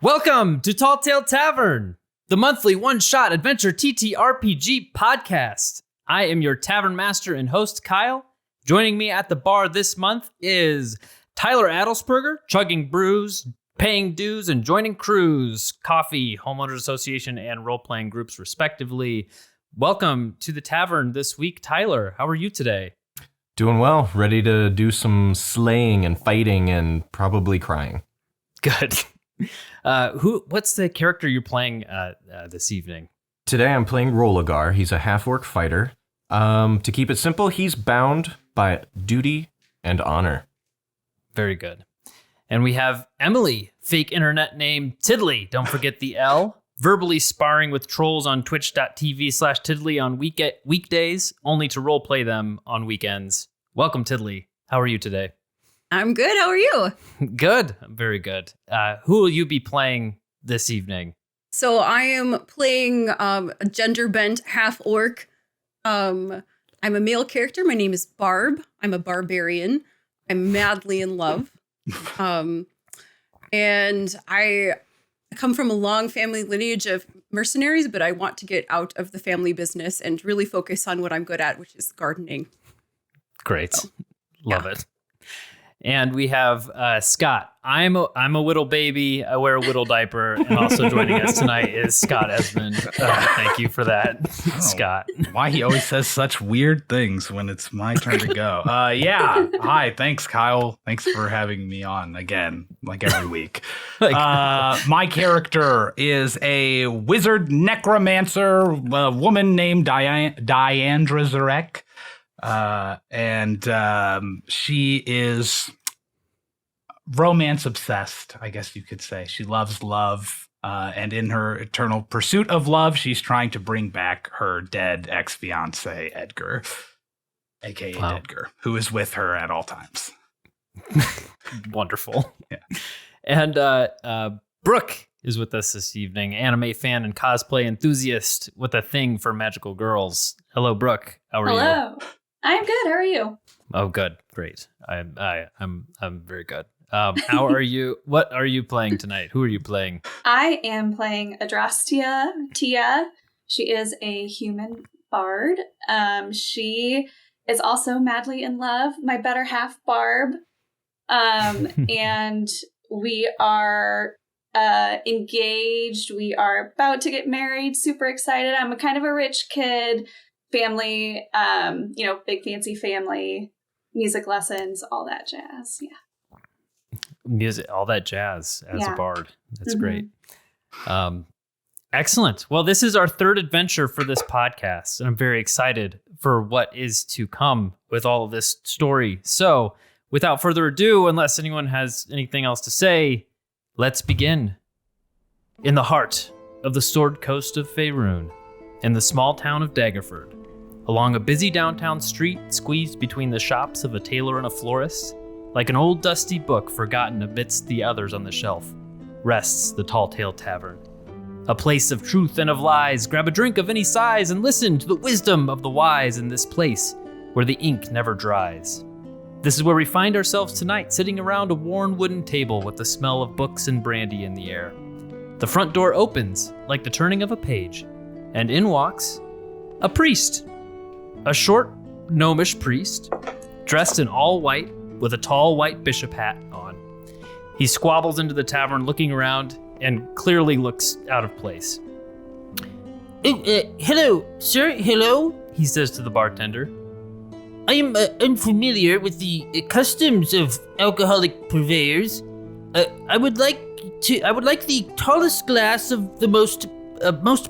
Welcome to Talltale Tavern, the monthly one-shot adventure TTRPG podcast. I am your tavern master and host, Kyle. Joining me at the bar this month is Tyler Adelsperger, chugging brews, paying dues, and joining crews, coffee, homeowners association, and role-playing groups, respectively. Welcome to the tavern this week, Tyler. How are you today? Doing well. Ready to do some slaying and fighting and probably crying. Good. What's the character you're playing this evening? Today I'm playing Rolagar. He's a half-orc fighter. To keep it simple, he's bound by duty and honor. Very good. And we have Emily, fake internet name Tiddly. Don't forget the L. Verbally sparring with trolls on twitch.tv/Tiddly on weekdays, only to roleplay them on weekends. Welcome, Tiddly. How are you today? I'm good. How are you? Good. Very good. Who will you be playing this evening? So I am playing a gender-bent half-orc. I'm a male character. My name is Barb. I'm a barbarian. I'm madly in love. And I come from a long family lineage of mercenaries, but I want to get out of the family business and really focus on what I'm good at, which is gardening. Great. Love it. And we have Scott. I'm a whittle baby. I wear a whittle diaper. And also joining us tonight is Scott Esmond. Thank you for that, Scott. Why he always says such weird things when it's my turn to go. Yeah. Hi. Thanks, Kyle. Thanks for having me on again, like every week. My character is a wizard necromancer, a woman named Diandra. And she is romance obsessed, I guess you could say. She loves love, and in her eternal pursuit of love, she's trying to bring back her dead ex-fiance, Edgar, aka Edgar, who is with her at all times. Wonderful. Yeah. And Brooke is with us this evening, anime fan and cosplay enthusiast with a thing for magical girls. Hello, Brooke. How are you? Hello. I'm good. How are you? Oh, good. Great. I'm very good. How are you? What are you playing tonight? Who are you playing? I am playing Adrastia Tia. She is a human bard. She is also madly in love. My better half, Barb. And we are engaged. We are about to get married. Super excited. I'm a kind of a rich kid. Family, big fancy family, music lessons, all that jazz. Yeah. Music, all that jazz as a bard. That's great. Excellent. Well, this is our third adventure for this podcast, and I'm very excited for what is to come with all of this story. So, without further ado, unless anyone has anything else to say, let's begin. In the heart of the Sword Coast of Faerun, in the small town of Daggerford, along a busy downtown street squeezed between the shops of a tailor and a florist, like an old dusty book forgotten amidst the others on the shelf, rests the Talltale Tavern. A place of truth and of lies. Grab a drink of any size and listen to the wisdom of the wise in this place where the ink never dries. This is where we find ourselves tonight, sitting around a worn wooden table with the smell of books and brandy in the air. The front door opens like the turning of a page, and in walks a priest. A short, gnomish priest, dressed in all white with a tall white bishop hat on. He squabbles into the tavern, looking around, and clearly looks out of place. Hello, sir, hello, he says to the bartender. I am unfamiliar with the customs of alcoholic purveyors. I would like the tallest glass of the most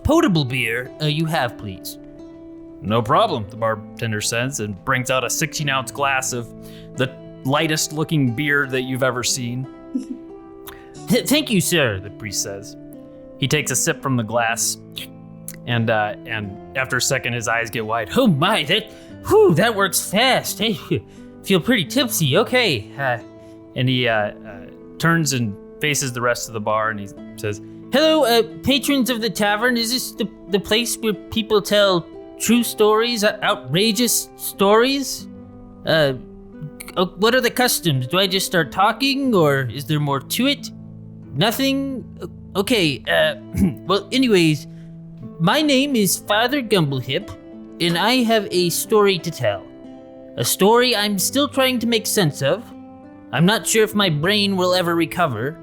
potable beer you have, please. No problem, the bartender says, and brings out a 16-ounce glass of the lightest-looking beer that you've ever seen. Thank you, sir, the priest says. He takes a sip from the glass, and after a second, his eyes get wide. Oh my, that works fast. I feel pretty tipsy. Okay. And he turns and faces the rest of the bar, and he says, "Hello, patrons of the tavern. Is this the place where people tell true stories, outrageous stories? What are the customs? Do I just start talking, or is there more to it?" Nothing. Okay. Well, anyways, my name is Father Gumblehip, and I have a story to tell. A story I'm still trying to make sense of. I'm not sure if my brain will ever recover,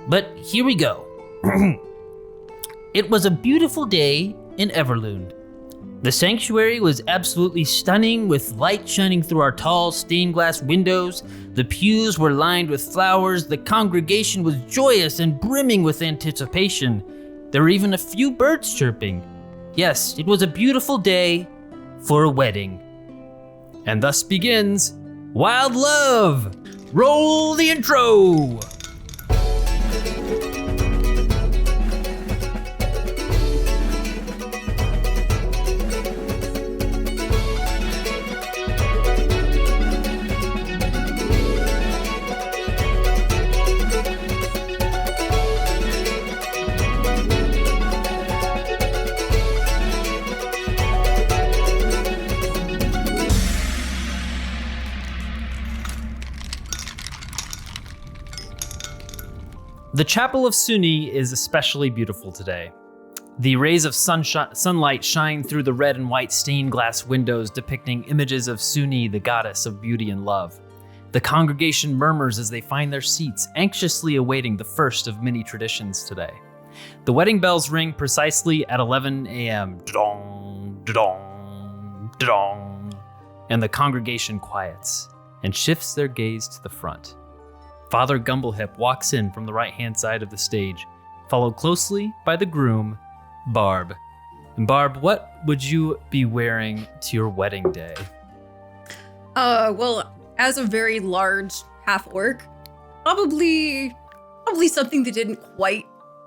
but here we go. It was a beautiful day in Everlund. The sanctuary was absolutely stunning, with light shining through our tall stained glass windows. The pews were lined with flowers. The congregation was joyous and brimming with anticipation. There were even a few birds chirping. Yes, it was a beautiful day for a wedding. And thus begins Wild Love. Roll the intro. The Chapel of Suni is especially beautiful today. The rays of sunlight shine through the red and white stained glass windows depicting images of Suni, the goddess of beauty and love. The congregation murmurs as they find their seats, anxiously awaiting the first of many traditions today. The wedding bells ring precisely at 11 a.m. Da-dong, da-dong, da-dong, and the congregation quiets and shifts their gaze to the front. Father Gumblehip walks in from the right-hand side of the stage, followed closely by the groom, Barb. And Barb, what would you be wearing to your wedding day? Well, as a very large half-orc, probably something that didn't quite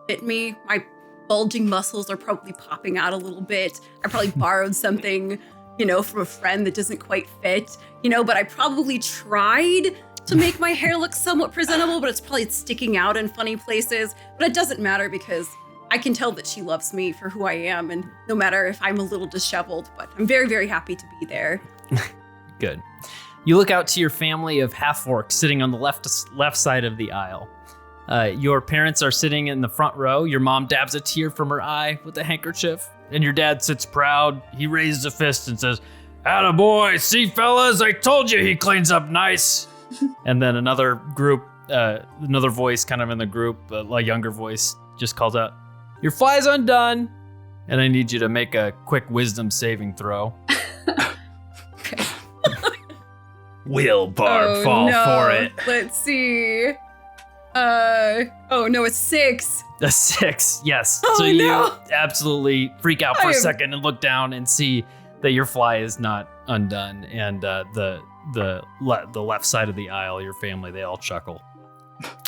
fit me. My bulging muscles are probably popping out a little bit. I probably borrowed something, from a friend that doesn't quite fit, but I probably tried to make my hair look somewhat presentable, but it's probably sticking out in funny places. But it doesn't matter because I can tell that she loves me for who I am, and no matter if I'm a little disheveled, but I'm very, very happy to be there. Good. You look out to your family of half-orcs sitting on the left side of the aisle. Your parents are sitting in the front row. Your mom dabs a tear from her eye with a handkerchief, and your dad sits proud. He raises a fist and says, "Attaboy, see fellas, I told you he cleans up nice." And then another voice kind of in the group, a younger voice, just calls out, "Your fly's undone." And I need you to make a quick wisdom saving throw. Will Barb fall for it? Let's see. It's 6. A 6, yes. Oh, so no. You absolutely freak out for a second and look down and see that your fly is not undone. And the left side of the aisle, your family, they all chuckle.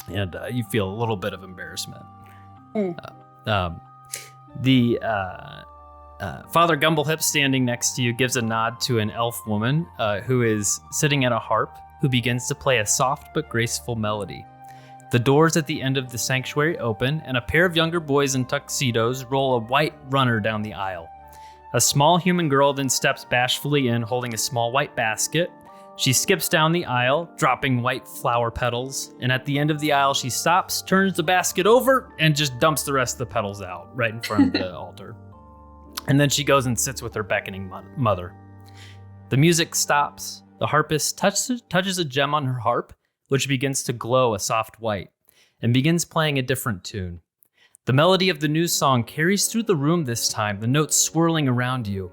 And you feel a little bit of embarrassment. Father Gumblehip, standing next to you, gives a nod to an elf woman who is sitting at a harp, who begins to play a soft but graceful melody. The doors at the end of the sanctuary open, and a pair of younger boys in tuxedos roll a white runner down the aisle. A small human girl then steps bashfully in, holding a small white basket. She skips down the aisle, dropping white flower petals, and at the end of the aisle, she stops, turns the basket over, and just dumps the rest of the petals out right in front of the altar. And then she goes and sits with her beckoning mother. The music stops. The harpist touches a gem on her harp, which begins to glow a soft white, and begins playing a different tune. The melody of the new song carries through the room this time, the notes swirling around you.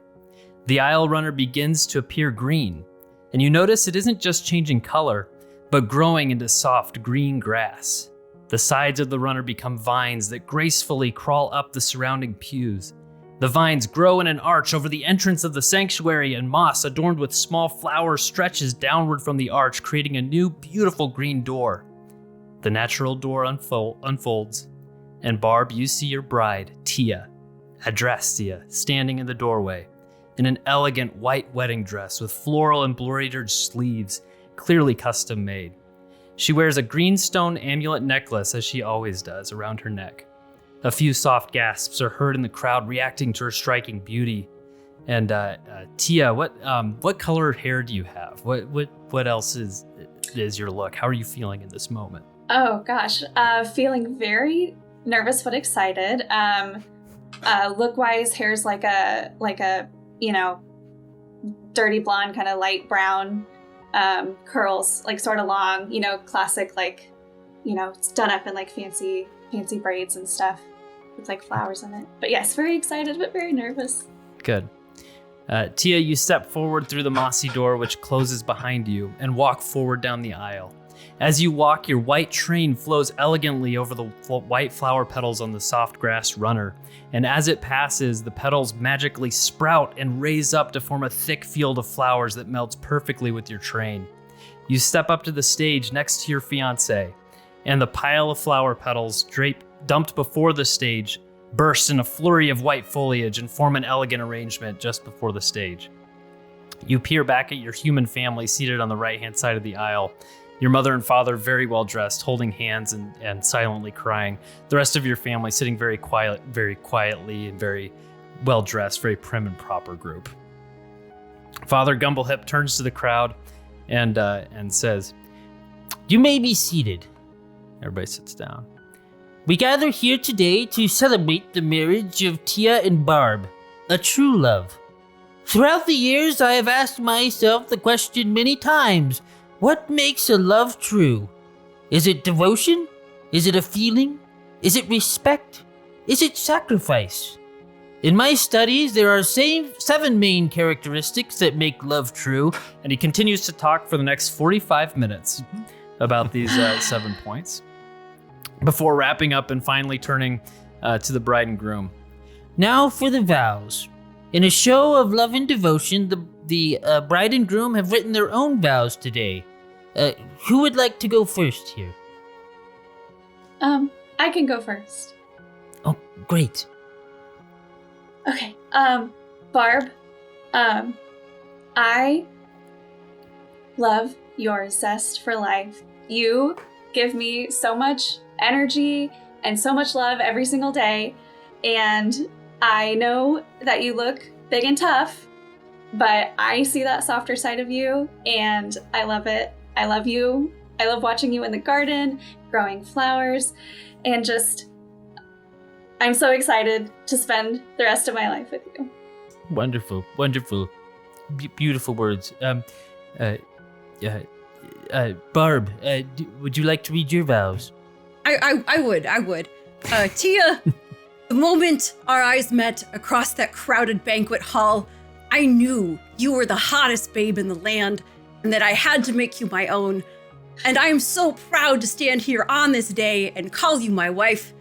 The aisle runner begins to appear green, and you notice it isn't just changing color, but growing into soft green grass. The sides of the runner become vines that gracefully crawl up the surrounding pews. The vines grow in an arch over the entrance of the sanctuary, and moss adorned with small flowers stretches downward from the arch, creating a new, beautiful green door. The natural door unfolds, and Barb, you see your bride, Adrastia, standing in the doorway, in an elegant white wedding dress with floral embroidered sleeves, clearly custom made. She wears a green stone amulet necklace, as she always does, around her neck. A few soft gasps are heard in the crowd, reacting to her striking beauty. And Tia, what color hair do you have? What else is your look? How are you feeling in this moment? Oh gosh, feeling very nervous but excited. Look-wise, hair's like a dirty blonde, kind of light brown, curls, like sort of long, classic, like, it's done up in like fancy braids and stuff with like flowers in it. But yes, very excited but very nervous. Good. Tia, you step forward through the mossy door, which closes behind you, and walk forward down the aisle. As you walk, your white train flows elegantly over the white flower petals on the soft grass runner, and as it passes, the petals magically sprout and raise up to form a thick field of flowers that melts perfectly with your train. You step up to the stage next to your fiancé, and the pile of flower petals dumped before the stage burst in a flurry of white foliage and form an elegant arrangement just before the stage. You peer back at your human family seated on the right-hand side of the aisle. Your mother and father very well dressed, holding hands and silently crying. The rest of your family sitting very quietly and very well dressed, very prim and proper group. Father Gumblehip turns to the crowd and says, "You may be seated. Everybody sits down. We gather here today to celebrate the marriage of Tia and Barb, a true love. Throughout the years, I have asked myself the question many times, what makes a love true? Is it devotion? Is it a feeling? Is it respect? Is it sacrifice? In my studies, there are 7 main characteristics that make love true." And he continues to talk for the next 45 minutes about these 7 points, before wrapping up and finally turning to the bride and groom. Now for the vows. In a show of love and devotion, the bride and groom have written their own vows today. Who would like to go first here? I can go first. Oh, great. Okay. Barb, I love your zest for life. You give me so much energy and so much love every single day. And I know that you look big and tough, but I see that softer side of you, and I love it. I love you. I love watching you in the garden, growing flowers, and just, I'm so excited to spend the rest of my life with you. Wonderful, wonderful. Beautiful words. Barb, would you like to read your vows? I would. Tia, the moment our eyes met across that crowded banquet hall, I knew you were the hottest babe in the land and that I had to make you my own. And I am so proud to stand here on this day and call you my wife.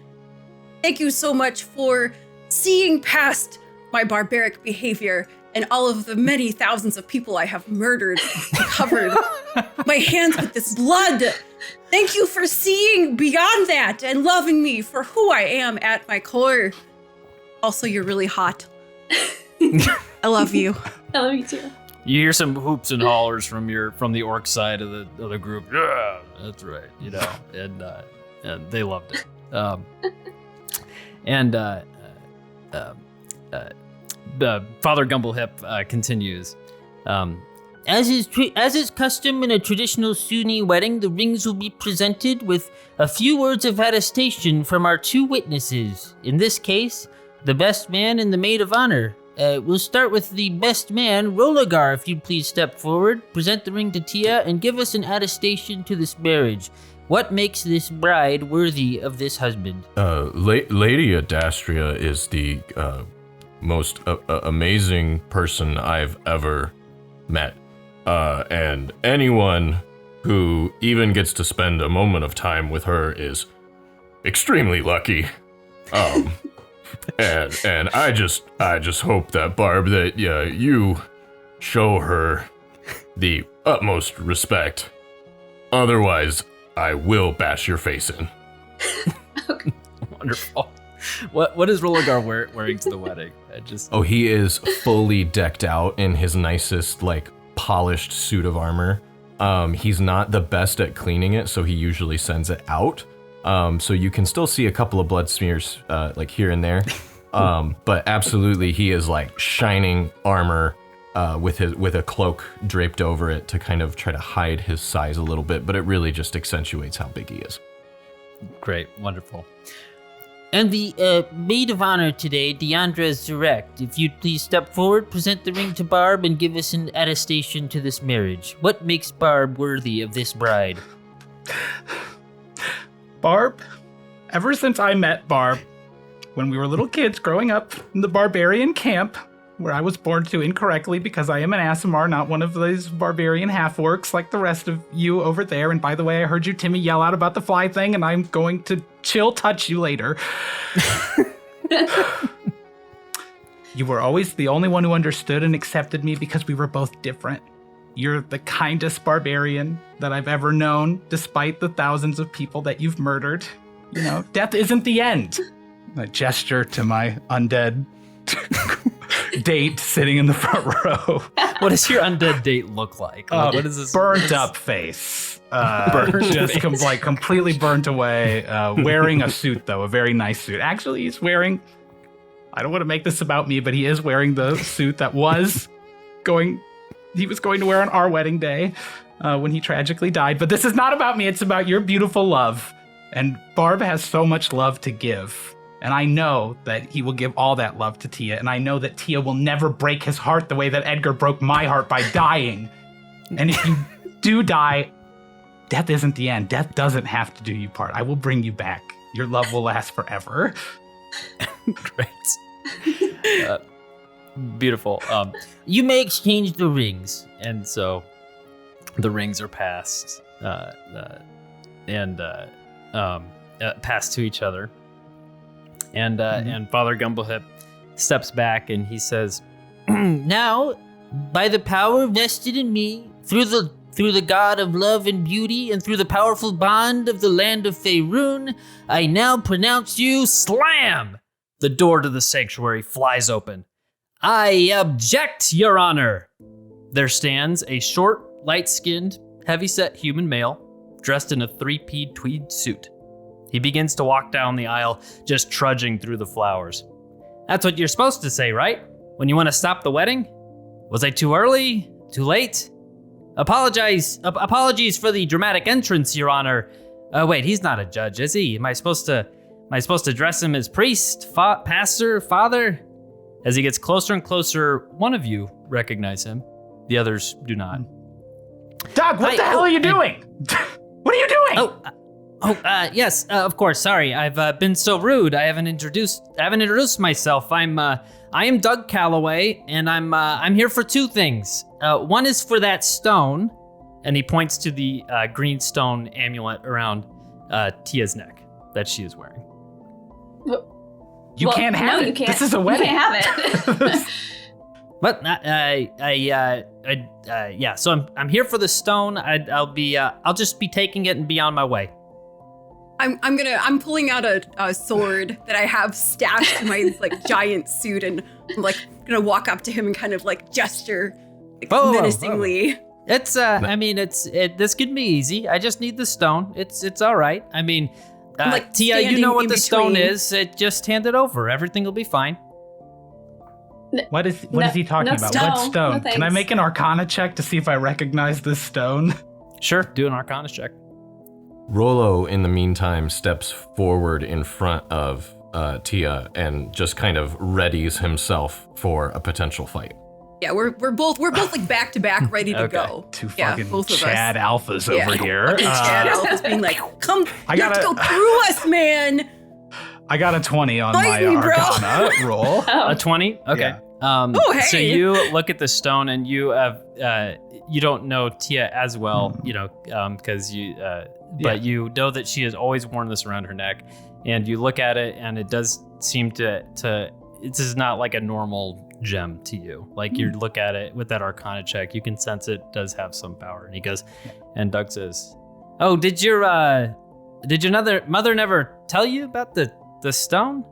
Thank you so much for seeing past my barbaric behavior and all of the many thousands of people I have murdered and covered my hands with this blood. Thank you for seeing beyond that and loving me for who I am at my core. Also, you're really hot. I love you. I love you too. You hear some hoops and hollers from the orc side of the group. Yeah, that's right. And they loved it. Father Gumblehip continues. As is custom in a traditional Sunni wedding, the rings will be presented with a few words of attestation from our 2 witnesses. In this case, the best man and the maid of honor. We'll start with the best man, Rolagar, if you'd please step forward, present the ring to Tia, and give us an attestation to this marriage. What makes this bride worthy of this husband? Lady Adrastia is the most amazing person I've ever met. And anyone who even gets to spend a moment of time with her is extremely lucky. And I just hope that, Barb, that you show her the utmost respect. Otherwise, I will bash your face in. Okay. Wonderful. What is Rolagar wearing to the wedding? He is fully decked out in his nicest, polished suit of armor. He's not the best at cleaning it, so he usually sends it out. So you can still see a couple of blood smears, here and there. But absolutely, he is shining armor with a cloak draped over it to kind of try to hide his size a little bit, but it really just accentuates how big he is. Great, wonderful. And the maid of honor today, Deandra Zurek. If you'd please step forward, present the ring to Barb, and give us an attestation to this marriage. What makes Barb worthy of this bride? Barb, ever since I met Barb, when we were little kids growing up in the barbarian camp, where I was born to incorrectly because I am an Aasimar, not one of those barbarian half-orcs like the rest of you over there. And by the way, I heard you, Timmy, yell out about the fly thing, and I'm going to chill touch you later. You were always the only one who understood and accepted me because we were both different. You're the kindest barbarian that I've ever known, despite the thousands of people that you've murdered. You know, death isn't the end. I gesture to my undead date sitting in the front row. What does your undead date look like? What is this? Burnt up face. Completely burnt away. Wearing a suit, though, a very nice suit. Actually, he's wearing, I don't want to make this about me, but he is wearing the suit that he was going to wear on our wedding day when he tragically died. But this is not about me. It's about your beautiful love. And Barb has so much love to give. And I know that he will give all that love to Tia. And I know that Tia will never break his heart the way that Edgar broke my heart by dying. And if you do die, death isn't the end. Death doesn't have to do you part. I will bring you back. Your love will last forever. Great. Beautiful. You may exchange the rings. And so the rings are passed and passed to each other. And Father Gumblehip steps back and he says, Now, by the power vested in me, through the god of love and beauty, and through the powerful bond of the land of Faerun, I now pronounce you slam! The door to the sanctuary flies open. I object, Your Honor! There stands a short, light-skinned, heavy-set human male, dressed in a three-pied tweed suit. He begins to walk down the aisle, just trudging through the flowers. That's what you're supposed to say, right? When you want to stop the wedding? Was I too early? Too late? Apologies for the dramatic entrance, Your Honor. Wait, he's not a judge, is he? Am I supposed to dress him as priest, pastor, father? As he gets closer and closer, one of you recognize him. The others do not. Doug, what the hell are you doing? What are you doing? Yes, of course. Sorry, I've been so rude. I haven't introduced myself. I am Doug Calloway, and I'm here for two things. One is for that stone, and he points to the green stone amulet around Tia's neck that she is wearing. You can't have it. You can't. This is a wedding. You can't have it. But yeah. So I'm here for the stone. I'll just be taking it and be on my way. I'm pulling out a sword that I have stashed in my giant suit, and I'm gonna walk up to him and kind of gesture menacingly. It's this could be easy. I just need the stone. It's all right. I mean, Tia, you know what the stone is. Just hand it over. Everything will be fine. What is he talking about? Stone. What stone? No, can I make an Arcana check to see if I recognize this stone? Sure, do an Arcana check. Rollo, in the meantime, steps forward in front of Tia and just kind of readies himself for a potential fight. Yeah, we're both back to back, ready to go. Two Yeah, fucking both of Chad us. alphas over here. Fucking Chad alphas being come, you have to go through us, man. I got a 20 on Fight my me, bro. Arcana roll. A 20? Okay. Yeah. Hey. So you look at the stone and you have you don't know Tia as well, because you but you know that she has always worn this around her neck, and you look at it and it does seem to this is not like a normal gem to you. Like you look at it with that Arcana check, you can sense it does have some power. And he goes, and Doug says, "Oh, did your mother never tell you about the stone?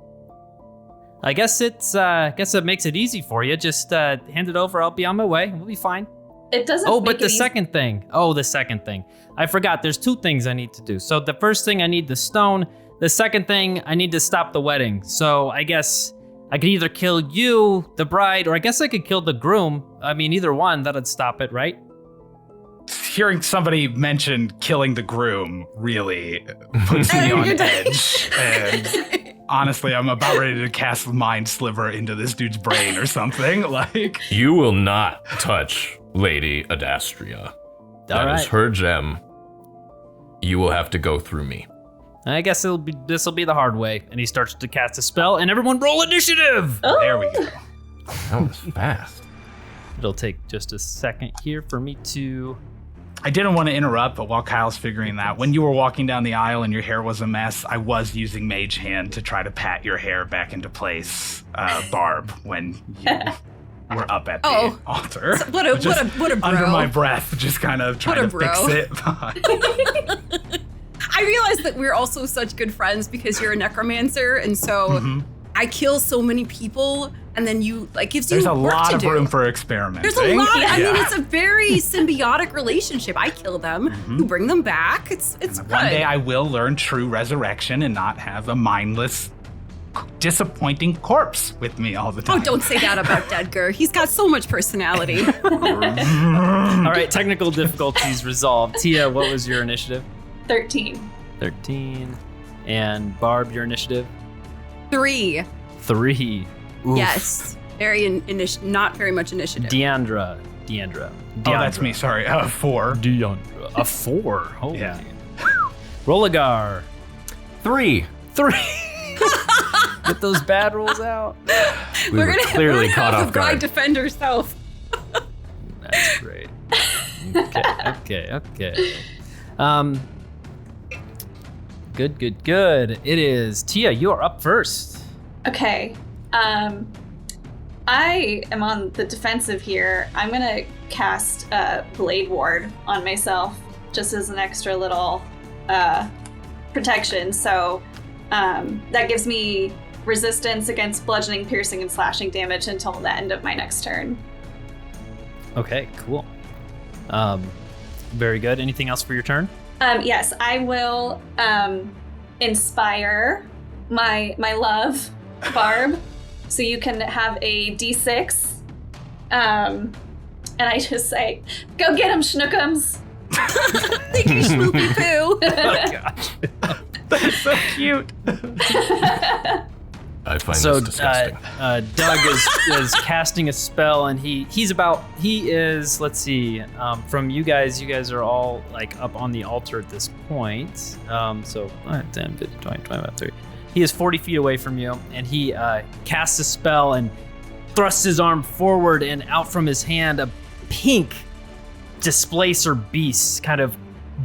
I guess it makes it easy for you. Just hand it over. I'll be on my way. We'll be fine." It doesn't. Oh, make but it the easy. second thing. Oh, the second thing. I forgot. There's two things I need to do. So the first thing, I need the stone. The second thing, I need to stop the wedding. So I guess I could either kill you, the bride, or I guess I could kill the groom. I mean, either one, that'd stop it, right? hearing somebody mention killing the groom really puts me on edge. And honestly, I'm about ready to cast Mind Sliver into this dude's brain or something. Like, You will not touch Lady Adrastia. That is her gem. You will have to go through me. I guess this will be the hard way. And he starts to cast a spell, and everyone roll initiative. there we go. That was fast. It'll take just a second here for me to. I didn't want to interrupt, but while Kyle's figuring that, when you were walking down the aisle and your hair was a mess, I was using Mage Hand to try to pat your hair back into place, Barb, when you were up at the altar. So what a bro. Under my breath, just kind of trying to fix it. I realized that we're also such good friends because you're a necromancer, and so I kill so many people, and then you gives There's you a work lot to of do. room for experimenting. There's a lot. I mean, it's a very symbiotic relationship. I kill them, you bring them back. It's good. One day I will learn true resurrection and not have a mindless, disappointing corpse with me all the time. Oh, don't say that about Dedgar. He's got so much personality. All right, technical difficulties resolved. Tia, what was your initiative? 13. 13. And Barb, your initiative? 3. 3. Oof. Yes. Not very much initiative. Deandra. Oh, that's me. Sorry. 4. Deandra. A 4. Holy. Yeah. Rolagar. 3. 3. Get those bad rolls out. We were clearly caught off the bride guard. defend herself. That's great. Okay. Good. It is Tia, you are up first. Okay. I am on the defensive here. I'm going to cast Blade Ward on myself just as an extra little protection. So that gives me resistance against bludgeoning, piercing, and slashing damage until the end of my next turn. Okay, cool. Very good. Anything else for your turn? Yes, I will inspire my love, Barb, so you can have a D6. And I just say, go get 'em, schnookums. Thank you, Schmoopy Poo. Oh, gosh. That's so cute. I find So this disgusting. Doug is casting a spell, and he is, let's see, from you guys are all up on the altar at this point. So 5, 10, 15, 20, 25, 30. He is 40 feet away from you, and he casts a spell and thrusts his arm forward, and out from his hand, a pink displacer beast kind of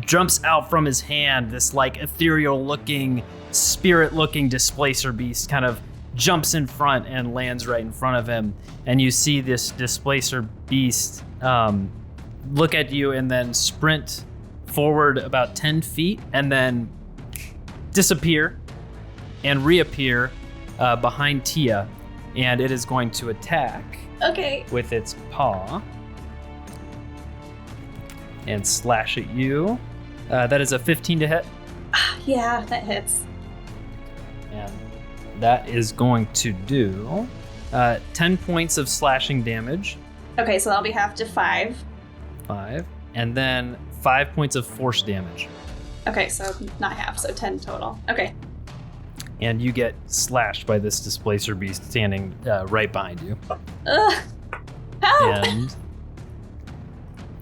jumps out from his hand. This ethereal-looking, spirit-looking displacer beast kind of jumps in front and lands right in front of him. And you see this displacer beast look at you and then sprint forward about 10 feet and then disappear and reappear behind Tia. And it is going to attack Okay. with its paw and slash at you. That is a 15 to hit. Yeah, that hits. And that is going to do 10 points of slashing damage. Okay, so that'll be half to 5. 5. And then 5 points of force damage. Okay, so not half, so 10 total. Okay. And you get slashed by this displacer beast standing right behind you. Ugh. Help! And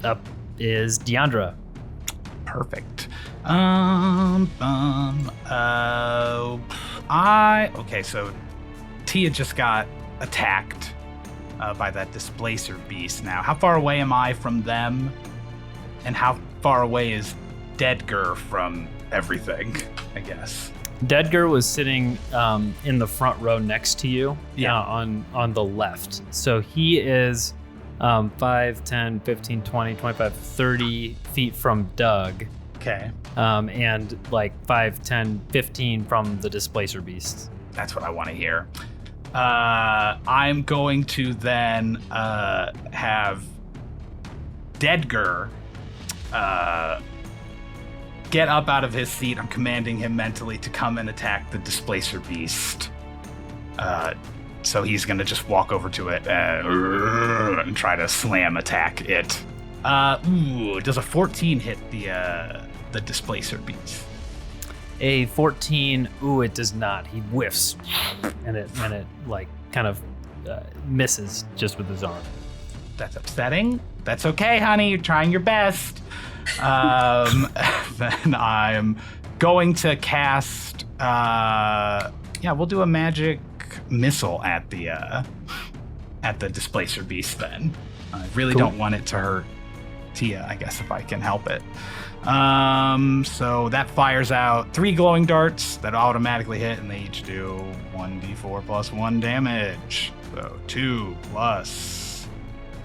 up is Deandra. Perfect. So Tia just got attacked by that displacer beast. Now, how far away am I from them? And how far away is Dedgar from everything, I guess? Dedgar was sitting in the front row next to you, Yeah. on the left. So he is 5, 10, 15, 20, 25, 30 feet from Doug. Okay. And 5, 10, 15 from the displacer beast. That's what I want to hear. I'm going to then have Dedgar get up out of his seat. I'm commanding him mentally to come and attack the displacer beast. So he's going to just walk over to it and try to slam attack it Does a 14 hit the displacer beast? A 14. Ooh, it does not. He whiffs, and it like kind of misses just with his arm. That's upsetting. That's okay, honey. You're trying your best. Then I'm going to cast. We'll do a magic missile at the displacer beast. Then I really don't want it to hurt Tia. I guess if I can help it. So that fires out 3 glowing darts that automatically hit, and they each do 1d4 plus 1 damage. So 2 plus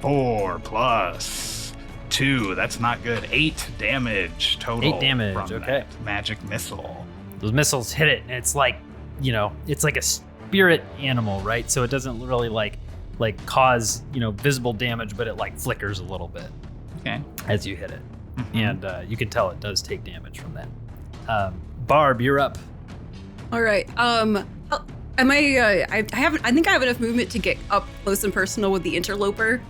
4 plus 2. That's not good. 8 damage total. 8 damage. From Okay. that magic missile. Those missiles hit it, and it's like, it's like a spirit animal, right? So it doesn't really like cause visible damage, but it like flickers a little bit Okay. as you hit it. And you can tell it does take damage from that. Barb, you're up. All right. Am I? I think I have enough movement to get up close and personal with the interloper,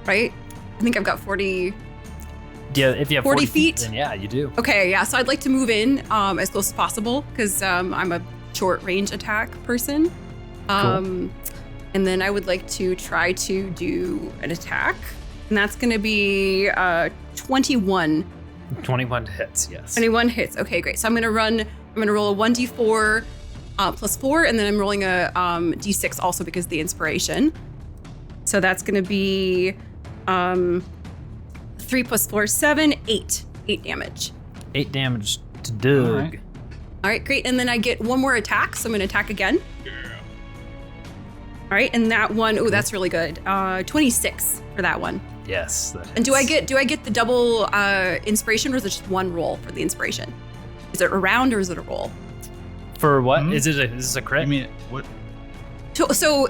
right? I think I've got 40. Yeah, if you have 40 feet? then yeah, you do. Okay, yeah. So I'd like to move in as close as possible because I'm a short range attack person. Cool. And then I would like to try to do an attack, and that's going to be 21. 21 hits, yes. 21 hits. Okay, great. So I'm gonna roll a 1d4 plus 4, and then I'm rolling a d6 also because of the inspiration. So that's gonna be 3 plus 4, 7, 8. 8 damage. 8 damage to Doug. All right, great. And then I get one more attack, so I'm gonna attack again. All right, and that one, that's really good. 26 for that one. Yes. And do I get the double inspiration, or is it just one roll for the inspiration? Is it a round or is it a roll? For what? Is this a crit? I mean, what? So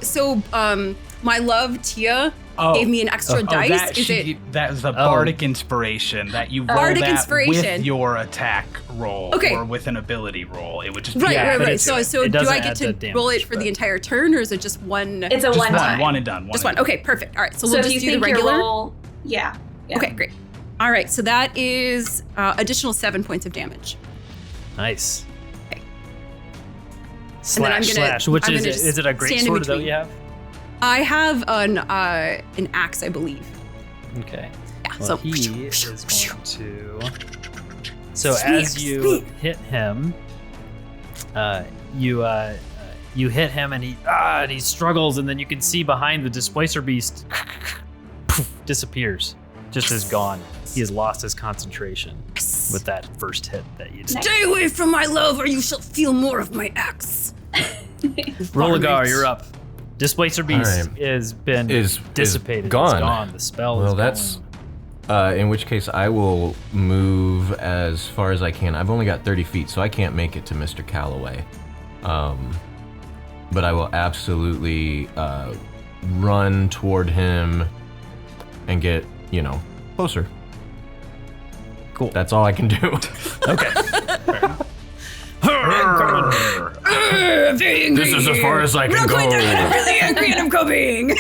my love Tia gave me an extra dice. That was a bardic inspiration that you roll bardic that inspiration with your attack roll or with an ability roll. It would just be right. So do I get to damage, roll it for the entire turn, or is it just one? It's a one time. One and done. Just one. Okay, perfect. All right, so we'll if just you do the think regular. your roll, yeah. Okay, great. All right, so that is additional 7 points of damage. Nice. Okay. Slash. Which is it a great sword that you have? I have an axe, I believe. Okay. Yeah. Well, So he is going to. So as you hit him, you hit him, and he struggles, and then you can see behind the displacer beast, poof, disappears, just is gone. He has lost his concentration with that first hit that you did. Stay away from my love, or you shall feel more of my axe. Rolagar, you're up. Displacer beast has been dissipated. Gone. It's gone. The spell is that's in which case I will move as far as I can. I've only got 30 feet, so I can't make it to Mr. Calloway. But I will absolutely run toward him and get, closer. Cool. That's all I can do. Okay. Very angry. This is as far as I can go. I'm really angry and I'm coming.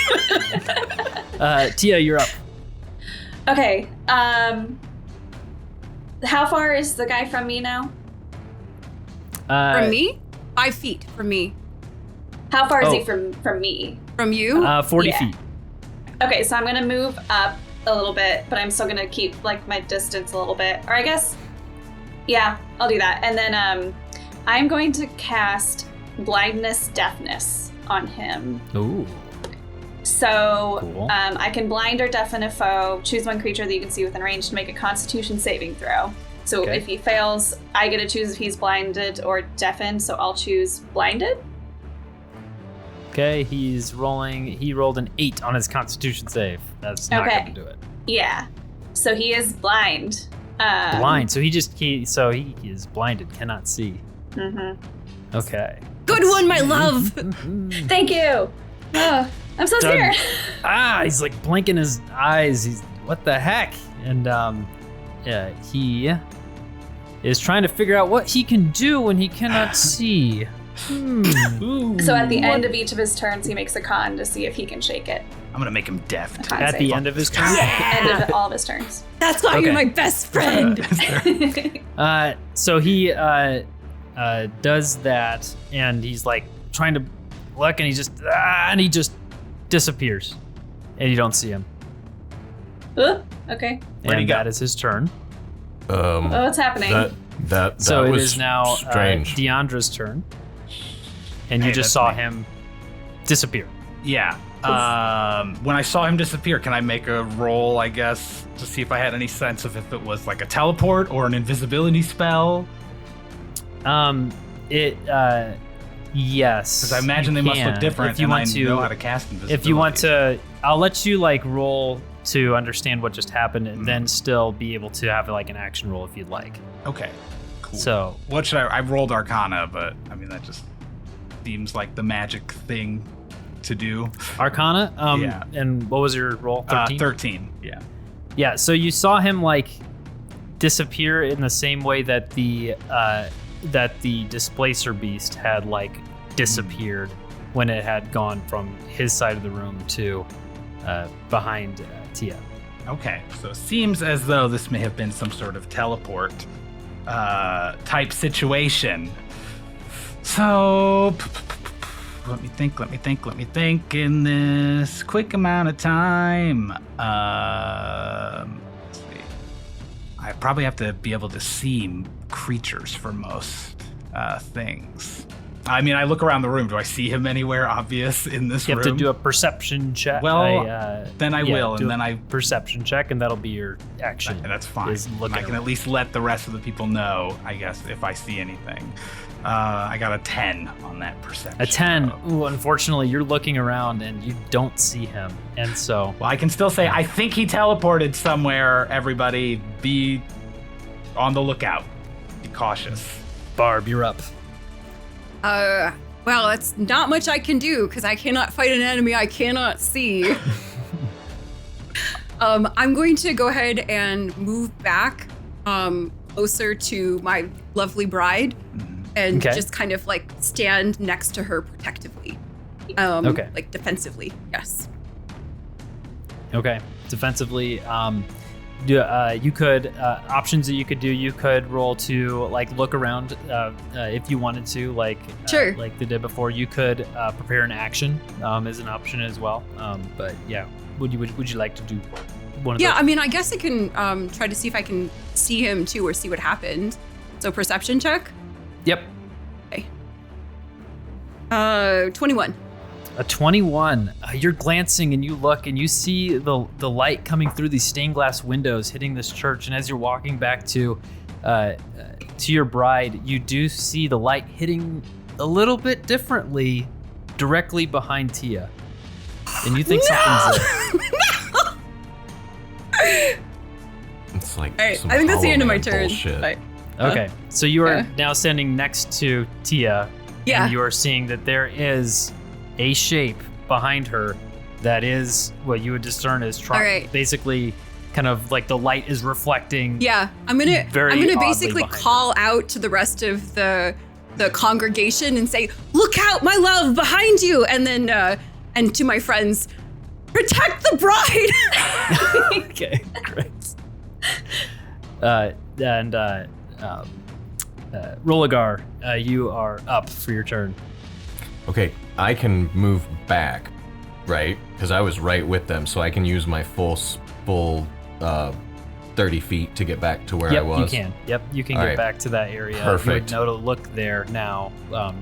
Tia, you're up. Okay. How far is the guy from me now? From me? 5 feet from me. How far is he from me? From you? 40 Yeah. feet. Okay, so I'm gonna move up a little bit, but I'm still gonna keep my distance a little bit. Or I guess, yeah, I'll do that. And then I'm going to cast blindness, deafness on him. Ooh. So Cool. I can blind or deafen a foe, choose one creature that you can see within range to make a Constitution saving throw. So Okay. if he fails, I get to choose if he's blinded or deafened, so I'll choose blinded. Okay, he rolled an 8 on his Constitution save. That's not Okay. going to do it. Yeah. So he is blind. Blind, so he is blinded, cannot see. Mm-hmm. Okay. Good one, my love. Thank you. Oh, I'm so Doug- scared. He's like blinking his eyes. He's what the heck? And he is trying to figure out what he can do when he cannot see. So at the end of each of his turns, he makes a con to see if he can shake it. I'm gonna make him deaf. Con At save. the end of his turn? End of all of his turns. That's why you're my best friend. So he does that, and he's like trying to look, and he just disappears, and you don't see him. Okay. Where'd he And go? that is his turn. What's happening? That So it was is now strange. Deandra's turn, and you Hey, just that's saw me. him disappear. Yeah. When I saw him disappear, can I make a roll, I guess, to see if I had any sense of if it was like a teleport or an invisibility spell? Yes. Because I imagine you they must can. look different, If you and want I to, know how to cast invisibility. if you want to, I'll let you like roll to understand what just happened, and then still be able to have like an action roll if you'd like. Okay, cool. So What should I rolled Arcana, but I mean, that just seems like the magic thing to do. Arcana. Yeah. And what was your roll? 13. 13, yeah. Yeah. So you saw him like disappear in the same way that the displacer beast had like disappeared when it had gone from his side of the room to behind Tia. Okay, so it seems as though this may have been some sort of teleport type situation. So, let me think in this quick amount of time. Let's see. I probably have to be able to see creatures for most things. I mean, I look around the room. Do I see him anywhere obvious in this You room? have to do a perception check. Well, then I will, do and a then I perception check, and that'll be your action. And that's fine. is looking I can around. at least let the rest of the people know, I guess, if I see anything. I got a 10 on that perception. A 10. though. Ooh, unfortunately, you're looking around and you don't see him, and so Well, I can still say, I think he teleported somewhere. Everybody, be on the lookout. Be cautious. Barb, you're up. Well, that's not much I can do because I cannot fight an enemy I cannot see. I'm going to go ahead and move back closer to my lovely bride and Okay. just kind of like stand next to her protectively. Okay. Like defensively, yes. Okay. Defensively, you could options that you could do. You could roll to like look around if you wanted to, like Sure. like they did before. You could prepare an action as an option as well. But yeah, would you like to do one of Yeah, those? I mean, I guess I can try to see if I can see him too or see what happened. So perception check. Yep. 21. A 21. You're glancing and you look and you see the light coming through these stained glass windows hitting this church. And as you're walking back to your bride, you do see the light hitting a little bit differently directly behind Tia. And you think something's there. It's like All right, some I think that's the Hollow end of my Man turn. bullshit. But- Okay, so you are Yeah. now standing next to Tia. Yeah. And you are seeing that there is a shape behind her that is what you would discern as All right. basically kind of like the light is reflecting. Yeah, I'm gonna Very I'm gonna oddly basically behind call out to the rest of the congregation and say, "Look out, my love, behind you!" And then and to my friends, protect the bride. Okay, great. Rolagar, you are up for your turn. Okay, I can move back, right? Because I was right with them, so I can use my full 30 feet to get back to where I Yep, was. you can. Yep, you can All get right. back to that area. Perfect. You would know to look there now.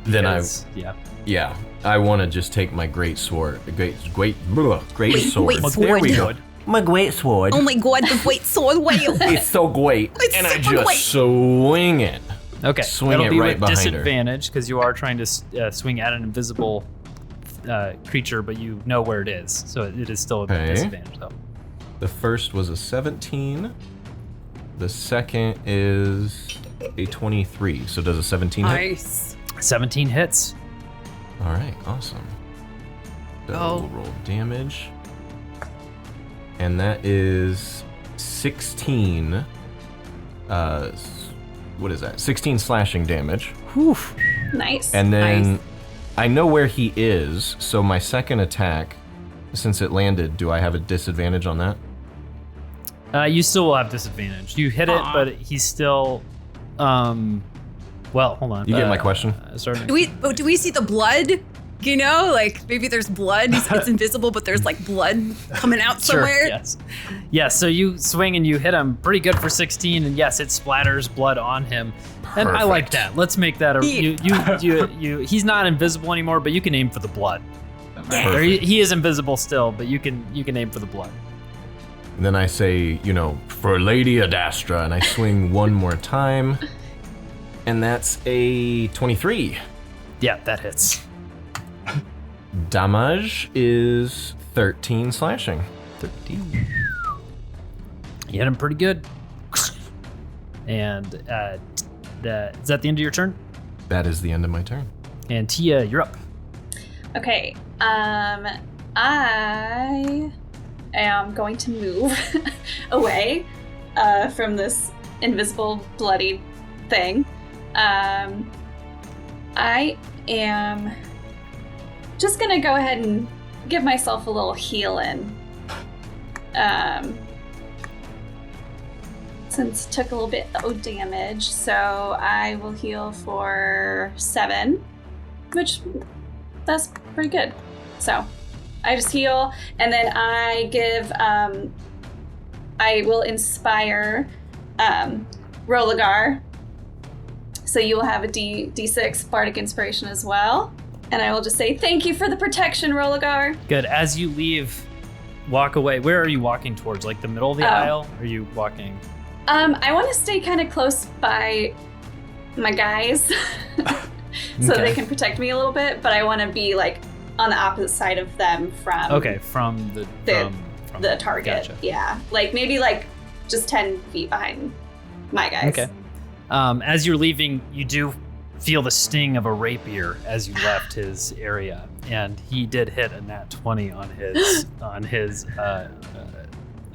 Then I- because- yeah. Yeah, I want to just take my great sword, great sword. Wait, There we sword. go. My great sword. Oh my god, the white sword whale. It's so great, It's and I super just great. swing it. Okay, Swing that'll it be right with behind her. disadvantage because you are trying to swing at an invisible creature, but you know where it is, so it is still a Okay. disadvantage. Though. The first was a 17. The second is a 23. So does a 17 hit? Nice. 17 hits. All right, awesome. So Oh. we'll roll damage. And that is 16. What is that? 16 slashing damage. Whew. Nice. And then Nice. I know where he is, so my second attack, since it landed, do I have a disadvantage on that? You still will have disadvantage. You hit it, but he's still. Well, hold on. You get my question? Sorry. Do we see the blood? You know, like maybe there's blood. It's invisible, but there's like blood coming out somewhere. Yes. Yes. So you swing and you hit him pretty good for 16, and yes, it splatters blood on him. And I like that. Let's make that a. You. He's not invisible anymore, but you can aim for the blood. Or he is invisible still, but you can aim for the blood. And then I say, for Lady Adrastia, and I swing one more time, and that's a 23. Yeah, that hits. Damage is 13 slashing. 13. You hit him pretty good. And is that the end of your turn? That is the end of my turn. And Tia, you're up. Okay. I am going to move away from this invisible bloody thing. I am just gonna go ahead and give myself a little heal-in. Since took a little bit of damage, so I will heal for 7, which that's pretty good. So I just heal, and then I give, I will inspire Rolagar. So you will have a D6 Bardic Inspiration as well. And I will just say, thank you for the protection, Rolagar. Good. As you leave, walk away. Where are you walking towards? Like the middle of the aisle? Or are you walking? I want to stay kind of close by my guys so they can protect me a little bit, but I want to be like on the opposite side of them from from the target. Gotcha. Yeah, like maybe like just 10 feet behind my guys. Okay. As you're leaving, you do feel the sting of a rapier as you left his area, and he did hit a nat 20 on his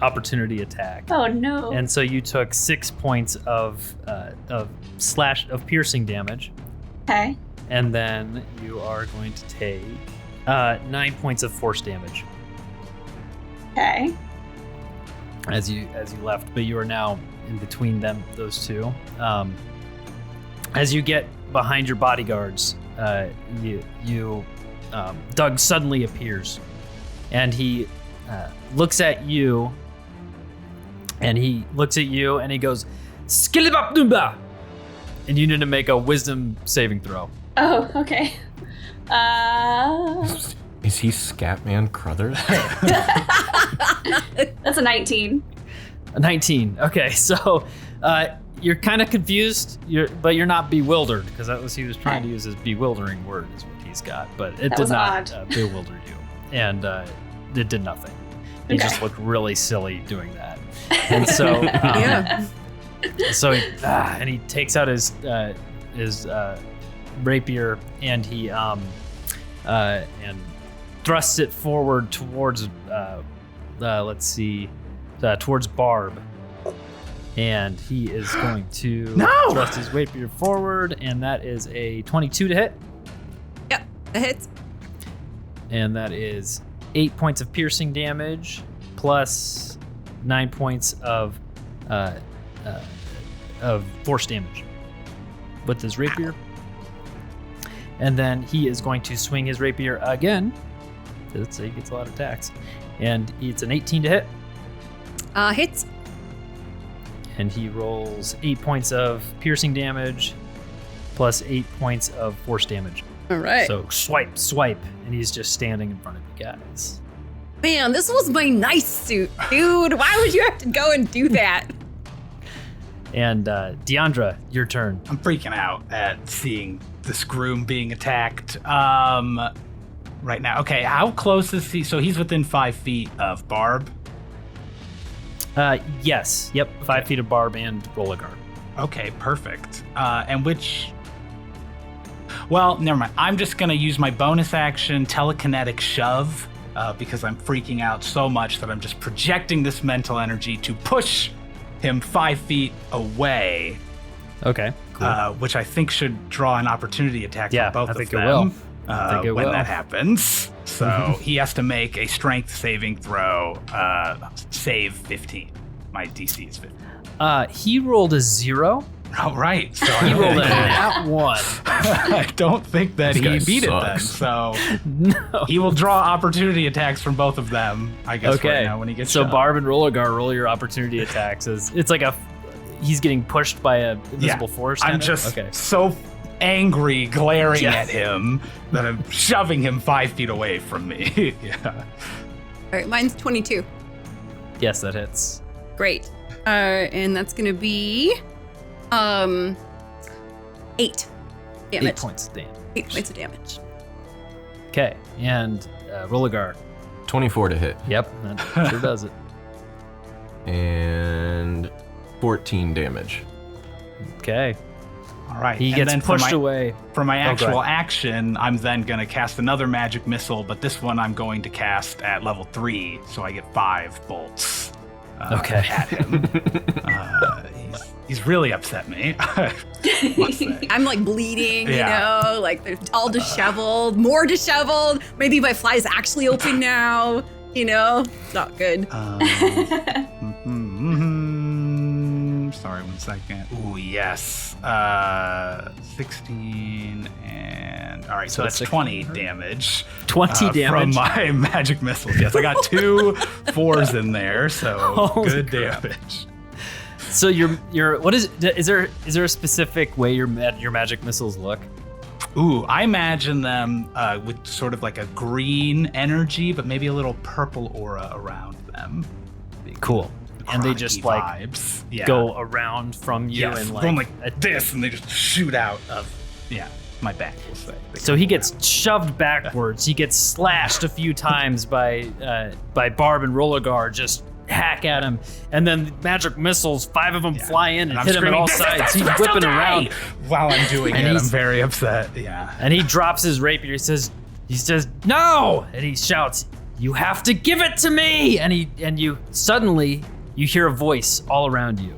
opportunity attack. Oh no! And so you took 6 points of piercing damage. Okay. And then you are going to take 9 points of force damage. Okay. As you left, but you are now in between those two. As you get behind your bodyguards, Doug suddenly appears, and he looks at you, and he goes, "Skilibapdumba!" And you need to make a wisdom saving throw. Oh, okay. Is he Scatman Crothers? That's a 19. A 19. Okay, so you're kind of confused, but you're not bewildered, because he was trying to use his bewildering word is what he's got, but it did not bewilder you, and it did nothing. He just looked really silly doing that, and so So he takes out his rapier, and he and thrusts it forward towards towards Barb, and he is going to thrust his rapier forward, and that is a 22 to hit. Yep, that hits. And that is 8 points of piercing damage plus 9 points of force damage with his rapier. And then he is going to swing his rapier again. Let's say he gets a lot of attacks. And it's an 18 to hit. Hits. And he rolls 8 points of piercing damage plus 8 points of force damage. All right. So swipe, and he's just standing in front of you guys. Man, this was my nice suit, dude. Why would you have to go and do that? And Deandra, your turn. I'm freaking out at seeing this groom being attacked right now. Okay, how close is he? So he's within 5 feet of Barb? Yes. Yep. 5 feet of Barb and Rolagar. Okay, perfect. And which... Well, never mind. I'm just going to use my bonus action, telekinetic shove, because I'm freaking out so much that I'm just projecting this mental energy to push him 5 feet away. Okay. which I think should draw an opportunity attack from both I think of them. it will. I think it when will. that happens. So he has to make a strength saving throw, save 15. My DC is 15. He rolled a 0. Oh, right. So He rolled a nat 1. I don't think that This guy he beat sucks. it then. So No. he will draw opportunity attacks from both of them, I guess, Okay. right now when he gets so shot. Barb and Rollergar, roll your opportunity attacks. It's like he's getting pushed by a invisible force. I'm kind of? just okay. so angry, glaring Yeah. at him that I'm shoving him 5 feet away from me. Yeah. All right, mine's 22. Yes, that hits. Great. And that's gonna be 8 damage. 8 points of damage. 8 points of damage. Okay, and Rollergar. 24 to hit. Yep, that sure does it. And 14 damage. Okay, All right. he and gets then for pushed my, away. For my go actual ahead. action, I'm then going to cast another magic missile, but this one I'm going to cast at level 3, so I get 5 bolts Okay. at him. He's really upset me. I must say. I'm like bleeding, Yeah. you know, like they're all disheveled, more disheveled. Maybe my fly is actually open now, you know, not good. Sorry, 1 second. Ooh, yes. 16 and all right, so So that's 16. 20 damage. 20 damage. from my magic missiles. Yes, I got 2 4s in there, so Holy good crap. damage. So your what is there a specific way your magic missiles look? Ooh, I imagine them with sort of like a green energy, but maybe a little purple aura around them. Cool. And they just Chronic like vibes. Yeah. go around from you Yes, and going like like this, and they just shoot out of my back. We'll say. They so come he around. gets shoved backwards. He gets slashed a few times by Barb and Rollergar, just hack at him, and then magic missiles, 5 of them fly in and I'm hit him on all screaming, sides. He's whipping around, while I'm doing And it. I'm he's- very upset. Yeah. and he drops his rapier. He says, "No!" And he shouts, "You have to give it to me!" And you suddenly you hear a voice all around you.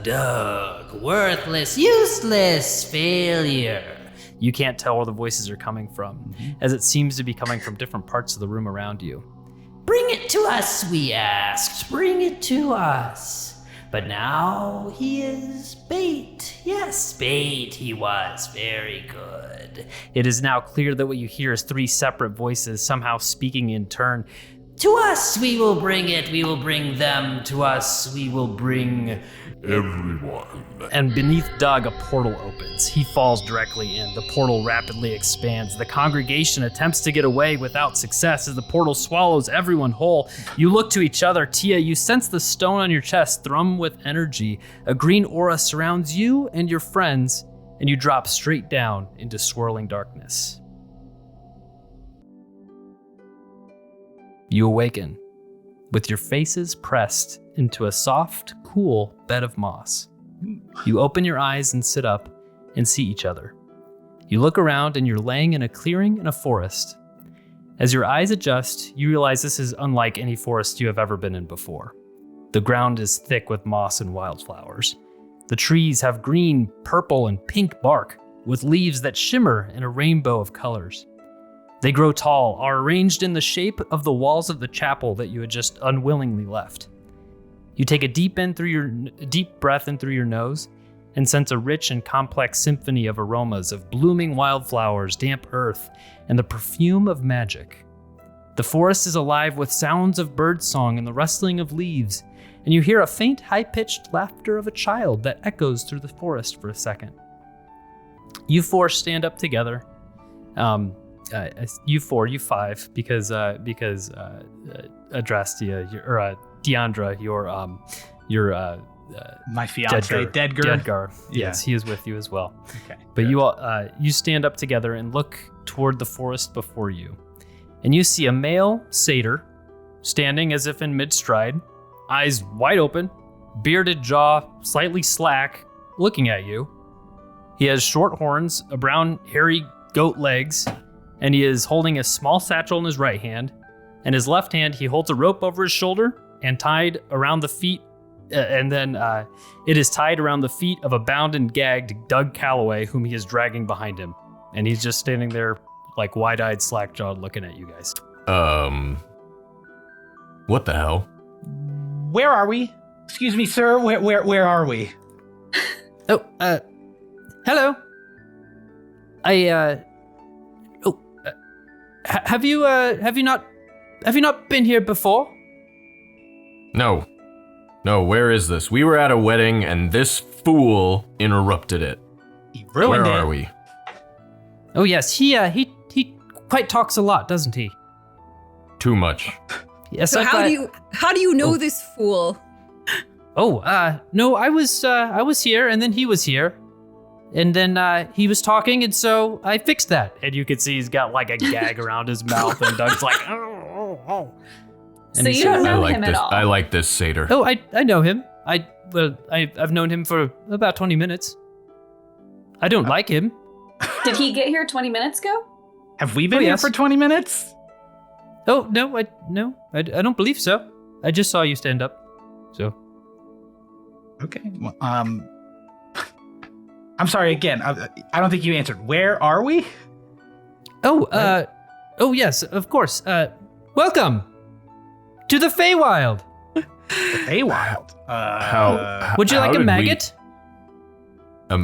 Doug, worthless, useless, failure. You can't tell where the voices are coming from, as it seems to be coming from different parts of the room around you. Bring it to us, we asked. Bring it to us. But now he is bait. Yes, bait he was. Very good. It is now clear that what you hear is 3 separate voices somehow speaking in turn. To us we will bring it. We will bring them. To us we will bring everyone. And beneath Doug, a portal opens. He falls directly in. The portal rapidly expands. The congregation attempts to get away without success as the portal swallows everyone whole. You look to each other. Tia, you sense the stone on your chest thrum with energy. A green aura surrounds you and your friends, and you drop straight down into swirling darkness. You awaken with your faces pressed into a soft, cool bed of moss. You open your eyes and sit up and see each other. You look around and you're laying in a clearing in a forest. As your eyes adjust, you realize this is unlike any forest you have ever been in before. The ground is thick with moss and wildflowers. The trees have green, purple, and pink bark with leaves that shimmer in a rainbow of colors. They grow tall, are arranged in the shape of the walls of the chapel that you had just unwillingly left. You take a deep breath in through your nose and sense a rich and complex symphony of aromas of blooming wildflowers, damp earth, and the perfume of magic. The forest is alive with sounds of birdsong and the rustling of leaves, and you hear a faint, high-pitched laughter of a child that echoes through the forest for a second. You 4 stand up together. You 4, you 5, because Adrastia, Deandra, your My fiance, Dedgar. Dedgar. Yes, he is with you as well. Okay. But good. you all, you stand up together and look toward the forest before you, and you see a male satyr standing as if in mid-stride, eyes wide open, bearded jaw slightly slack, looking at you. He has short horns, a brown hairy goat legs, and he is holding a small satchel in his right hand. In his left hand, he holds a rope over his shoulder, and tied around the feet And then it is tied around the feet of a bound and gagged Doug Calloway, whom he is dragging behind him. And he's just standing there, like wide-eyed, slack-jawed, looking at you guys. What the hell? Where are we? Excuse me, sir. Where are we? Oh, hello. Have you not been here before? No, where is this? We were at a wedding and this fool interrupted it. He ruined Where it. are we? Oh yes, he quite talks a lot, doesn't he? Too much. Yes. So how do you know this fool? Oh, no, I was here, and then he was here, and then he was talking, and so I fixed that. And you can see he's got like a gag around his mouth, and Doug's like, oh. And So he you says, don't know I like him this. at all. I like this satyr. Oh, I know him. I've known him for about 20 minutes. I don't like him. Did he get here 20 minutes ago? Have we been Oh, here yes. for 20 minutes? Oh no, I don't believe so. I just saw you stand up. So Okay. Well, I'm sorry again. I don't think you answered. Where are we? oh yes, of course. Welcome to the Feywild. The Feywild. How Would you how like a did we- maggot? A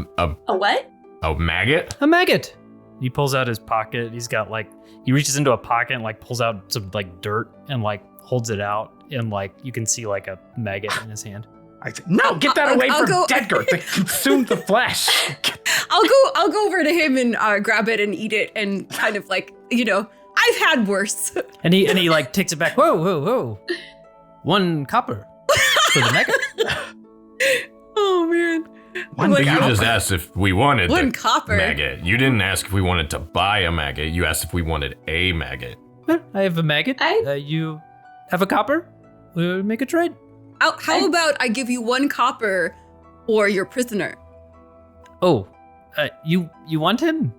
what? A maggot? A maggot. He pulls out his pocket. He's got like, he reaches into a pocket and like pulls out some like dirt and like holds it out, and like you can see like a maggot in his hand. I said, no, get that away I'll from go- Dedgert. They consume the flesh. I'll go over to him and grab it and eat it and kind of like, I've had worse. And he like takes it back. Whoa. 1 copper for the maggot. Oh man. One Like, You I'll- just asked if we wanted One the copper. maggot. You didn't ask if we wanted to buy a maggot. You asked if we wanted a maggot. I have a maggot. You have a copper. We'll make a trade. How about I give you 1 copper or you're prisoner? Oh, you want him?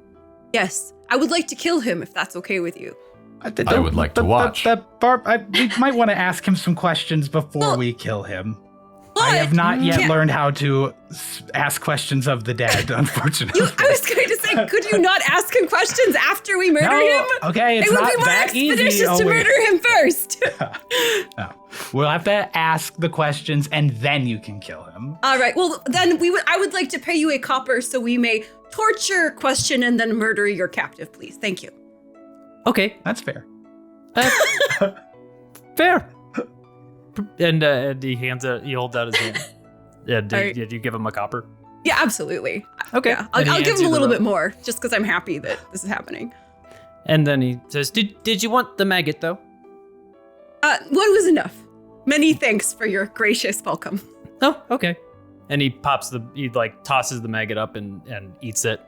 Yes. I would like to kill him if that's okay with you. I would like to watch. Barb, we might want to ask him some questions before we kill him. But I have not yet can't- learned how to ask questions of the dead, unfortunately. I was going to say, could you not ask him questions after we murder him? Okay, it's It would not be more that easy. expeditious to murder him first. No. We'll have to ask the questions and then you can kill him. All right. Well, then I would like to pay you a copper so we may torture, question, and then murder your captive, please. Thank you. Okay, That's fair. fair. And he holds out his hand. Yeah, Alright. did you give him a copper? Yeah, absolutely. Okay. Yeah, And he I'll give hands him you a the little rope. bit more just because I'm happy that this is happening. And then he says, "Did you want the maggot though?" 1 was enough. Many thanks for your gracious welcome. Oh, okay. And he tosses the maggot up and eats it.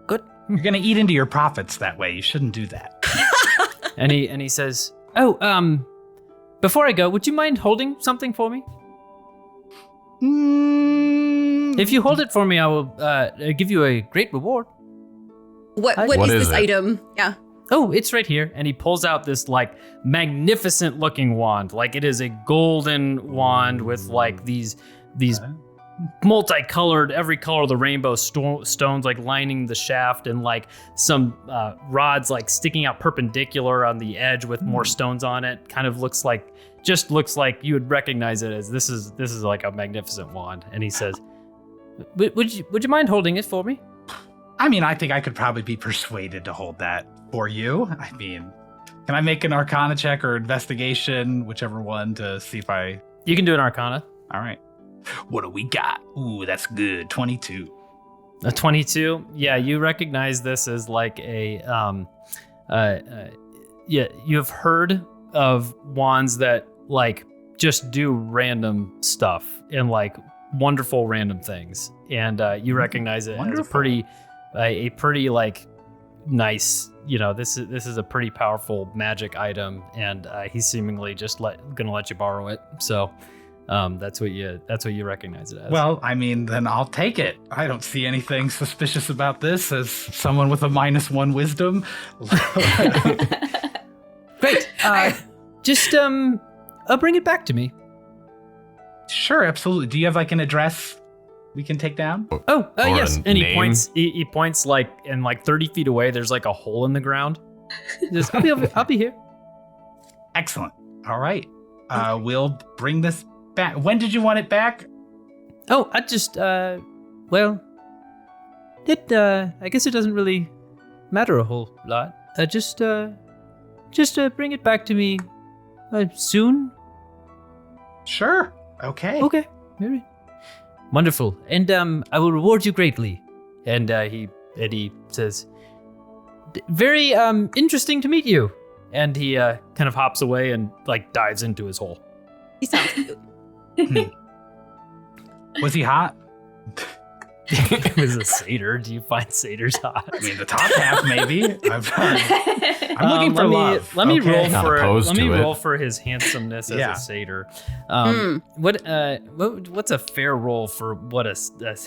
Good. You're going to eat into your profits that way. You shouldn't do that. And he says, "Oh, before I go, would you mind holding something for me? If you hold it for me, I will give you a great reward." What What is is this it? item? Yeah. Oh, it's right here. And he pulls out this like magnificent looking wand. Like it is a golden wand with like these multicolored, every color of the rainbow stones like lining the shaft, and like some rods like sticking out perpendicular on the edge with more stones on it. Kind of looks like you would recognize it as this is like a magnificent wand. And he says, would you mind holding it for me? I mean, I think I could probably be persuaded to hold that for you. I mean, can I make an Arcana check or investigation, whichever one, to see if I... You can do an Arcana. All right. What do we got? Ooh, that's good. 22. A 22. Yeah, you recognize this as like a you have heard of wands that like just do random stuff and like wonderful random things, and you recognize it as a pretty like nice. This is a pretty powerful magic item, and he's seemingly just gonna let you borrow it. So. That's what you recognize it as. Well, I mean, then I'll take it. I don't see anything suspicious about this as someone with a -1 wisdom. Great. Just bring it back to me. Sure, absolutely. Do you have like an address we can take down? Oh, Or yes. a And he name? points. He points like 30 feet away. There's like a hole in the ground. He says, I'll be here. Excellent. All right. We'll bring this back. When did you want it back? Oh, I just well, I guess it doesn't really matter a whole lot. Just bring it back to me soon. Sure. Okay. Okay, very wonderful, and I will reward you greatly. And he says, very interesting to meet you. And he kind of hops away and like dives into his hole. He sounds cute. Was he hot? It was a satyr. Do you find satyrs hot? I mean, the top half maybe. I'm looking for love. Let me okay? roll Not for opposed let me to it. roll for his handsomeness as Yeah. a satyr. What's a fair roll for what a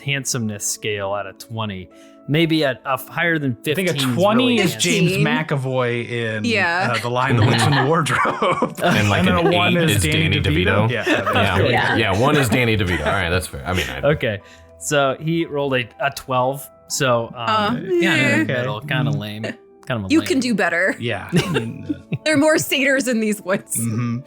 handsomeness scale out of 20? Maybe a higher than 15. I think a 20 is handsome. James 15. McAvoy in Yeah. The Lion, the Witch, and the Wardrobe. And like then an a 1 8 is Danny DeVito. Yeah. Yeah, 1 is Danny DeVito. All right, that's fair. I mean, Okay, so he rolled a 12. So yeah. in the Okay. middle, kind of lame. Kind of You lame. can do better. Yeah. There are more satyrs in these woods. Mhm.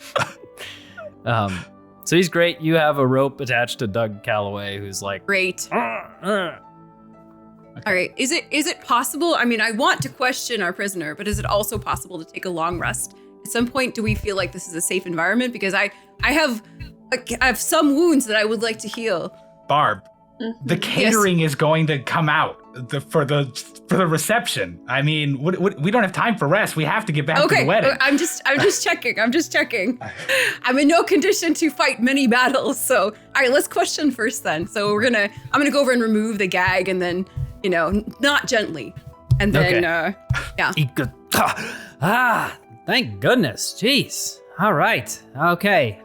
So he's great. You have a rope attached to Doug Calloway, who's like, Great. "Ah." All right. Is it possible? I mean, I want to question our prisoner, but is it also possible to take a long rest? At some point, do we feel like this is a safe environment? Because I have some wounds that I would like to heal. Barb, the catering is going to come out for the reception. I mean, we don't have time for rest. We have to get back to the wedding. I'm just checking. I'm in no condition to fight many battles. So, all right, let's question first then. So I'm gonna go over and remove the gag, and then not gently, and then yeah. He could, thank goodness. Jeez. All right. Okay.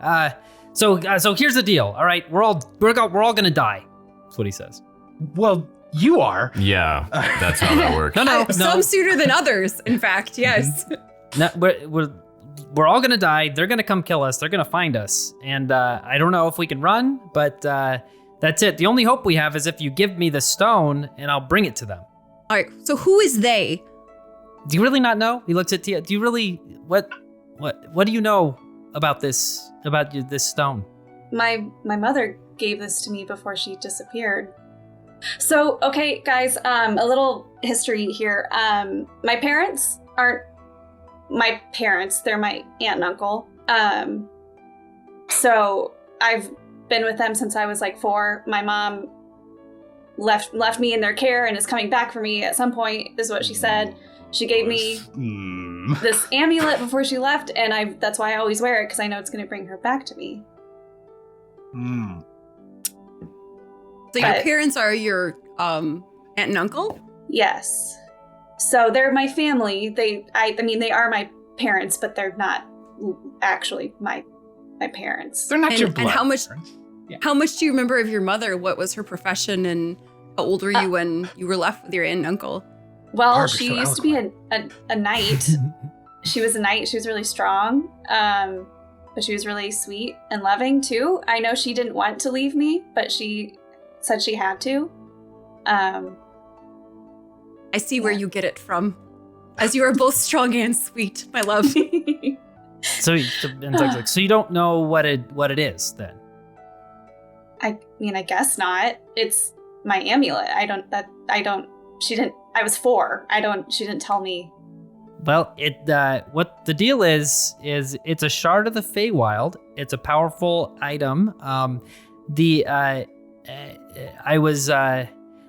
So here's the deal. All right, we're all gonna die. That's what he says. Well, you are. yeah, that's how that works. No. Some sooner than others, in fact. Yes. No, we're all gonna die. They're gonna come kill us. They're gonna find us. And I don't know if we can run, but that's it. The only hope we have is if you give me the stone and I'll bring it to them. All right. So who is they? Do you really not know? He looks at Tia. Do you really what do you know about this stone? My mother gave this to me before she disappeared. So, okay, guys, a little history here. My parents aren't my parents. They're my aunt and uncle. So I've been with them since I was like 4. My mom left me in their care and is coming back for me at some point. This is what she said. She gave me this amulet before she left, and that's why I always wear it, because I know it's going to bring her back to me. So your parents are your aunt and uncle? Yes. So they're my family. I mean, they are my parents, but they're not actually my parents. They're not your blood. And how much? parents. Yeah. How much do you remember of your mother? What was her profession, and how old were you when you were left with your aunt and uncle? Well, Barb is she so used to be a knight. She was a knight. She was really strong, but she was really sweet and loving too. I know she didn't want to leave me, but she said she had to. I see where you get it from, as you are both strong and sweet, my love. So Doug's like, so you don't know what it is then? I mean, I guess not. It's my amulet. I was 4. She didn't tell me. Well, what the deal is it's a shard of the Feywild. It's a powerful item.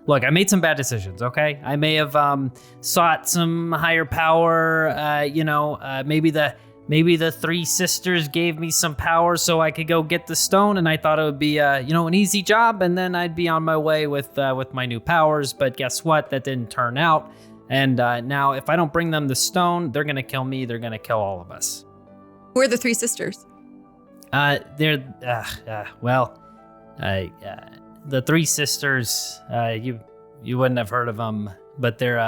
Look, I made some bad decisions, okay? I may have sought some higher power, maybe the 3 sisters gave me some power so I could go get the stone, and I thought it would be an easy job, and then I'd be on my way with my new powers, but guess what? That didn't turn out. And now if I don't bring them the stone, they're going to kill me, they're going to kill all of us. Who are the 3 sisters? They're the 3 sisters, you wouldn't have heard of them, but they're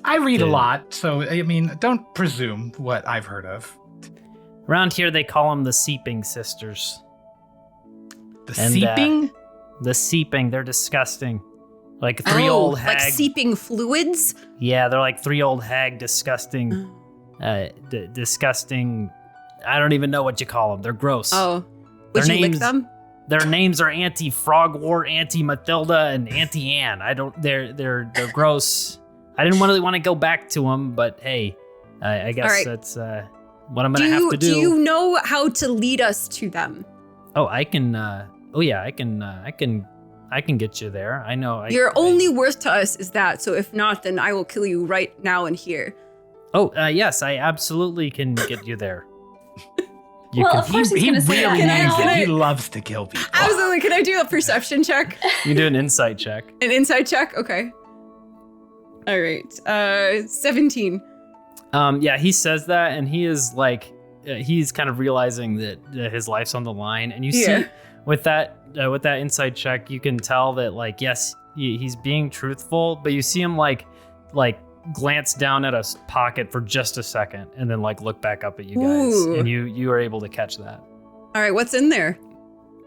I read a lot, so I mean, don't presume what I've heard of. around here they call them the Seeping Sisters. The And, seeping? The seeping, they're disgusting. Like three old hag. like seeping fluids. Yeah, they're like three old hag disgusting. Disgusting. I don't even know what you call them. They're gross. Oh, Their would you lick names- them? Their names are Auntie Frogwart, Auntie Matilda, and Auntie Anne. They're gross. I didn't really want to go back to them, but hey, I guess right. that's what I'm gonna have to do. Do you know how to lead us to them? Oh, I can. I can get you there. I know. Your only worth to us is that. So if not, then I will kill you right now and here. Oh, yes, I absolutely can get you there. You Well, can, of course he's He going to say really that means now. it. He loves to kill people. Absolutely. Can I do a perception check? you do an insight check. An inside check? Okay. All right. 17. Yeah, he says that, and he is like, he's kind of realizing that his life's on the line, and you see with that insight check, you can tell that like, yes, he's being truthful, but you see him like glance down at a pocket for just a second, and then like look back up at you guys, Ooh. and you are able to catch that. All right. What's in there?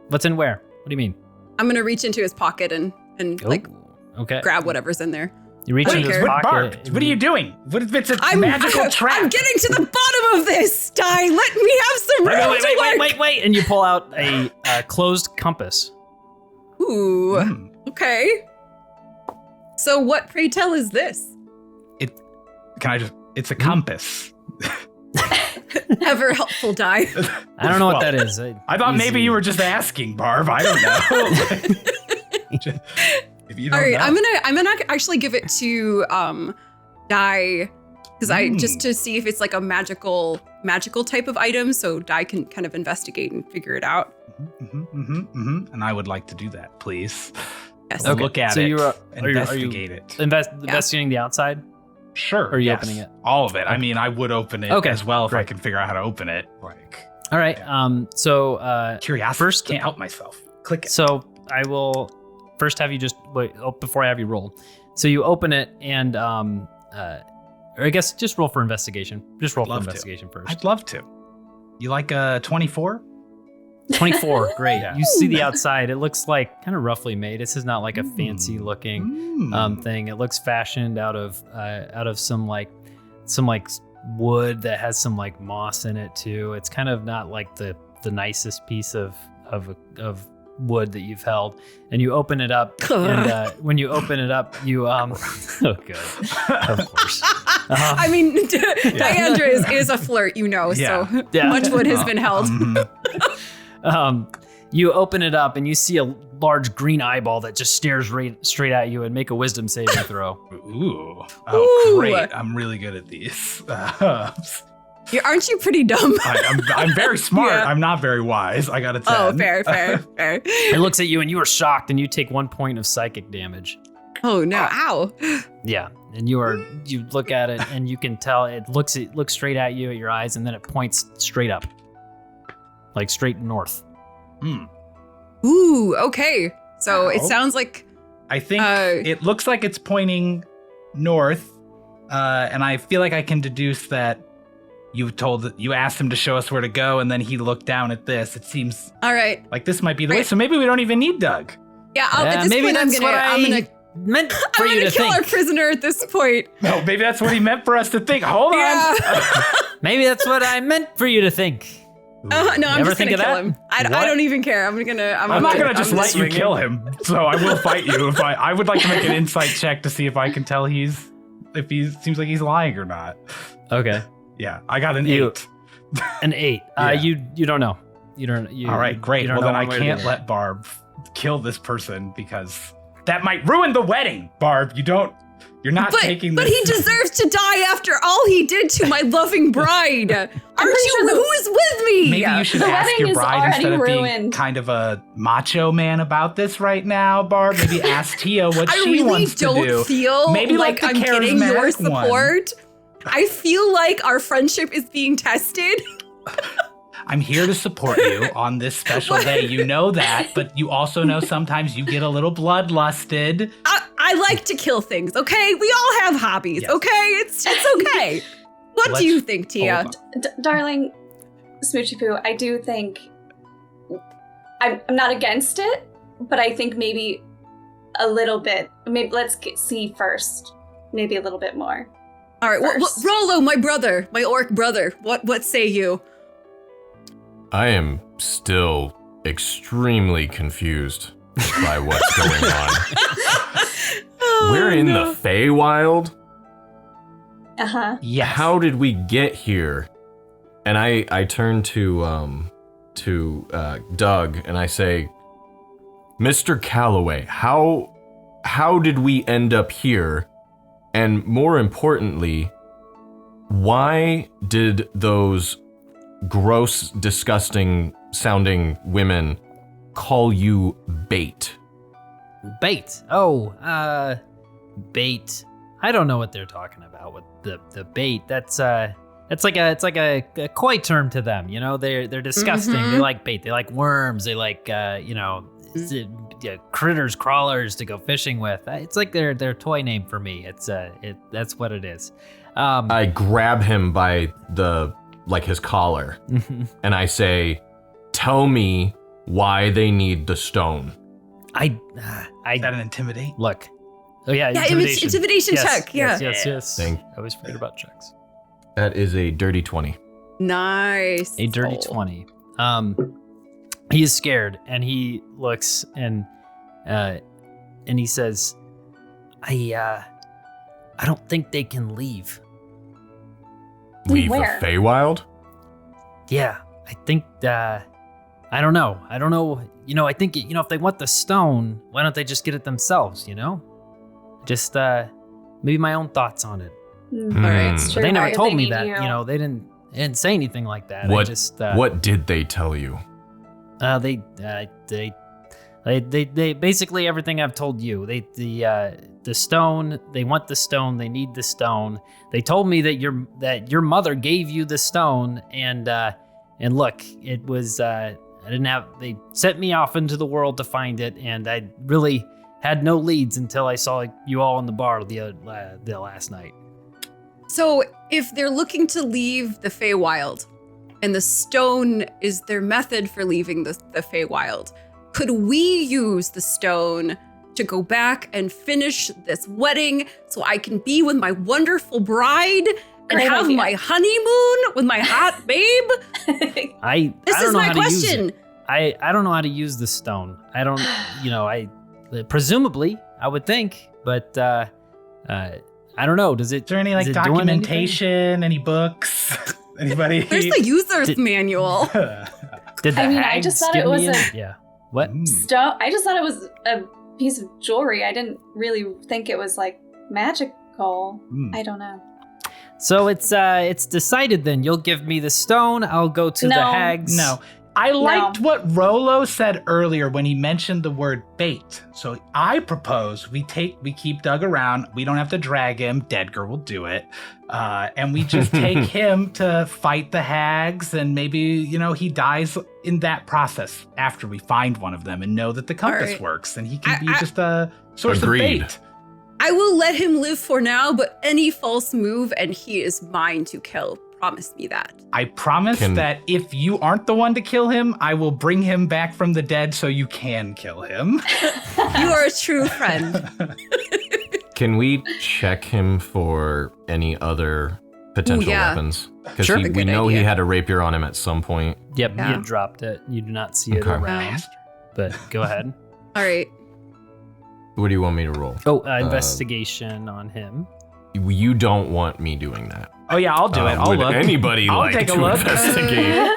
What's in where? What do you mean? I'm going to reach into his pocket and like Okay. grab whatever's in there. You reach I don't into his care. pocket. Barb, what are you doing? What if it's a magical trap? I'm getting to the bottom of this. Di, let me have some room to work. Wait. And you pull out a closed compass. Ooh. Okay. So what, pray tell, is this? It's a compass. Ever helpful, Di. I don't know what that is. I thought maybe you were just asking, Barb. I don't know. If you don't All right, know. I'm gonna actually give it to Di, because I just to see if it's like a magical type of item, so Di can kind of investigate and figure it out. And I would like to do that, please. Yes. Okay, Look at so it. you are Investigate it. Investigating the outside? Sure. Or are you yes. opening it? All of it. I mean, I would open it as well if I can figure out how to open it. Like, All right. So curiosity. first, Can't help myself. Click it. So I will first have you just wait before I have you roll. So you open it and or I guess just roll for investigation. Just roll for investigation first. I'd love to. You like a 24? 24. Great. Yeah. You see the outside. It looks like kind of roughly made. This is not like a fancy looking thing. It looks fashioned out of some wood that has some like moss in it too. It's kind of not like the nicest piece of wood that you've held. And you open it up, and when you open it up, you oh good, of course. I mean, Diandra is a flirt, so much wood has been held. You open it up and you see a large green eyeball that just stares straight at you, and make a wisdom saving throw. Ooh. Oh, great. I'm really good at these. Aren't you pretty dumb? I'm very smart. Yeah. I'm not very wise. I got a 10. Oh, fair. It looks at you and you are shocked, and you take 1 point of psychic damage. Oh no! Ow! Yeah, and you look at it and you can tell it looks straight at you at your eyes, and then it points straight up, like straight north. Ooh, okay. So it sounds like I think it looks like it's pointing north, and I feel like I can deduce that you asked him to show us where to go, and then he looked down at this. It seems all right. Like this might be the way. So maybe we don't even need Doug. Yeah, at this maybe point, that's I'm gonna meant for you to kill think. our prisoner at this point. No, maybe that's what he meant for us to think. Hold on. Maybe that's what I meant for you to think. No, I'm Ever just think gonna of kill that? him. I don't even care. I'm not gonna just let you swinging. kill him. So I will fight you if I would like to make an insight check to see if I can tell if he seems like he's lying or not. Okay. Yeah, I got an 8. An 8. Yeah. You don't know. You don't. All right, great. Well, then I can't let Barb kill this person because that might ruin the wedding. Barb, you're not taking this. But he deserves to die after all he did to my loving bride. Aren't you? Who's with me? Maybe you should The ask wedding your is bride already instead of being ruined. kind of a macho man about this right now, Barb. Maybe ask Tia what I she really wants to do. don't feel Maybe like the I'm getting your charismatic one. support. I feel like our friendship is being tested. I'm here to support you on this special day. You know that, but you also know sometimes you get a little bloodlusted. I like to kill things, okay? We all have hobbies, Yes. okay? It's okay. What do you think, Tia? Darling Smoochy Poo, I do think I'm not against it, but I think maybe a little bit. Maybe let's see first. Maybe a little bit more. All right, Rollo, my brother, my orc brother. What say you? I am still extremely confused by what's going on. We're in the Feywild? Uh-huh. Yes. How did we get here? And I turn to Doug and I say, Mr. Calloway, how did we end up here? And more importantly, why did those gross, disgusting sounding women call you bait? Bait. Oh, bait. I don't know what they're talking about with the bait. It's like a coy term to them. You know, they're disgusting. Mm-hmm. They like bait. They like worms. They like critters, crawlers to go fishing with. It's like their toy name for me. That's what it is. I grab him by his collar and I say, tell me why they need the stone. Is that an intimidate? Look. Oh yeah, intimidation check. Yeah. Yes. Thank- I always forget about checks. That is a dirty 20. Nice. A dirty 20. He is scared and he looks and he says, I don't think they can leave. Leave Where? the Feywild? Yeah, I think I don't know. You know, I think if they want the stone, why don't they just get it themselves, you know? Just maybe my own thoughts on it. All right. It's But true. they never Why told me need that, you? they didn't say anything like that. What did they tell you? They basically everything I've told you. The stone. They want the stone. They need the stone. They told me that your mother gave you the stone, and look, it was I didn't have. They sent me off into the world to find it, and I really had no leads until I saw you all in the bar the last night. So if they're looking to leave the Feywild, and the stone is their method for leaving the Feywild, could we use the stone to go back and finish this wedding so I can be with my wonderful bride and Great have idea. my honeymoon with my hot babe? This This is my question. I don't know how to use the stone. I don't, presumably I would think, but I don't know. Is Is there any like is it doing anything? documentation, any books? Anybody? There's the user's manual. Did the I mean, I hags just thought give it was me a- yeah. What? Stone. I just thought it was a piece of jewelry. I didn't really think it was like magical. I don't know. So it's decided then. You'll give me the stone. I'll go to the No. hags. No. I liked what Rollo said earlier when he mentioned the word bait. So I propose we keep Doug around. We don't have to drag him. Dedgar will do it. And we just take him to fight the hags, and maybe, he dies in that process after we find one of them and know that the compass right. works, and he can be just a source Agreed. of bait. I will let him live for now, but any false move and he is mine to kill. Promise me that. I promise that if you aren't the one to kill him, I will bring him back from the dead so you can kill him. You are a true friend. Can we check him for any other potential weapons? Because Sure. we Good know he idea. had a rapier on him at some point. Yep, Yeah. you dropped it. You do not see it Okay. around. But go ahead. All right. What do you want me to roll? Oh, investigation on him. You don't want me doing that. Oh yeah, I'll do it. I'll Would look. anybody I'll like take a to look. investigate?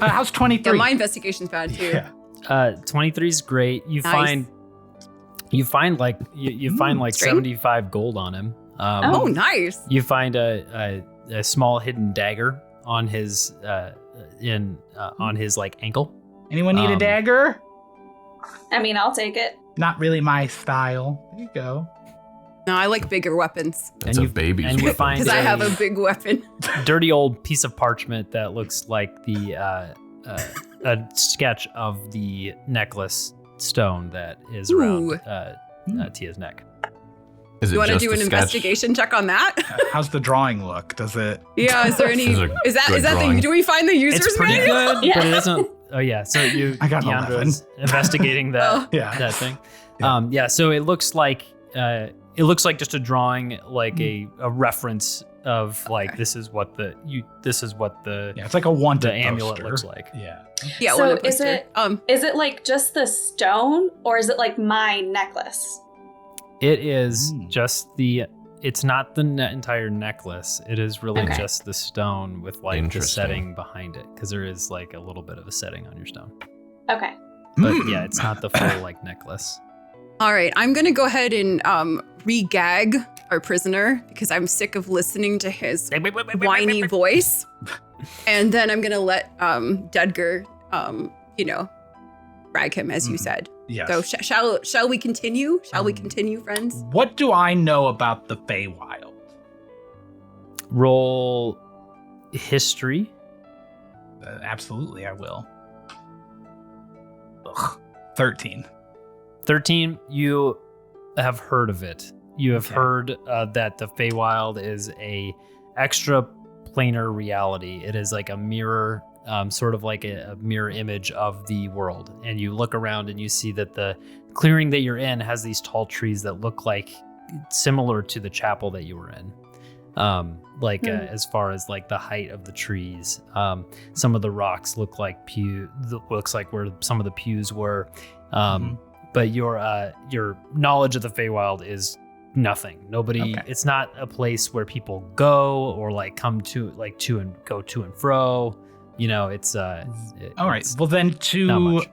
How's 23? Yeah, my investigation's bad too. Yeah. 23 is great. You Nice. find like 75 gold on him. Oh, nice. You find a small hidden dagger on his on his like ankle. Anyone need a dagger? I mean, I'll take it. Not really my style. There you go. No, I like bigger weapons That's a baby's and you weapon. find because I have a big weapon. dirty old piece of parchment that looks like the a sketch of the necklace stone that is around Tia's neck. Is it You want to just do a an sketch? investigation check on that? How's the drawing look? Does it? Yeah, is there any? This is a Is that good the? drawing. Do we find the user's It's pretty manual? good, but it doesn't. Oh yeah. So I got an Deandra's investigating that Yeah. that thing. Yeah. So it looks like just a drawing, like a reference of like this is what the It's like a wanted the amulet poster. looks like. Yeah. Yeah. So one of is poster. it, is it like just the stone, or is it like my necklace? It is just it's not the entire necklace. It is really Okay. just the stone with like the Interesting. setting behind it, because there is like a little bit of a setting on your stone. Okay. But yeah, it's not the full like necklace. All right, I'm gonna go ahead and re-gag our prisoner because I'm sick of listening to his whiny voice, and then I'm gonna let Dedgar, drag him as you said. Yes. So shall we continue? Shall we continue, friends? What do I know about the Feywild? Roll history. Absolutely, I will. 13. 13, you have heard of it. You have Okay. heard that the Feywild is a extra planar reality. It is like a mirror, sort of like a mirror image of the world. And you look around and you see that the clearing that you're in has these tall trees that look like similar to the chapel that you were in. As far as like the height of the trees, some of the rocks look like looks like where some of the pews were. But your knowledge of the Feywild is nothing. Nobody. Okay. It's not a place where people go or like come to like to and go to and fro. You know, it's All right. it's Well, then not to much.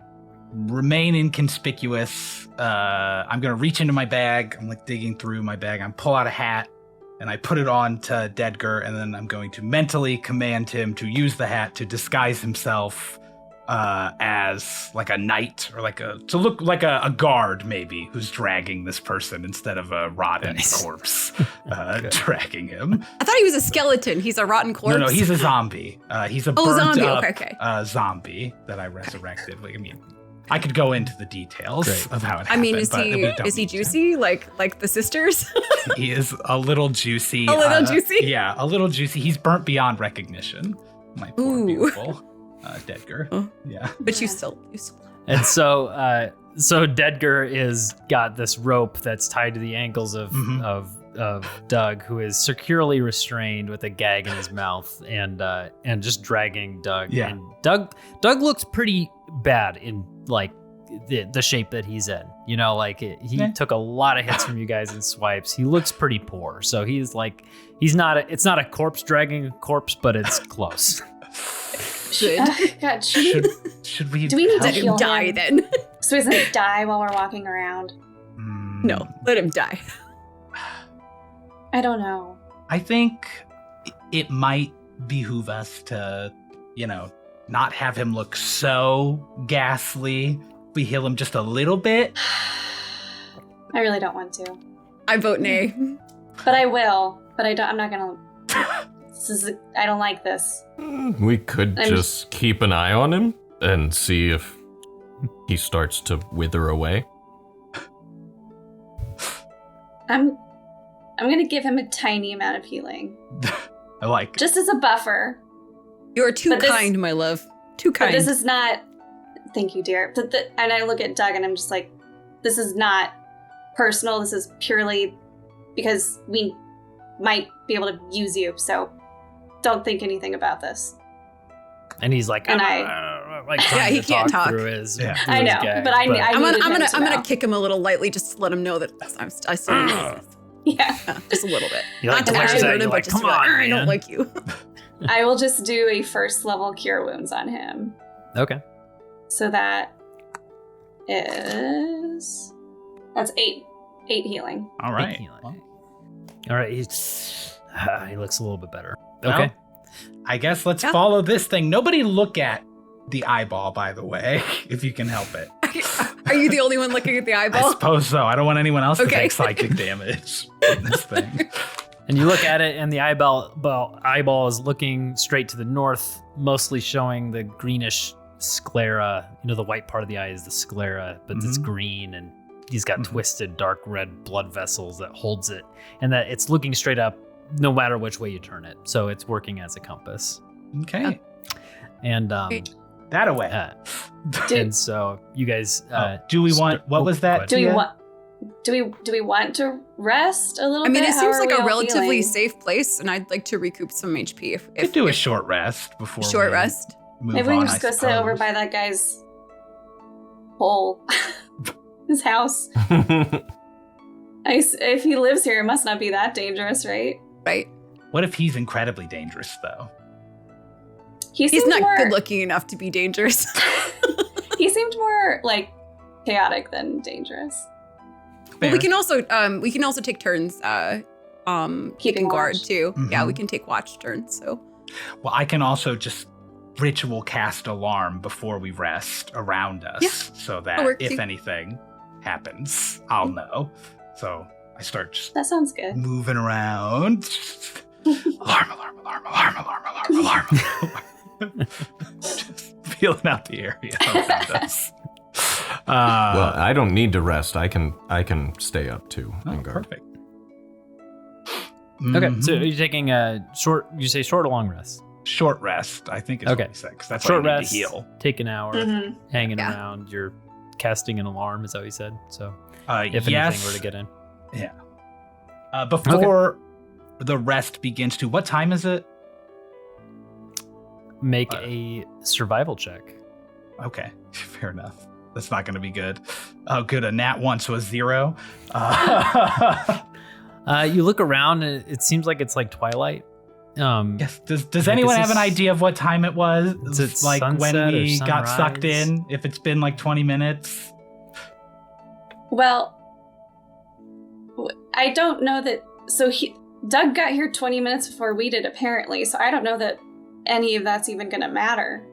remain inconspicuous, I'm going to reach into my bag. I'm like digging through my bag. I pull out a hat and I put it on to Dedgar, and then I'm going to mentally command him to use the hat to disguise himself as like a knight or to look like a guard maybe who's dragging this person instead of a rotten Nice. corpse dragging him. I thought he was a skeleton. He's a rotten corpse. No, he's a zombie. He's a Oh, burnt zombie. up Okay. zombie that I resurrected. Like, I mean, I could go into the details Great. of how it I happened. mean, but we don't is he need to. juicy like the sisters? He is a little juicy. A little juicy? Yeah, a little juicy. He's burnt beyond recognition. My poor Ooh. beautiful Dedgar. Oh. Yeah. But you still. And so Dedgar is got this rope that's tied to the ankles of Doug, who is securely restrained with a gag in his mouth, and just dragging Doug. Yeah. And Doug looks pretty bad in like the shape that he's in. You know, like he took a lot of hits from you guys in swipes. He looks pretty poor. So he's like it's not a corpse dragging a corpse, but it's close. Good. God, Should we? do we need to Let heal him die him? then. So he doesn't die while we're walking around? No, let him die. I don't know. I think it might behoove us to, not have him look so ghastly. We heal him just a little bit. I really don't want to. I vote nay. But I will. But I'm not gonna. I don't like this. We could I'm just keep an eye on him and see if he starts to wither away. I'm gonna give him a tiny amount of healing. I like it. Just as a buffer. You're too But this- kind, my love. Too But kind. this is not. Thank you, dear. And I look at Doug and I'm just like, this is not personal. This is purely because we might be able to use you. So don't think anything about this. And he's like, And like trying he to can't talk. through his. Yeah. through I his know, gag, but I I'm needed him to gonna know. kick him a little lightly just to let him know that I still Yeah. just a little bit. You like Not to glares actually at hurt you him, like, but just come to be like, on, I don't man." like you. I will just do a first level cure wounds on him. Okay. So that is that's 8 healing. All right. Healing. All right. He looks a little bit better. Well, Okay. I guess let's Yeah. follow this thing. Nobody look at the eyeball, by the way, if you can help it. Are you the only one looking at the I eyeball? suppose so. I don't want anyone else to Okay. take psychic damage from this thing. And you look at it, and the eyeball is looking straight to the north, mostly showing the greenish sclera. You know, the white part of the eye is the sclera, but it's Mhm. green, and he's got twisted dark red blood vessels that holds it, and that it's looking straight up no matter which way you turn it. So it's working as a compass. Okay. And Great. that away. And so you guys. Do we want? What was that? Do we want to rest a little bit? I mean, it How seems are like we a all relatively feeling? safe place, and I'd like to recoup some HP. If We could do a short rest before. short we rest. Move Maybe we on, can just go sit over by that guy's hole, his house. If he lives here, it must not be that dangerous, right? Right. What if he's incredibly dangerous, though? He's seemed not more, good looking enough to be dangerous. He seemed more like chaotic than dangerous. Well, we can also take turns keeping guard watch. too. Mhm. Yeah, we can take watch turns. So Well, I can also just ritual cast alarm before we rest around us, so that works if too. anything happens, I'll know. So I start just That sounds good. moving around. Alarm, alarm, alarm, alarm, alarm, alarm, alarm, alarm. Just feeling out the area around us. Well, I don't need to rest. I can stay up too and guard. Perfect. Okay, so Mhm. you're taking a short. You say short or long rest? Short rest, I think is Okay. what we said, 'cause that's Short what I need rest. to heal. Take an hour, Mhm. hanging Yeah. around. You're casting an alarm. Is that what you said? So if Yes. anything were to get in, Before the rest begins to, what time is it? make a survival check. Okay, fair enough. That's not going to be good. Oh, good. A nat 1, so a 0. You look around, and it seems like it's like twilight. Yes. Does Like, anyone is have an this- idea of what time it was? Is it Like when sunset or we got sucked sunrise? in? If it's been like 20 minutes? Well, I don't know that. So Doug got here 20 minutes before we did, apparently. So I don't know that any of that's even going to matter.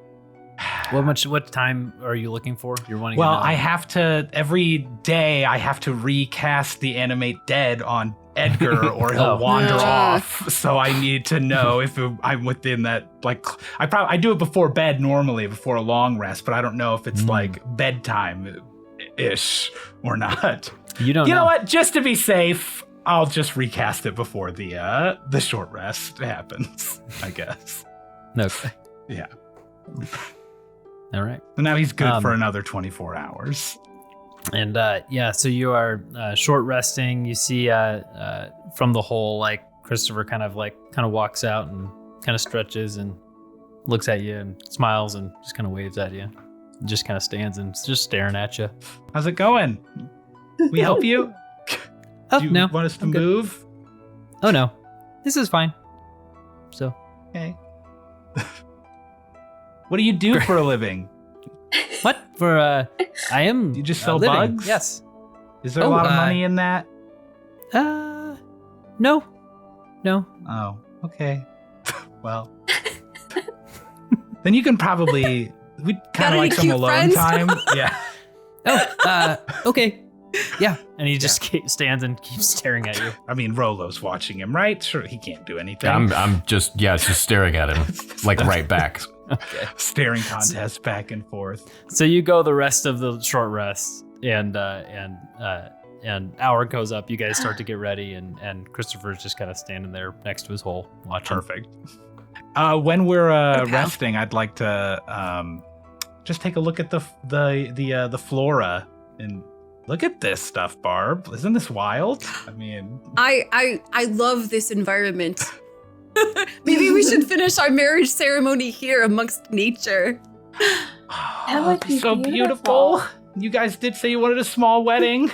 What time are you looking for? You're wanting. Well, to know. I have to, every day, I have to recast the animate dead on Edgar or he'll Oh. wander Ah. off. So I need to know if I'm within that, like, I do it before bed normally, before a long rest, but I don't know if it's like bedtime-ish or not. You don't You know know. what? Just to be safe, I'll just recast it before the short rest happens, I guess. Okay. Yeah. All right. So now he's good for Um, another 24 hours. And so you are short resting. You see from the hole, like Christopher kind of walks out and kind of stretches and looks at you and smiles and just kind of waves at you. Just kind of stands and is just staring at you. How's it going? We help you? Oh, Do you no. want us to I'm good. move? Oh, no. This is fine. So, Okay. What do you do for a living? what? For, I am. You just sell living. bugs? Yes. Is there a Oh, lot of money in that? No. No. Oh, okay. Well, then you can probably, we'd Got kind of any like some cute alone friends? time. Yeah. Oh, okay. Yeah. And he just stands and keeps staring at you. I mean, Rolo's watching him, right? Sure, he can't do anything. I'm just staring at him, like right back. Okay. Staring contest back and forth. So you go the rest of the short rest, and hour goes up. You guys start to get ready, and Christopher's just kind of standing there next to his hole, watching. Perfect. When we're Okay. resting, I'd like to just take a look at the flora and look at this stuff, Barb. Isn't this wild? I mean, I love this environment. Maybe we should finish our marriage ceremony here amongst nature. That would be so beautiful. You guys did say you wanted a small wedding.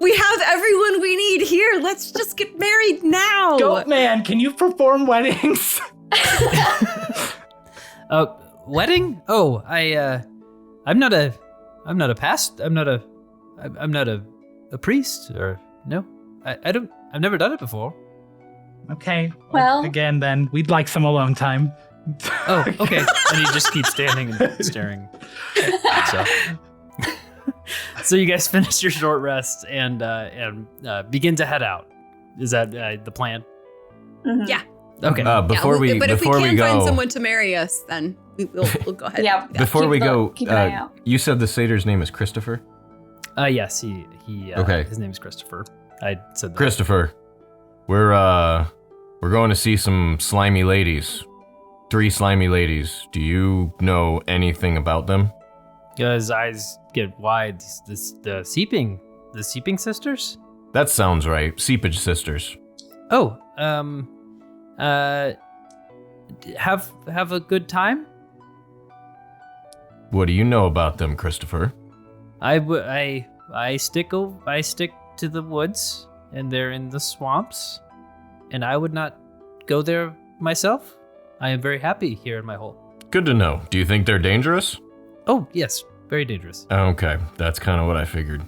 We have everyone we need here. Let's just get married now. Goat man, can you perform weddings? Wedding? Oh, I'm not a priest, or no, I've never done it before. Okay. Well- again, then we'd like some alone time. Oh, okay. And he just keeps standing and staring. So you guys finish your short rest and begin to head out. Is that the plan? Mhm. Yeah. Okay. Before we but if we can go, find someone to marry us, then we'll go ahead. Yeah. before Keep we an- go, keep an eye out. you said the satyr's name is Christopher. Yes, he Okay. his name is Christopher. I said that. Christopher, we're going to see some slimy ladies. three slimy ladies. Do you know anything about them? His eyes get wide. The seeping sisters? That sounds right. Seepage sisters. Oh, have a good time? What do you know about them, Christopher? I stick to the woods, and they're in the swamps, and I would not go there myself. I am very happy here in my hole. Good to know. Do you think they're dangerous? Oh, yes, very dangerous. Okay, that's kind of what I figured.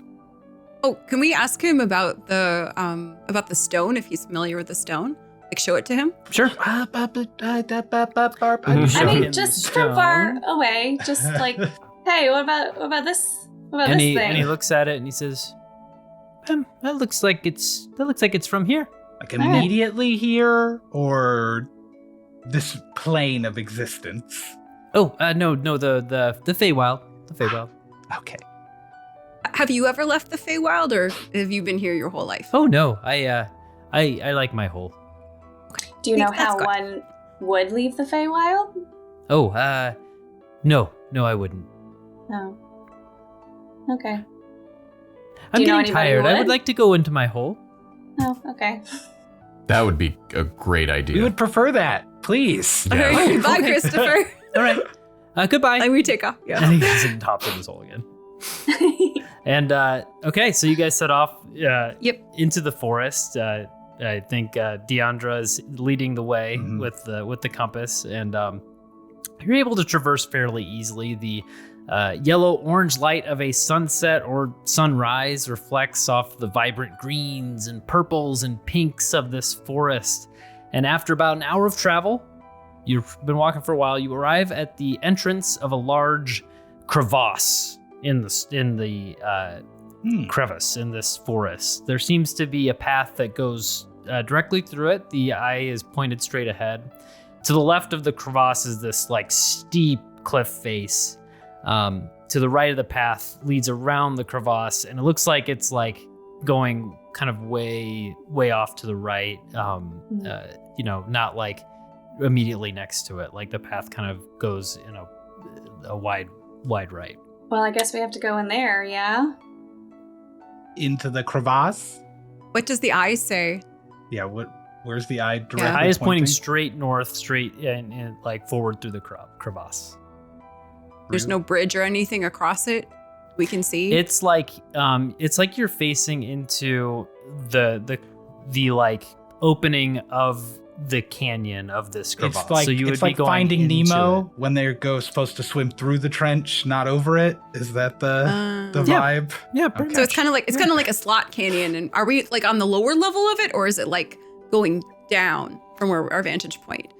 Oh, can we ask him about the stone, if he's familiar with the stone? Like, show it to him? Sure. I Show him mean, just the from far stone. away, just like, hey, what about this? What about And this he thing? looks at it and he says, that looks like it's from here. Like immediately here, or this plane of existence? Oh, no, the Feywild. The Feywild. Okay. Have you ever left the Feywild, or have you been here your whole life? Oh no, I like my hole. Do you know That's how good. one would leave the Feywild? Oh, no, I wouldn't. No. Okay. I'm you know getting anybody tired. who I would would? like to go into my hole. Oh, okay. That would be a great idea. We would prefer that, please. All Yeah. right, goodbye, Okay. Christopher. All right. Goodbye. And we take off. Yeah. And he goes and hops in his hole again. And okay, so you guys set off Yep. into the forest. I think Deandra is leading the way Mhm. with the compass, and you're able to traverse fairly easily. The yellow-orange light of a sunset or sunrise reflects off the vibrant greens and purples and pinks of this forest. And after about an hour of travel, you've been walking for a while, you arrive at the entrance of a large crevasse in the crevice in this forest. There seems to be a path that goes directly through it. The eye is pointed straight ahead. To the left of the crevasse is this like steep cliff face. To the right of the path leads around the crevasse, and it looks like it's like going kind of way off to the right. Not like immediately next to it. Like the path kind of goes in a wide right. Well, I guess we have to go in there, yeah? Into the crevasse? What does the eye say? Yeah, where's the eye directly Yeah. The eye is pointing straight north, straight and like forward through the crevasse. There's no bridge or anything across it we can see. It's like you're facing into the like opening of the canyon of this crevasse. It's like, so you would it's be like going Finding into Nemo it. when they're supposed to swim through the trench, not over it. Is that the Yeah. vibe? Yeah, pretty So it's kind of like a slot canyon. And are we like on the lower level of it, or is it like going down from where our vantage point?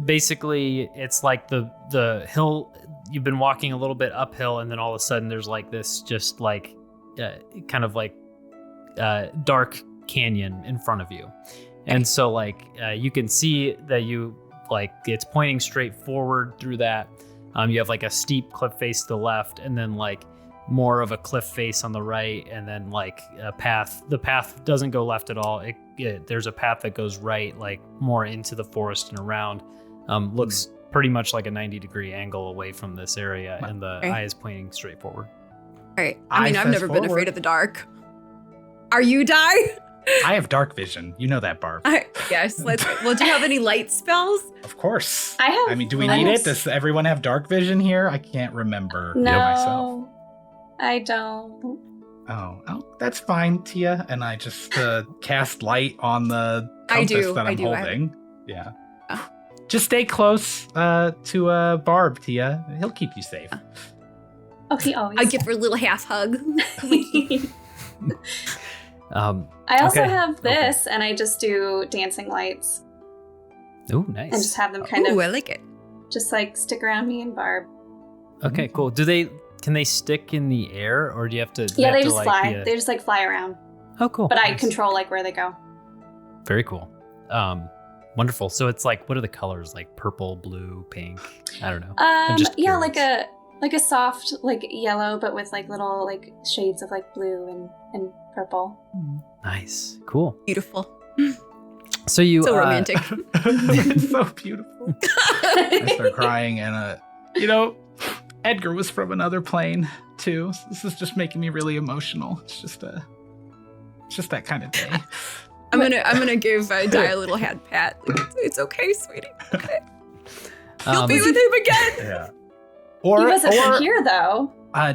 Basically, it's like the hill. You've been walking a little bit uphill, and then all of a sudden, there's like this just like kind of like dark canyon in front of you, and so like you can see that you like it's pointing straight forward through that. You have like a steep cliff face to the left, and then like more of a cliff face on the right, and then like a path. The path doesn't go left at all. There's a path that goes right, like more into the forest and around. Looks pretty much like a 90-degree angle away from this area, and the Okay. eye is pointing straight forward. All right. I mean, Eye I've says never been forward. afraid of the dark. Are you, Di? I have dark vision. You know that, Barb. Yes. Well, do you have any light spells? Of course. I have. I mean, do we I need have it? Does everyone have dark vision here? I can't remember No, myself. I don't. Oh, that's fine, Tia. And I just cast light on the I compass do, that I I'm do. holding. Yeah. Oh. Just stay close to Barb, Tia. He'll keep you safe. Oh, he always. I give her a little half hug. I also Okay. have this, and I just do dancing lights Oh, and just nice. have them kind Ooh, I of like it. just like stick around me and Barb. Okay, cool. Can they stick in the air, or do you have to? Yeah, they have to, just like, fly. be a- They just like fly around, Oh, cool. but I Nice. control like where they go. Very cool. Wonderful. So it's like, what are the colors? Like purple, blue, pink? I don't know. just Yeah, curious. like a soft like yellow, but with like little like shades of like blue and purple. Nice. Cool. Beautiful. So you So romantic. It's so beautiful. I start crying, and Edgar was from another plane too. This is just making me really emotional. It's just that kind of day. I'm gonna give Di a little hand pat. Like, it's okay, sweetie. Okay. You'll be with him again. Yeah. He wasn't from here, though.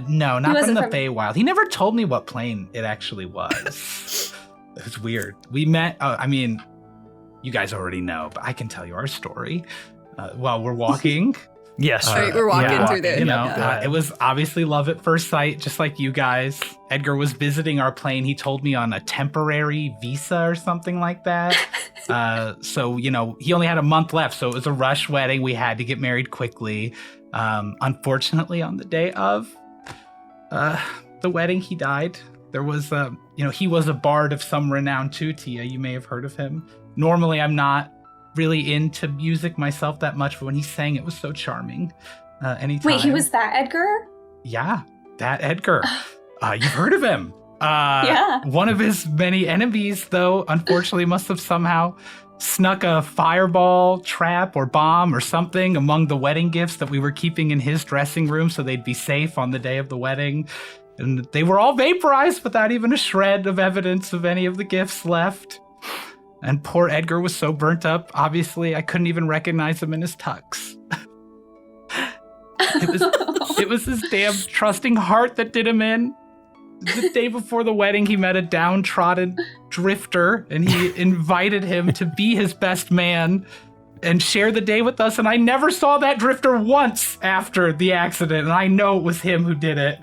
No, not from the Feywild. He never told me what plane it actually was. It was weird. We met. You guys already know, but I can tell you our story. While we're walking. Yes, right. We're walking through the. It was obviously love at first sight, just like you guys. Edgar was visiting our plane. He told me on a temporary visa or something like that. So he only had a month left, so it was a rush wedding. We had to get married quickly. Unfortunately, on the day of the wedding, he died. There was, he was a bard of some renown too, Tia. You may have heard of him. Normally, I'm not really into music myself that much, but when he sang, it was so charming. Anytime. Wait, he was that Edgar? Yeah, that Edgar. You've heard of him. Yeah. One of his many enemies, though, unfortunately must have somehow snuck a fireball trap or bomb or something among the wedding gifts that we were keeping in his dressing room so they'd be safe on the day of the wedding. And they were all vaporized without even a shred of evidence of any of the gifts left. And poor Edgar was so burnt up, obviously, I couldn't even recognize him in his tux. It was his damn trusting heart that did him in. The day before the wedding, he met a downtrodden drifter, and he invited him to be his best man and share the day with us. And I never saw that drifter once after the accident. And I know it was him who did it,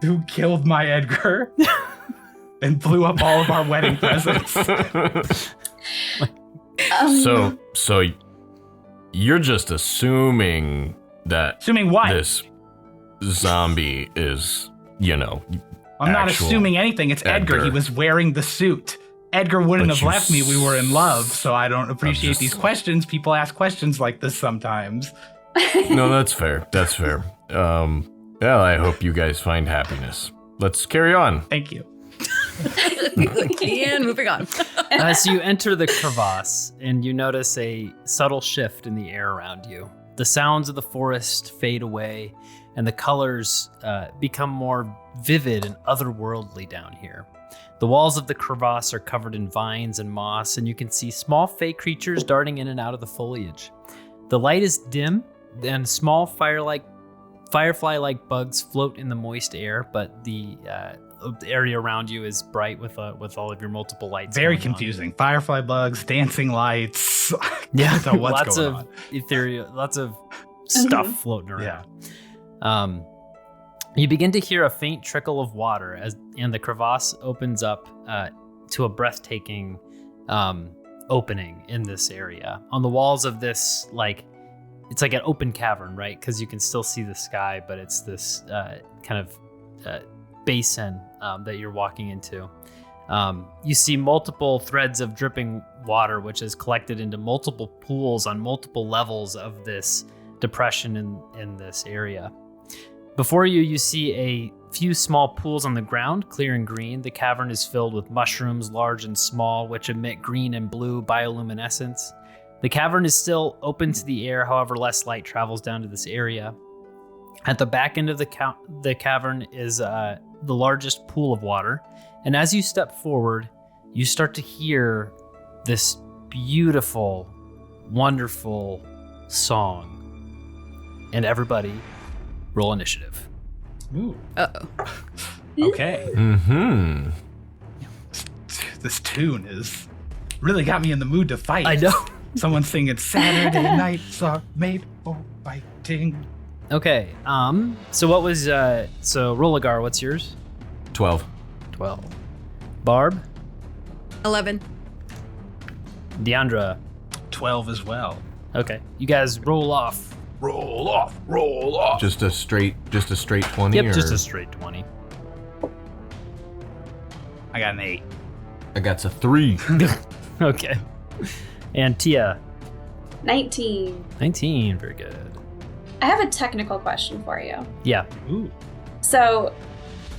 who killed my Edgar and blew up all of our wedding presents. So you're just assuming that what? This zombie is, I'm not assuming anything. It's Edgar. He was wearing the suit. Edgar wouldn't have left me. We were in love, so I don't appreciate these questions. People ask questions like this sometimes. No, that's fair. That's fair. I hope you guys find happiness. Let's carry on. Thank you. And moving on. As you enter the crevasse, and you notice a subtle shift in the air around you. The sounds of the forest fade away, and the colors become more vivid and otherworldly down here. The walls of the crevasse are covered in vines and moss, and you can see small fey creatures darting in and out of the foliage. The light is dim, and small firefly-like bugs float in the moist air, but the area around you is bright with all of your multiple lights. Very confusing. Firefly bugs, dancing lights. Yeah, so what's lots going of on? ethereal, lots of stuff floating around. Yeah. You begin to hear a faint trickle of water and the crevasse opens up to a breathtaking opening in this area. On the walls of this, it's like an open cavern, right? Because you can still see the sky, but it's this kind of basin that you're walking into. You see multiple threads of dripping water, which is collected into multiple pools on multiple levels of this depression in this area. Before you, you see a few small pools on the ground, clear and green. The cavern is filled with mushrooms, large and small, which emit green and blue bioluminescence. The cavern is still open to the air, however, less light travels down to this area. At the back end of the cavern is the largest pool of water. And as you step forward, you start to hear this beautiful, wonderful song. And everybody, roll initiative. Ooh. Uh-oh. Okay. Mm-hmm. This tune is really got me in the mood to fight. I know. Someone singing Saturday nights are made for fighting. Okay. So what was so Rolagar, what's yours? 12. 12. Barb? 11. Deandra? 12 as well. Okay. You guys roll off. Roll off, roll off. Just a straight 20? Yep, or? just a straight 20. I got an 8. I got a 3. Okay. And Tia? 19. 19, very good. I have a technical question for you. Yeah. Ooh. So,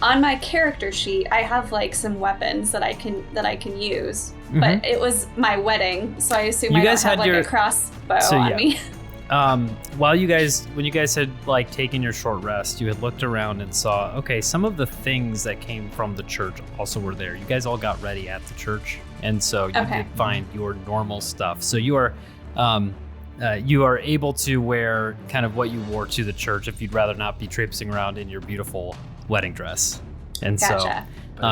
on my character sheet, I have some weapons that I can use. but it was my wedding, so I assume You I don't guys have had like a crossbow on me. When you guys had like taken your short rest, you had looked around and saw, okay, some of the things that came from the church also were there. You guys all got ready at the church, and so you did find your normal stuff. So you are able to wear kind of what you wore to the church if you'd rather not be traipsing around in your beautiful wedding dress. And Gotcha.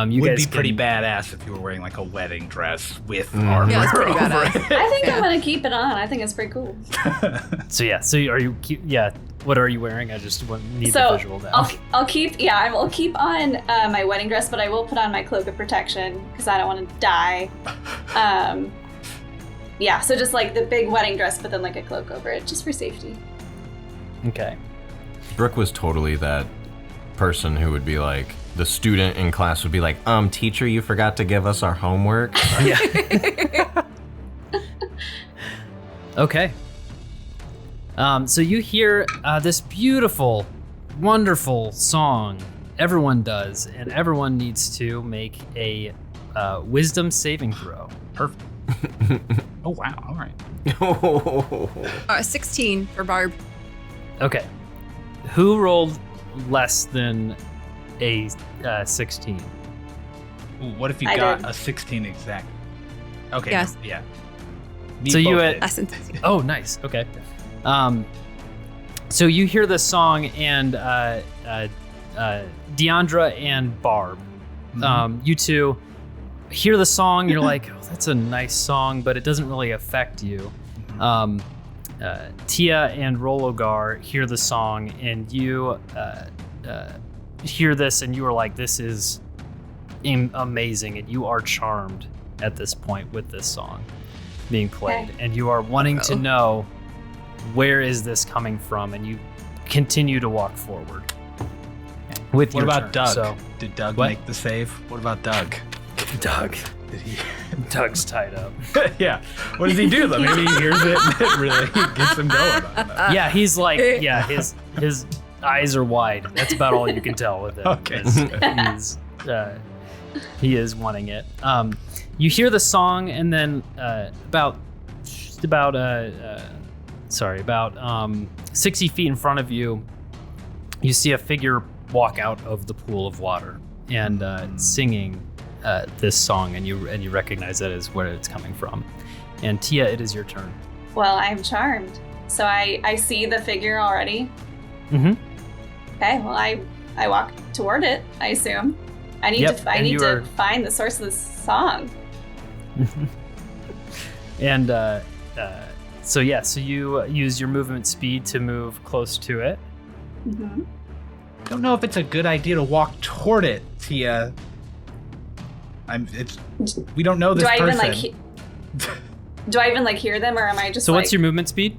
you would guys be pretty badass if you were wearing like a wedding dress with Mm. armor. Yeah, it's pretty over badass. it. I think I'm gonna keep it on. I think it's pretty cool. So are you? What are you wearing? I just need the visual now. I'll keep on my wedding dress, but I will put on my cloak of protection because I don't want to die. So just like the big wedding dress, but then like a cloak over it, just for safety. Okay. Brooke was totally that person who would be like, the student in class would be like, teacher, you forgot to give us our homework. Yeah. Okay. So you hear this beautiful, wonderful song. Everyone does, and everyone needs to make a wisdom saving throw. Perfect. Oh wow! All right. 16 for Barb. Okay. Who rolled less than a 16? Ooh, what if you I got did. a 16 exact? Okay. Yes. Yeah. So you both had- did. Less than 16. Oh, nice. Okay. So you hear this song, and Deandra and Barb, you two hear the song. You're like, oh, that's a nice song, but it doesn't really affect you. Tia and Rologar hear the song, and you hear this, and you are like, this is amazing, and you are charmed at this point with this song being played, and you are wanting to know, where is this coming from, and you continue to walk forward. With What your about turn. Doug? So, Did Doug What? make the save? What about Doug? Doug. Did he? Doug's tied up. Yeah. What does he do though? Maybe he hears it and it really gets him going. I don't know. Yeah, he's like, his eyes are wide. That's about all you can tell with it. Okay. He is wanting it. You hear the song, and then about 60 feet in front of you, you see a figure walk out of the pool of water and singing this song, and you recognize that as where it's coming from. And Tia, it is your turn. Well, I'm charmed. So I see the figure already. Mm-hmm. Okay, well I walk toward it, I assume. I need to find the source of this song. And so you use your movement speed to move close to it. Mm-hmm. I don't know if it's a good idea to walk toward it, Tia. We don't know this person. Do I even hear them, or am I just So what's your movement speed?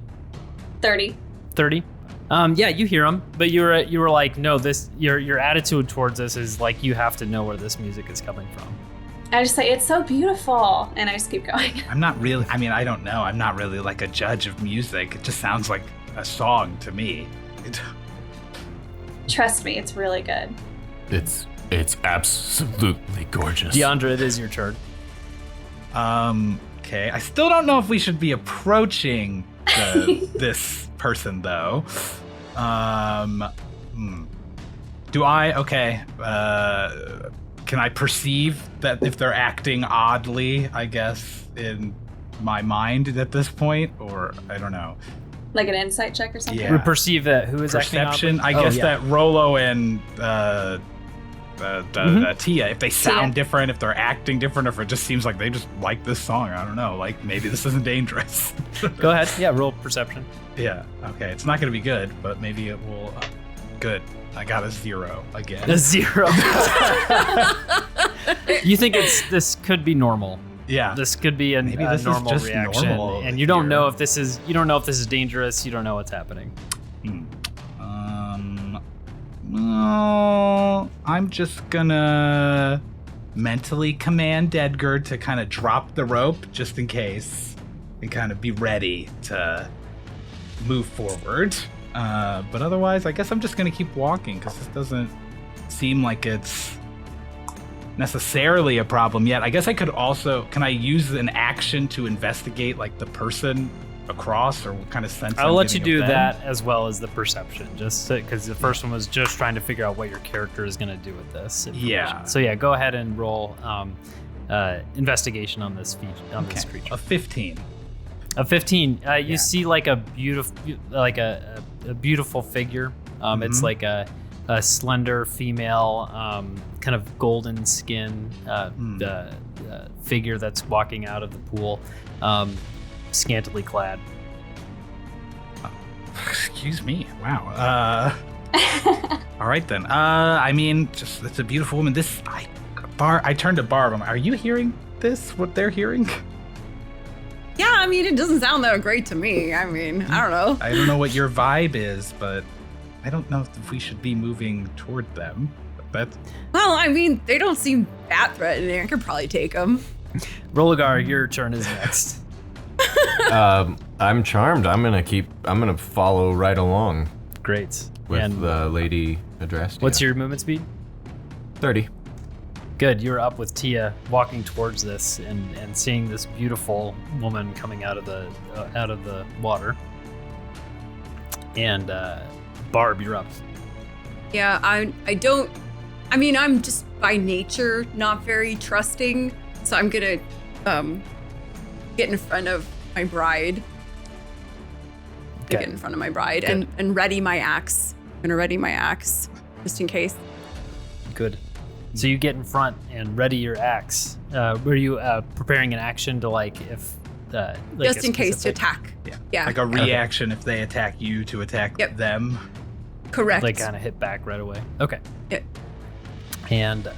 30? 30. Yeah, you hear them, but you were like, no, this your attitude towards this is like, you have to know where this music is coming from. I just say, it's so beautiful, and I just keep going. I'm not really, I don't know. I'm not really like a judge of music. It just sounds like a song to me. Trust me, it's really good. It's absolutely gorgeous. Deandra, it is your turn. Okay. I still don't know if we should be approaching this person though. Do I? Okay. Can I perceive that if they're acting oddly, I guess, in my mind at this point? Or I don't know. Like an insight check or something? Yeah. We perceive that who is Perception? acting I guess that Rolo and Tia, if they sound Tia. different, if they're acting different, if it just seems like they just like this song, I don't know. Like maybe this isn't dangerous. Go ahead. Yeah, roll perception. Yeah. Okay. It's not going to be good, but maybe it will. Good. I got a 0 again. A 0. You think this could be normal? Yeah. This could be a Maybe this is normal just reaction, normal and you don't here. know if this is dangerous. You don't know what's happening. No, I'm just gonna mentally command Edgar to kind of drop the rope just in case and kind of be ready to move forward. But otherwise, I guess I'm just gonna keep walking because this doesn't seem like it's necessarily a problem yet. I guess I could also, can I use an action to investigate like the person across, or what kind of sense? I'll let you do that as well as the perception, just because the first one was just trying to figure out what your character is going to do with this information. Yeah. So yeah, go ahead and roll investigation on this this creature. A 15. A 15. You see like a beautiful, a beautiful figure. It's like a slender female, kind of golden skin figure that's walking out of the pool, scantily clad. Excuse me. Wow. All right then. I mean, just it's a beautiful woman. I turned to Barb. Are you hearing this? What they're hearing? Yeah, I mean, it doesn't sound that great to me. I mean, I don't know. I don't know what your vibe is, but I don't know if we should be moving toward them. Well, I mean, they don't seem that threatening. I could probably take them. Rolagar, your turn is next. I'm charmed. I'm gonna follow right along Great. with And Lady Adrastia. what's your movement speed? 30? Good. You're up with Tia, walking towards this and seeing this beautiful woman coming out of the water. And Barb, you're up. Yeah, I'm just by nature not very trusting, so I'm gonna get in front of my bride. Okay. Get in front of my bride Good. and ready my axe. I'm gonna ready my axe just in case. Good. So you get in front and ready your axe. Were you preparing an action to if Just in case to attack. Yeah. Like a reaction if they attack you to attack them. Correct. like kind of hit back right away? Okay. Yeah. And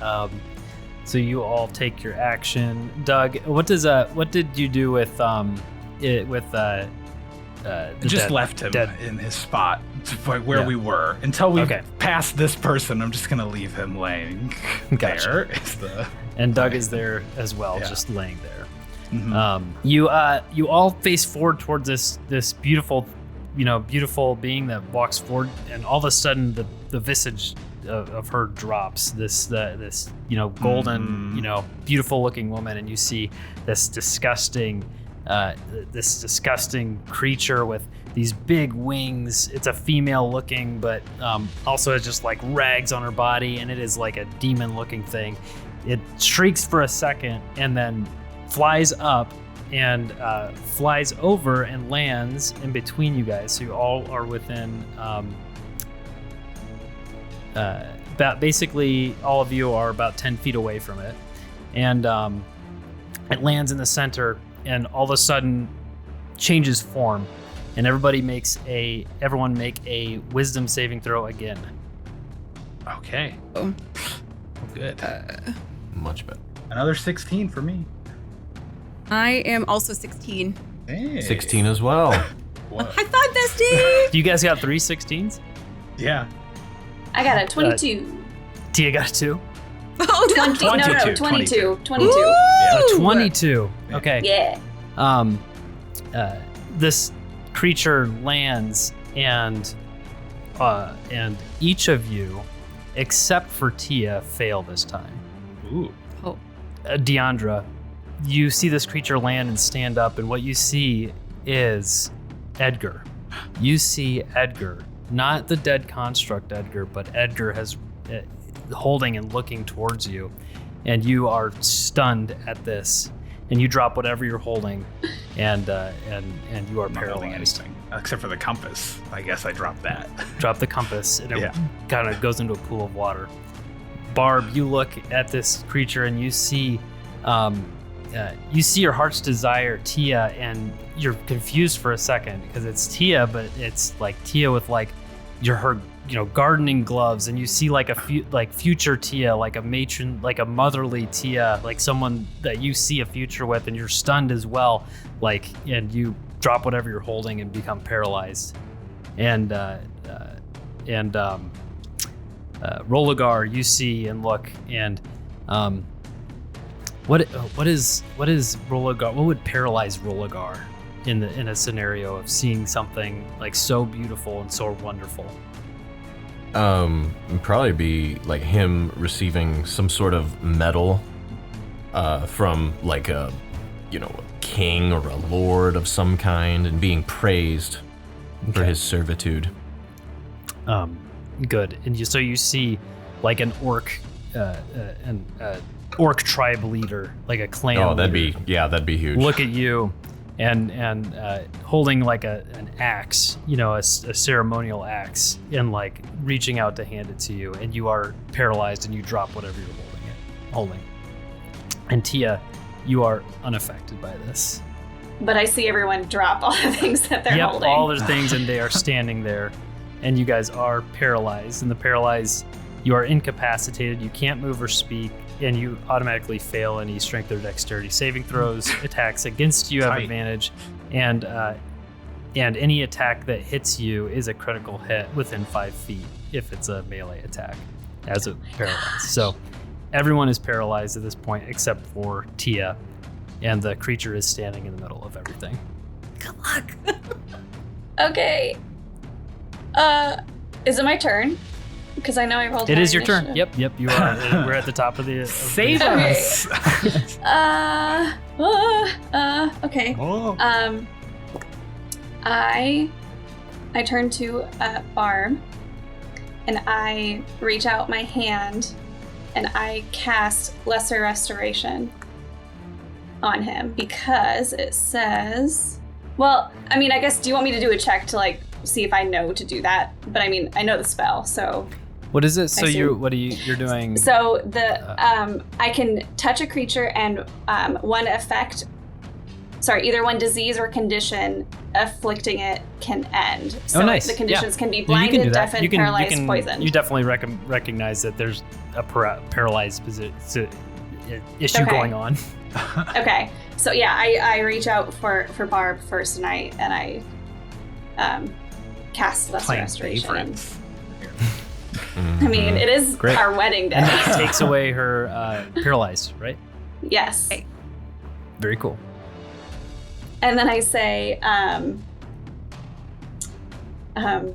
so you all take your action. Doug, what did you do with the Just dead- left him dead- in his spot, where Yeah. we were. Until we Okay. passed this person, I'm just gonna leave him laying Gotcha. there. Is the And Doug is there as well, Yeah. just laying there. Mhm. You all face forward towards this beautiful, beautiful being that walks forward, and all of a sudden the visage of her drops. This golden, beautiful looking woman, and you see this disgusting creature with these big wings. It's a female looking, but also has just like rags on her body, and it is like a demon looking thing. It shrieks for a second and then flies up and flies over and lands in between you guys. So you all are within about, basically all of you are about 10 feet away from it. And it lands in the center and all of a sudden changes form. And everyone make a wisdom saving throw again. Okay. Oh. Good. Much better. Another 16 for me. I am also 16. Hey. 16 as well. What? High five, bestie! You guys got 3 16s? Yeah. I got a 22. Tia got 2? Oh, no. 20, no, 22. 22. 22. Woo! 22. Okay. Yeah. This creature lands and each of you, except for Tia, fail this time. Ooh. Oh. Deandra, you see this creature land and stand up, and what you see is Edgar. You see Edgar, not the dead construct Edgar, but Edgar has holding and looking towards you, and you are stunned at this, and you drop whatever you're holding, and you are I'm not holding paralyzed. anything except for the compass. I guess I dropped that. Drop the compass, and it Yeah. kind of goes into a pool of water. Barb, you look at this creature and you see your heart's desire, Tia, and you're confused for a second because it's Tia, but it's like Tia with like her gardening gloves, and you see like future Tia, like a matron, like a motherly Tia, like someone that you see a future with, and you're stunned as well, and you drop whatever you're holding and become paralyzed. And Rolagar, you see and look, and what is Rolagar? What would paralyze Rolagar in a scenario of seeing something like so beautiful and so wonderful? Probably be like him receiving some sort of medal from like a king or a lord of some kind and being praised for his servitude. Good. And so you see like an orc orc tribe leader, like a clan that'd leader, that'd be huge. look at you and holding like an axe, a ceremonial axe, and like reaching out to hand it to you, and you are paralyzed and you drop whatever you're holding. And Tia, you are unaffected by this. But I see everyone drop all the things that they're holding. All their things, and they are standing there, and you guys are paralyzed. And the paralyzed, you are incapacitated. You can't move or speak, and you automatically fail any strength or dexterity saving throws. Attacks against you have advantage, and any attack that hits you is a critical hit within 5 feet if it's a melee attack as a paralyzed. So everyone is paralyzed at this point except for Tia, and the creature is standing in the middle of everything. Good luck. Okay. Is it my turn? Because I know I rolled. It is your turn. initiative. Yep. You are. We're at the top of the. Save us. Okay. Oh. I turn to Barb, and I reach out my hand, and I cast Lesser Restoration on him because it says. Well, I mean, I guess. Do you want me to do a check to like see if I know to do that? But I mean, I know the spell, so. What is it? So you're doing? So I can touch a creature and one effect. Sorry, either one disease or condition afflicting it can end. So nice. The conditions can be Yeah, you can blinded, do that. deafened, paralyzed, poisoned. You definitely recognize that there's a paralyzed issue going on. Okay, so yeah, I reach out for Barb first, and I cast Lesser Restoration. Favorites. I mean, it is Great. our wedding day. And that takes away her paralyzed, right? Yes. Very cool. And then I say, I'm gonna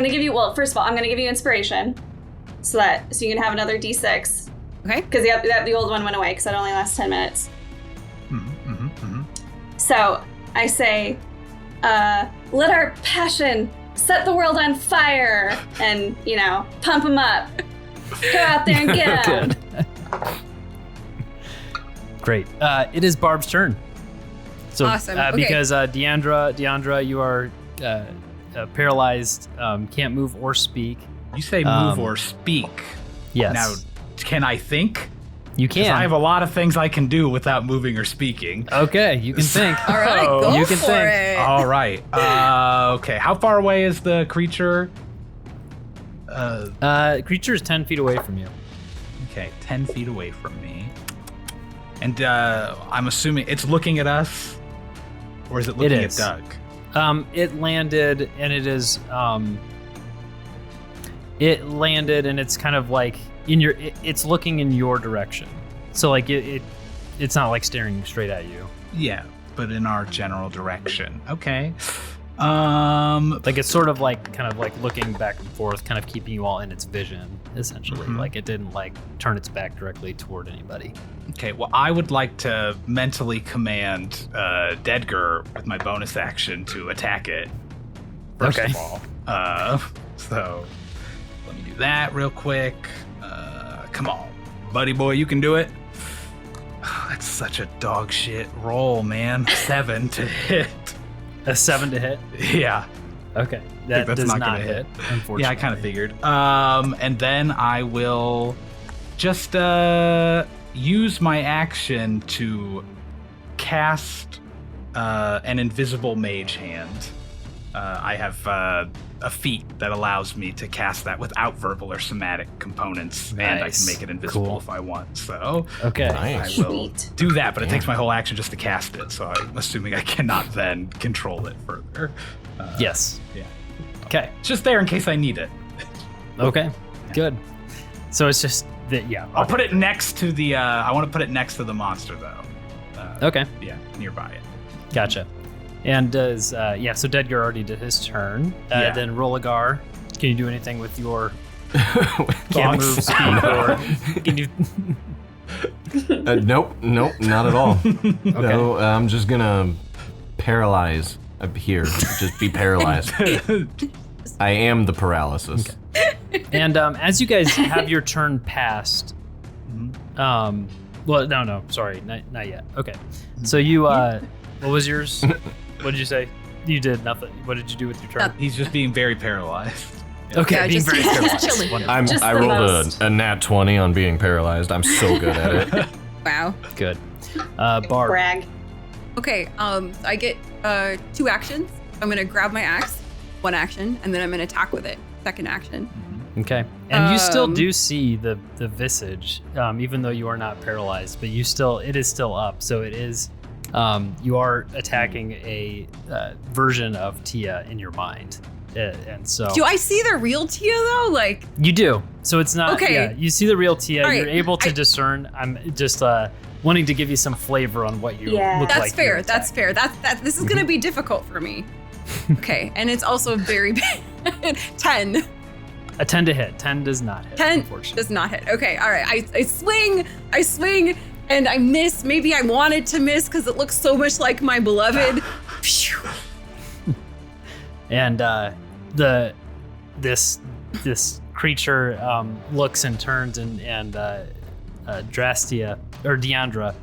give you. Well, first of all, I'm gonna give you inspiration, so you can have another D6. Okay. Because the old one went away because it only lasts 10 minutes. So I say, let our passion set the world on fire, and pump them up. Go out there and get them. Great. It is Barb's turn. So, Awesome. Okay. Because Deandra, you are paralyzed, can't move or speak. You say move or speak. Yes. Now, can I think? You 'Cause can. I have a lot of things I can do without moving or speaking. Okay, you can think. All right, So- go You can for think. it. All right. Okay. How far away is the creature? Creature is 10 feet away from you. Okay, 10 feet away from me. And I'm assuming it's looking at us, or is it looking is. at Doug? It landed, and it is. It landed, and it's kind of like it's looking in your direction. So like it's not like staring straight at you. Yeah, but in our general direction. Okay. Like it's sort of like kind of like looking back and forth, kind of keeping you all in its vision, essentially. Like it didn't like turn its back directly toward anybody. Okay, well, I would like to mentally command Dedgar with my bonus action to attack it. First Okay. of all. So let me do that real quick. Come on, buddy boy, you can do it. That's such a dog shit roll, man. 7 to hit. A 7 to hit. Yeah. Okay, that that's does not not gonna hit. hit. Unfortunately. Yeah, I kind of figured. And then I will just use my action to cast an invisible mage hand. I have a feat that allows me to cast that without verbal or somatic components, and I can Nice. make it invisible Cool. if I want. So Okay. Nice. I will Sweet. do that, but it takes my whole action just to cast it, so I'm assuming I cannot then control it further. Yes. Yeah. Okay. It's just there in case I need it. Okay. Good. So it's just that. Yeah. I'll put it next to the. I want to put it next to the monster, though. Okay. Yeah, nearby it. Gotcha. And does so Dedgar already did his turn. Then Rolagar, can you do anything with your can't move, speed, or can you? Nope, not at all. No, I'm just gonna paralyze up here. Just be paralyzed. I am the paralysis. Okay. And as you guys have your turn passed, well, no, sorry, not yet. Okay, so you, what was yours? What did you say? You did nothing. What did you do with your turn? He's just being very paralyzed. Okay, Yeah, being just- very just paralyzed. chilling. Wonderful. I rolled a nat 20 on being paralyzed. I'm so good at it. Wow. Good. Barb. Brag. Okay, I get 2 actions. I'm gonna grab my axe, 1 action, and then I'm gonna attack with it, 2nd action. Okay, and you still do see the visage, even though you are not paralyzed, but it is still up. So it is, you are attacking a version of Tia in your mind, and so Do I see the real Tia though? Like, you do. So it's not. Okay. Yeah, you see the real Tia. All right, You're able to discern. I'm just wanting to give you some flavor on what you Yeah. look that's like. fair. you're That's fair. This is gonna be difficult for me. Okay, and it's also very bad. 10. A 10 to hit. 10 does not hit. 10 unfortunately. does not hit. Okay, all right. I swing, and I miss. Maybe I wanted to miss because it looks so much like my beloved. Phew. And this creature looks and turns and Adrastia or Deandra,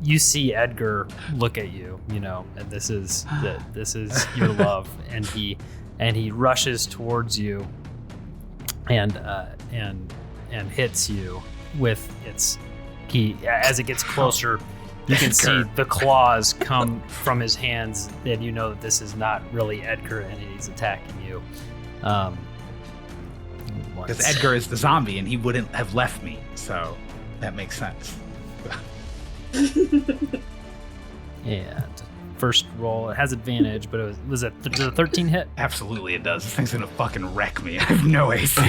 you see Edgar look at you, and this is your love, and he rushes towards you and hits you with its key. As it gets closer, you can see the claws come from his hands, and you know that this is not really Edgar, and he's attacking you. Because Edgar is the zombie, and he wouldn't have left me, so that makes sense. And first roll, it has advantage, but it was a 13 hit. Absolutely, it does. This thing's gonna fucking wreck me. I have no AC.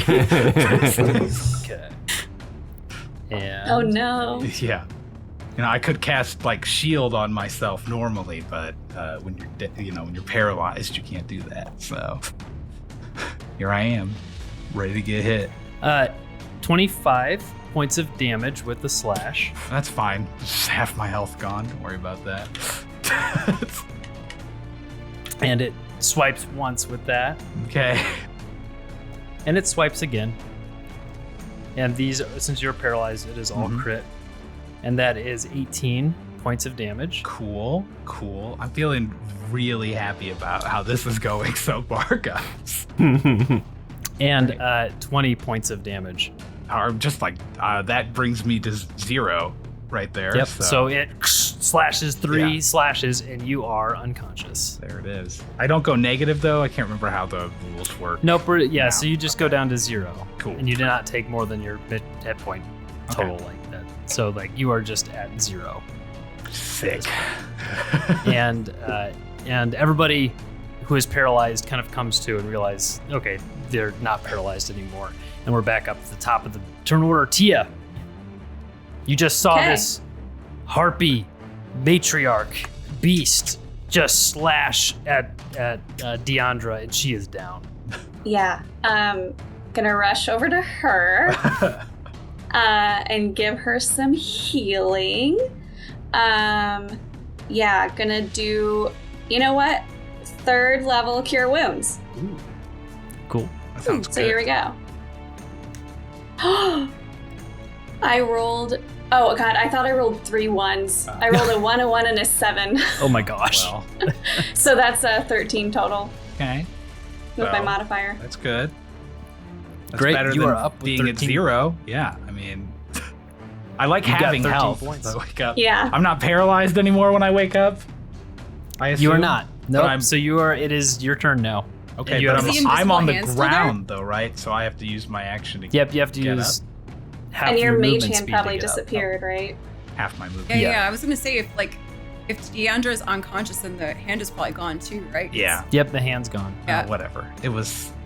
Okay. And Oh no. Yeah. I could cast like shield on myself normally, but when you're when you're paralyzed, you can't do that. So here I am, ready to get hit. 25 points of damage with the slash. That's fine. Just half my health gone. Don't worry about that. And it swipes once with that. Okay. And it swipes again. And these, since you're paralyzed, it is all crit. And that is 18 points of damage. Cool. I'm feeling really happy about how this is going so far, guys. And 20 points of damage. Or just like that brings me to 0 right there. Yep. So it slashes 3 slashes, and you are unconscious. There it is. I don't go negative though. I can't remember how the rules work. Nope. So you just go down to 0. Cool. And you do not take more than your hit point total Okay. like that. So like you are just at 0. Sick. and everybody who is paralyzed kind of comes to and realize, okay, they're not paralyzed anymore. And we're back up at the top of the turn order. Tia, you just saw Okay. this harpy matriarch beast just slash at Deandra, and she is down. Yeah. Gonna rush over to her and give her some healing. Gonna do, you know what? 3rd level cure wounds. Cool. That sounds So good. here we go. I rolled. Oh god, I thought I rolled 3 1s. I rolled a 1, a 1, and a 7. Oh my gosh. Well, So that's a 13 total okay. with my Well, modifier. That's good. That's Great, better you than are up with being at 13. 0. Yeah, I mean, I like You got having 13 health. points. So I wake up. Yeah. I'm not paralyzed anymore when I wake up. I assume. You are not. No. I'm- So it is your turn now. Okay, And you but have Is the I'm on the invisible hand still there? ground though, right? So I have to use my action to Yep, you have to Get use half And your mage movement hand speed to probably get up. disappeared, right? half my movement. Yeah, Yeah. I was gonna say if Deandra is unconscious, then the hand is probably gone too, right? Yeah. Yep, the hand's gone. Yeah. Whatever.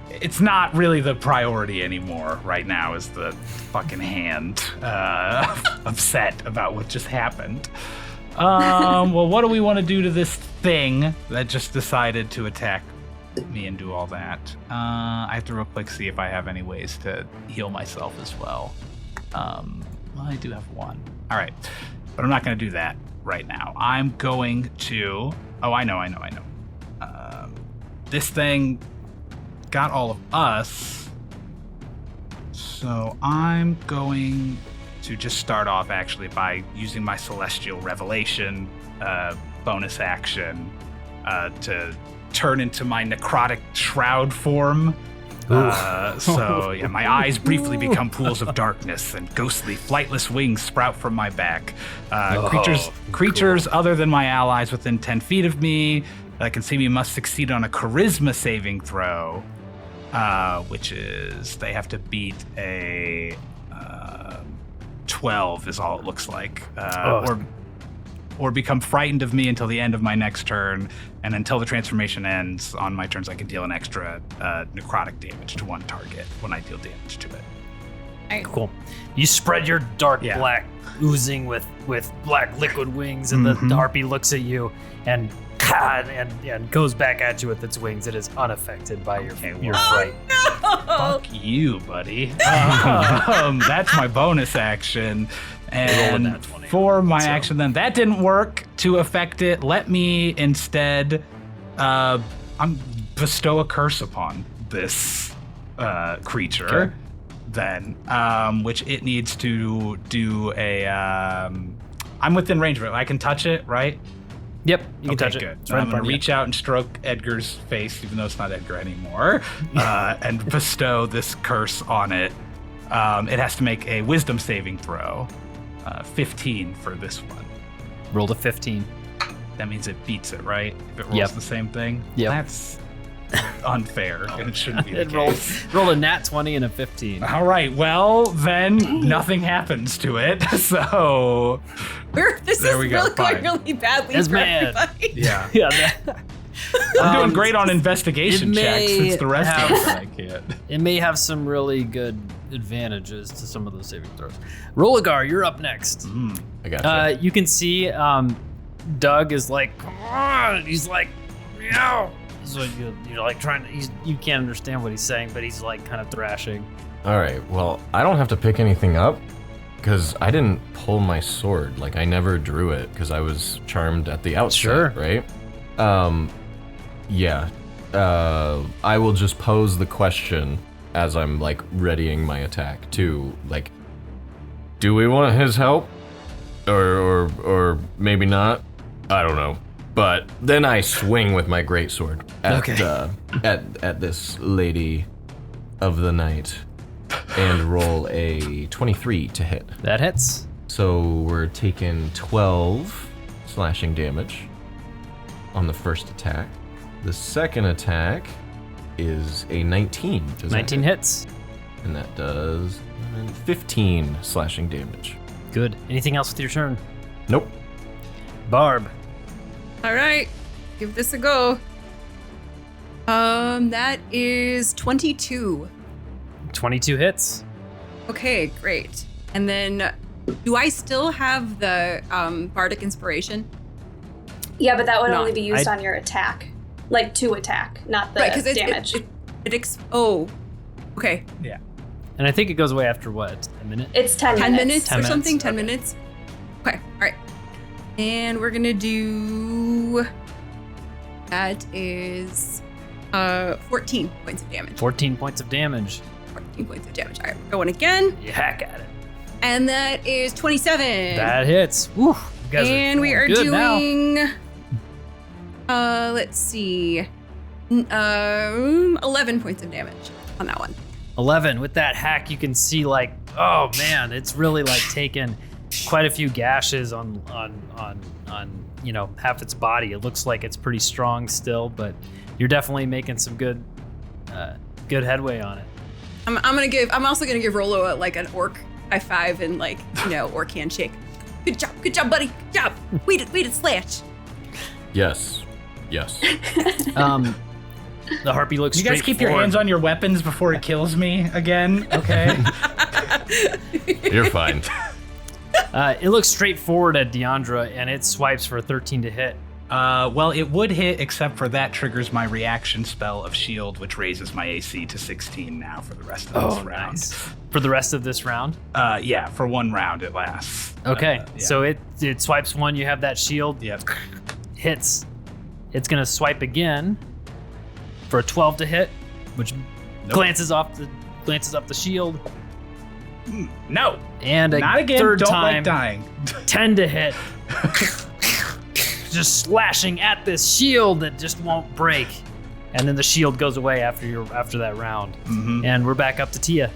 It's not really the priority anymore right now, is the fucking hand upset about what just happened. Well, what do we want to do to this thing that just decided to attack me and do all that? I have to real quick see if I have any ways to heal myself as well. I do have one. All right, but I'm not going to do that right now. I'm going to. Oh, I know. This thing got all of us, so I'm going to just start off actually by using my Celestial Revelation bonus action to turn into my necrotic shroud form. So yeah, my eyes briefly become pools of darkness, and ghostly, flightless wings sprout from my back. Creatures other than my allies within 10 feet of me that can see me must succeed on a charisma saving throw, which is they have to beat a 12 is all it looks like, or become frightened of me until the end of my next turn, and until the transformation ends on my turns I can deal an extra necrotic damage to one target when I deal damage to it. Cool. You spread your dark black oozing with black liquid wings, and the harpy looks at you and goes back at you with its wings. It is unaffected by your fright. Fuck you, buddy. That's my bonus action. And for my action, then that didn't work to affect it. Let me instead bestow a curse upon this creature. Then, which it needs to do a. I'm within range of it. I can touch it, right? Yep, you can touch it. Good. So I'm going to reach out and stroke Edgar's face, even though it's not Edgar anymore, and bestow this curse on it. It has to make a wisdom saving throw. 15 for this one. Rolled a 15. That means it beats it, right? If it rolls the same thing? Yep. That's unfair, and it shouldn't be the case. Rolled a nat 20 and a 15. All right, well, then nothing happens to it, so... This is really going really badly for everybody. Yeah. I'm doing great on investigation checks. It's the rest of it I can't. It may have some really good advantages to some of those saving throws. Rolagar, you're up next. I got you. You can see Doug is like, come on. He's like, meow. So you're like trying to, you can't understand what he's saying, but he's like kind of thrashing. All right, well, I don't have to pick anything up because I didn't pull my sword. Like, I never drew it because I was charmed at the outset, right? I will just pose the question as I'm like readying my attack to like, do we want his help or maybe not? I don't know. But then I swing with my greatsword at this lady of the night and roll a 23 to hit. That hits. So we're taking 12 slashing damage on the first attack. The second attack is a 19. 19 hits. And that does 15 slashing damage. Good. Anything else with your turn? Nope. Barb. All right, give this a go. That is 22. 22 hits. Okay, great. And then, do I still have the bardic inspiration? Yeah, but that would only be used on your attack, like to attack, not the damage. Okay. Yeah. And I think it goes away after what? A minute? It's 10 minutes. 10 minutes 10 or something? minutes. 10 minutes? Okay, all right. And we're gonna do, that is 14 points of damage. 14 points of damage. 14 points of damage. All right, we're going again. You hack at it. And that is 27. That hits. Woo. You guys And we are good doing, now. let's see, 11 points of damage on that one. 11. With that hack, you can see like, oh man, it's really like taken quite a few gashes on half its body. It looks like it's pretty strong still, but you're definitely making some good headway on it. I'm also gonna give Rolo like an orc high five and like orc handshake. Good job, buddy. Good job. Way to slash. Yes. The harpy looks. You guys keep your hands on your weapons before it kills me again, okay? You're fine. It looks straightforward at Deandra, and it swipes for a 13 to hit. Well, it would hit, except for that triggers my reaction spell of shield, which raises my AC to 16 now for the rest of this round. Nice. For the rest of this round? Yeah, for 1 round it lasts. Okay, Yeah. so it swipes 1, you have that shield, Yep. hits. It's gonna swipe again for a 12 to hit, which glances off the shield. No, And a not again. third Don't time, like dying. 10 to hit. Just slashing at this shield that just won't break. And then the shield goes away after that round. Mhm. And we're back up to Tia.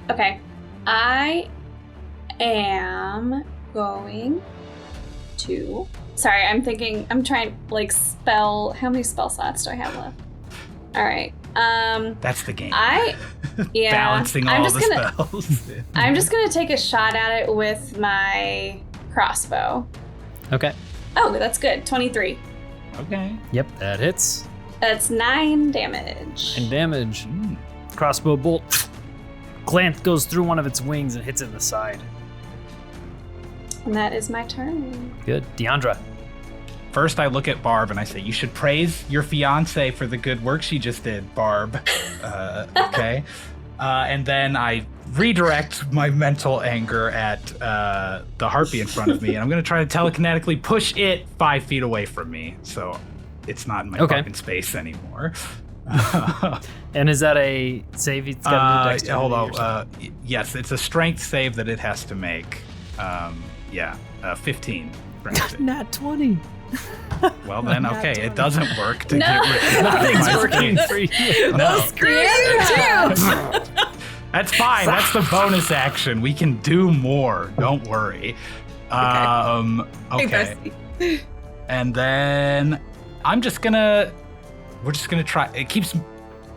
Okay. I am going to... Sorry, I'm trying, like, how many spell slots do I have left? All right. That's the game. Yeah. Balancing all the spells. I'm just going to take a shot at it with my crossbow. Okay. Oh, that's good. 23. Okay. Yep, that hits. That's 9 damage. And damage. Crossbow bolt. Glance goes through one of its wings and hits it in the side. And that is my turn. Good. Deandra. First, I look at Barb and I say, "You should praise your fiance for the good work she just did, Barb." Okay. And then I redirect my mental anger at the harpy in front of me, and I'm going to try to telekinetically push it 5 feet away from me, so it's not in my fucking space anymore. And is that a save? It's got to do dexterity hold or something? on. Yes, it's a strength save that it has to make. 15. Not 20. Well then, okay, it doesn't work to get rid of Nothing's my working space. for you. No. Screw you too. That's fine. That's the bonus action. We can do more. Don't worry. Hey, Okay. bestie. And then we're just gonna try. It keeps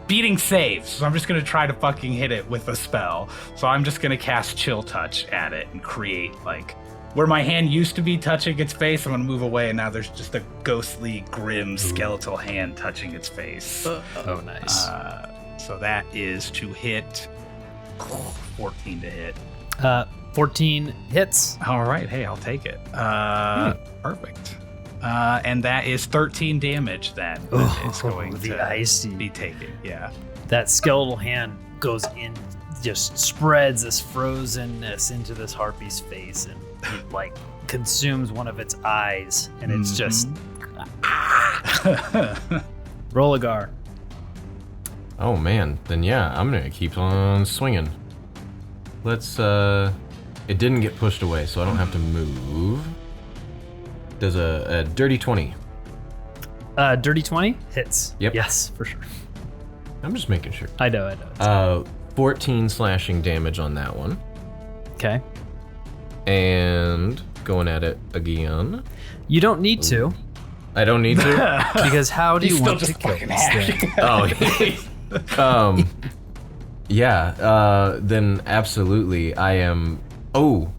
beating saves, so I'm just gonna try to fucking hit it with a spell. So I'm just gonna cast Chill Touch at it and create, like, where my hand used to be touching its face, I'm gonna move away, and now there's just a ghostly, grim, skeletal hand touching its face. Oh, nice. So that is to hit 14 to hit. 14 hits. All right, hey, I'll take it. Perfect. And that is 13 damage then. It's going the to icy. be taken. Yeah. That skeletal hand goes in, just spreads this frozenness into this harpy's face, and it, like, consumes one of its eyes, and it's just Rolagar. Oh man, then yeah, I'm gonna keep on swinging. Let's it didn't get pushed away, so I don't have to move. Does a dirty 20. Dirty 20 hits. Yep. Yes, for sure. I'm just making sure. I know. 14 slashing damage on that one. Okay. And going at it again. You don't need to, I don't need to. because how do He's you still want to just kill fucking this thing? Oh. Yeah. Then absolutely, I am. Oh,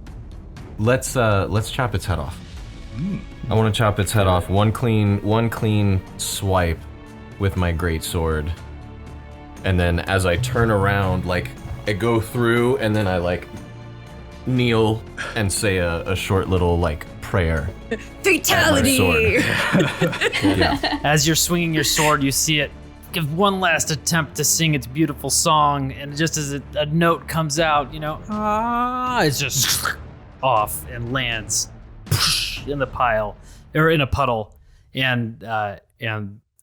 let's chop its head off. I want to chop its head off. One clean swipe with my great sword, and then as I turn around, like, I go through, and then I, like, kneel and say a short little, like, prayer. Fatality. Yeah. As you're swinging your sword, you see it give one last attempt to sing its beautiful song, and just as a note comes out, it's just off and lands in the pile, or in a puddle, and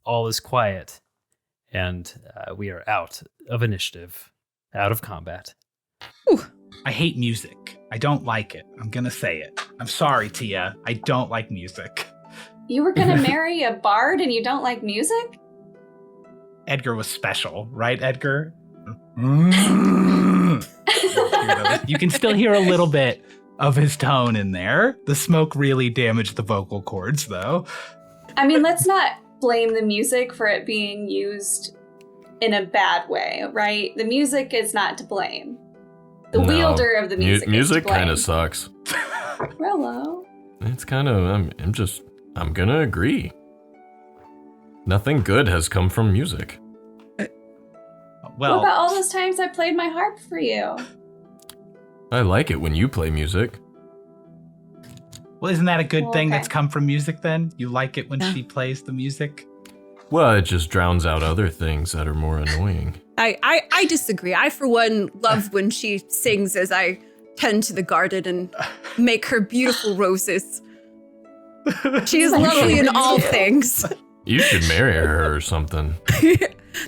all is quiet, and we are out of initiative, out of combat. I hate music. I don't like it. I'm gonna say it. I'm sorry, Tia. I don't like music. You were gonna marry a bard and you don't like music? Edgar was special, right, Edgar? You can still hear a little bit of his tone in there. The smoke really damaged the vocal cords, though. I mean, let's not blame the music for it being used in a bad way, right? The music is not to blame. The No. wielder of the music Music is to blame. kind of sucks. Rello. It's kind of. I'm gonna agree. Nothing good has come from music. What about all those times I played my harp for you? I like it when you play music. Well, isn't that a good thing Okay. that's come from music then? You like it when she plays the music? Well, it just drowns out other things that are more annoying. I disagree. I, for one, love when she sings as I tend to the garden and make her beautiful roses. She is lovely in all things. You should marry her or something.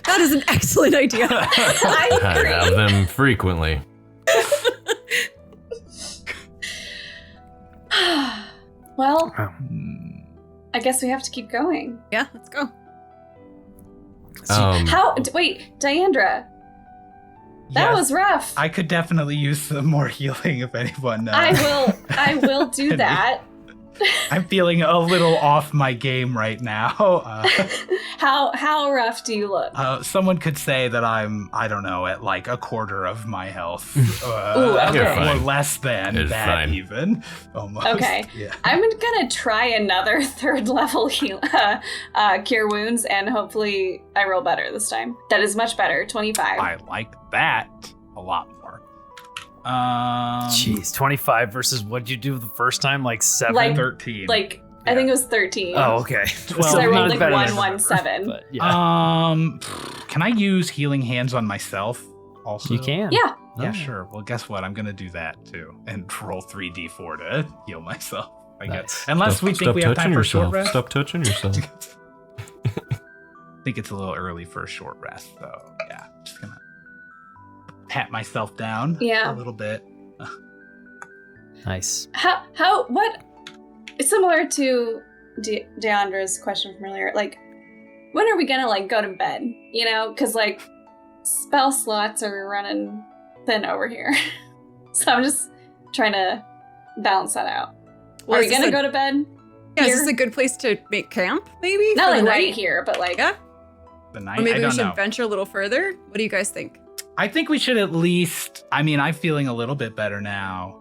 That is an excellent idea. I I agree. have them frequently. Well, Hmm. I guess we have to keep going. Yeah, let's go. Wait, Diandra. That Yes, was rough. I could definitely use some more healing if anyone knows. I will do that. I'm feeling a little off my game right now. How rough do you look? Someone could say that I'm, I don't know, at like a quarter of my health. Ooh, okay. You're Or fine. less than It's that fine. even. Almost. Okay. Yeah. I'm gonna try another 3rd level cure wounds, and hopefully I roll better this time. That is much better. 25. I like that a lot more. Jeez, 25 versus what'd you do the first time? Like 7? Like- 13. I think it was 13. Oh, okay. So I not rolled as like bad as I 117. remember, but yeah. Can I use healing hands on myself also? You can. Yeah. Yeah, Oh. sure. Well, guess what? I'm gonna do that too, and roll 3d4 to heal myself. I guess, Nice. unless we think we have time for a short rest. Stop touching yourself. I think it's a little early for a short rest, so yeah, just gonna pat myself down Yeah. a little bit. Nice. What? It's similar to Deandra's question from earlier. Like, when are we gonna like go to bed? You know, because like spell slots are running thin over here. So I'm just trying to balance that out. Well, are we is this gonna a- go to bed? Yeah, is here? this a good place to make camp, maybe? Not for the like right night? here, but like Yeah? The night, Or maybe I we don't should know. venture a little further? What do you guys think? I think we should at least. I mean, I'm feeling a little bit better now.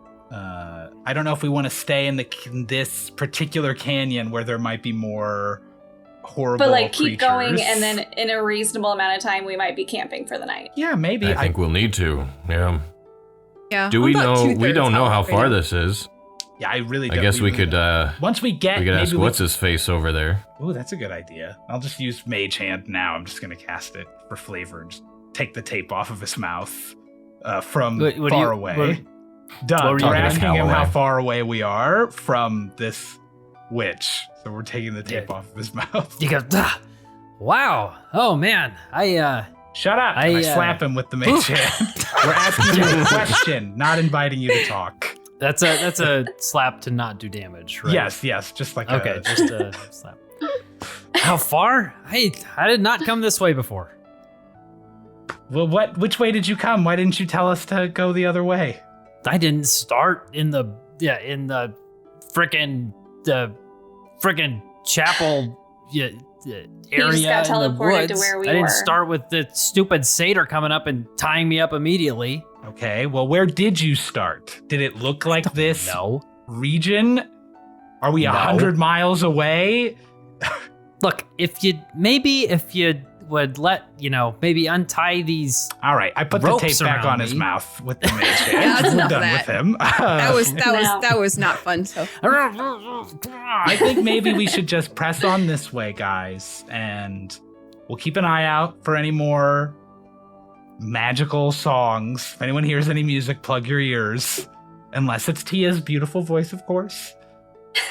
I don't know if we want to stay in this particular canyon where there might be more horrible. but like keep going, creatures. and then in a reasonable amount of time, we might be camping for the night. Yeah, maybe. I think we'll need to. Yeah. Yeah. Do I'm we about know? We 2/3 don't know how health right far now. this is. Yeah, I really. I don't. guess we really could. don't. Once we get, We could ask maybe what's his face over there. Oh, that's a good idea. I'll just use Mage Hand now. I'm just gonna cast it for flavor and just take the tape off of his mouth from What do far you- away. what- Doug, what were you we're gonna asking how him how away? far away we are from this witch. So we're taking the tape Yeah. off of his mouth. You go, "Ah, wow. Oh, man. Shut up! I, and I slap him with the Mage Hand. We're asking you a question, not inviting you to talk. that's a slap to not do damage, right? Yes, just like Okay, a, just a slap. How far? I did not come this way before. Well, which way did you come? Why didn't you tell us to go the other way? I didn't start in the frickin' chapel area just got in the teleported to woods. where we I didn't were. start with the stupid satyr coming up and tying me up immediately. Okay, well, where did you start? Did it look like this No. region? Are we No. 100 miles away? Look, if you would maybe untie these. All right, I put the Ropes tape back around on his me. mouth with the mage hand. That's We're enough done of with that. him. That was not fun. So I think maybe we should just press on this way, guys, and we'll keep an eye out for any more magical songs. If anyone hears any music, plug your ears. Unless it's Tia's beautiful voice, of course.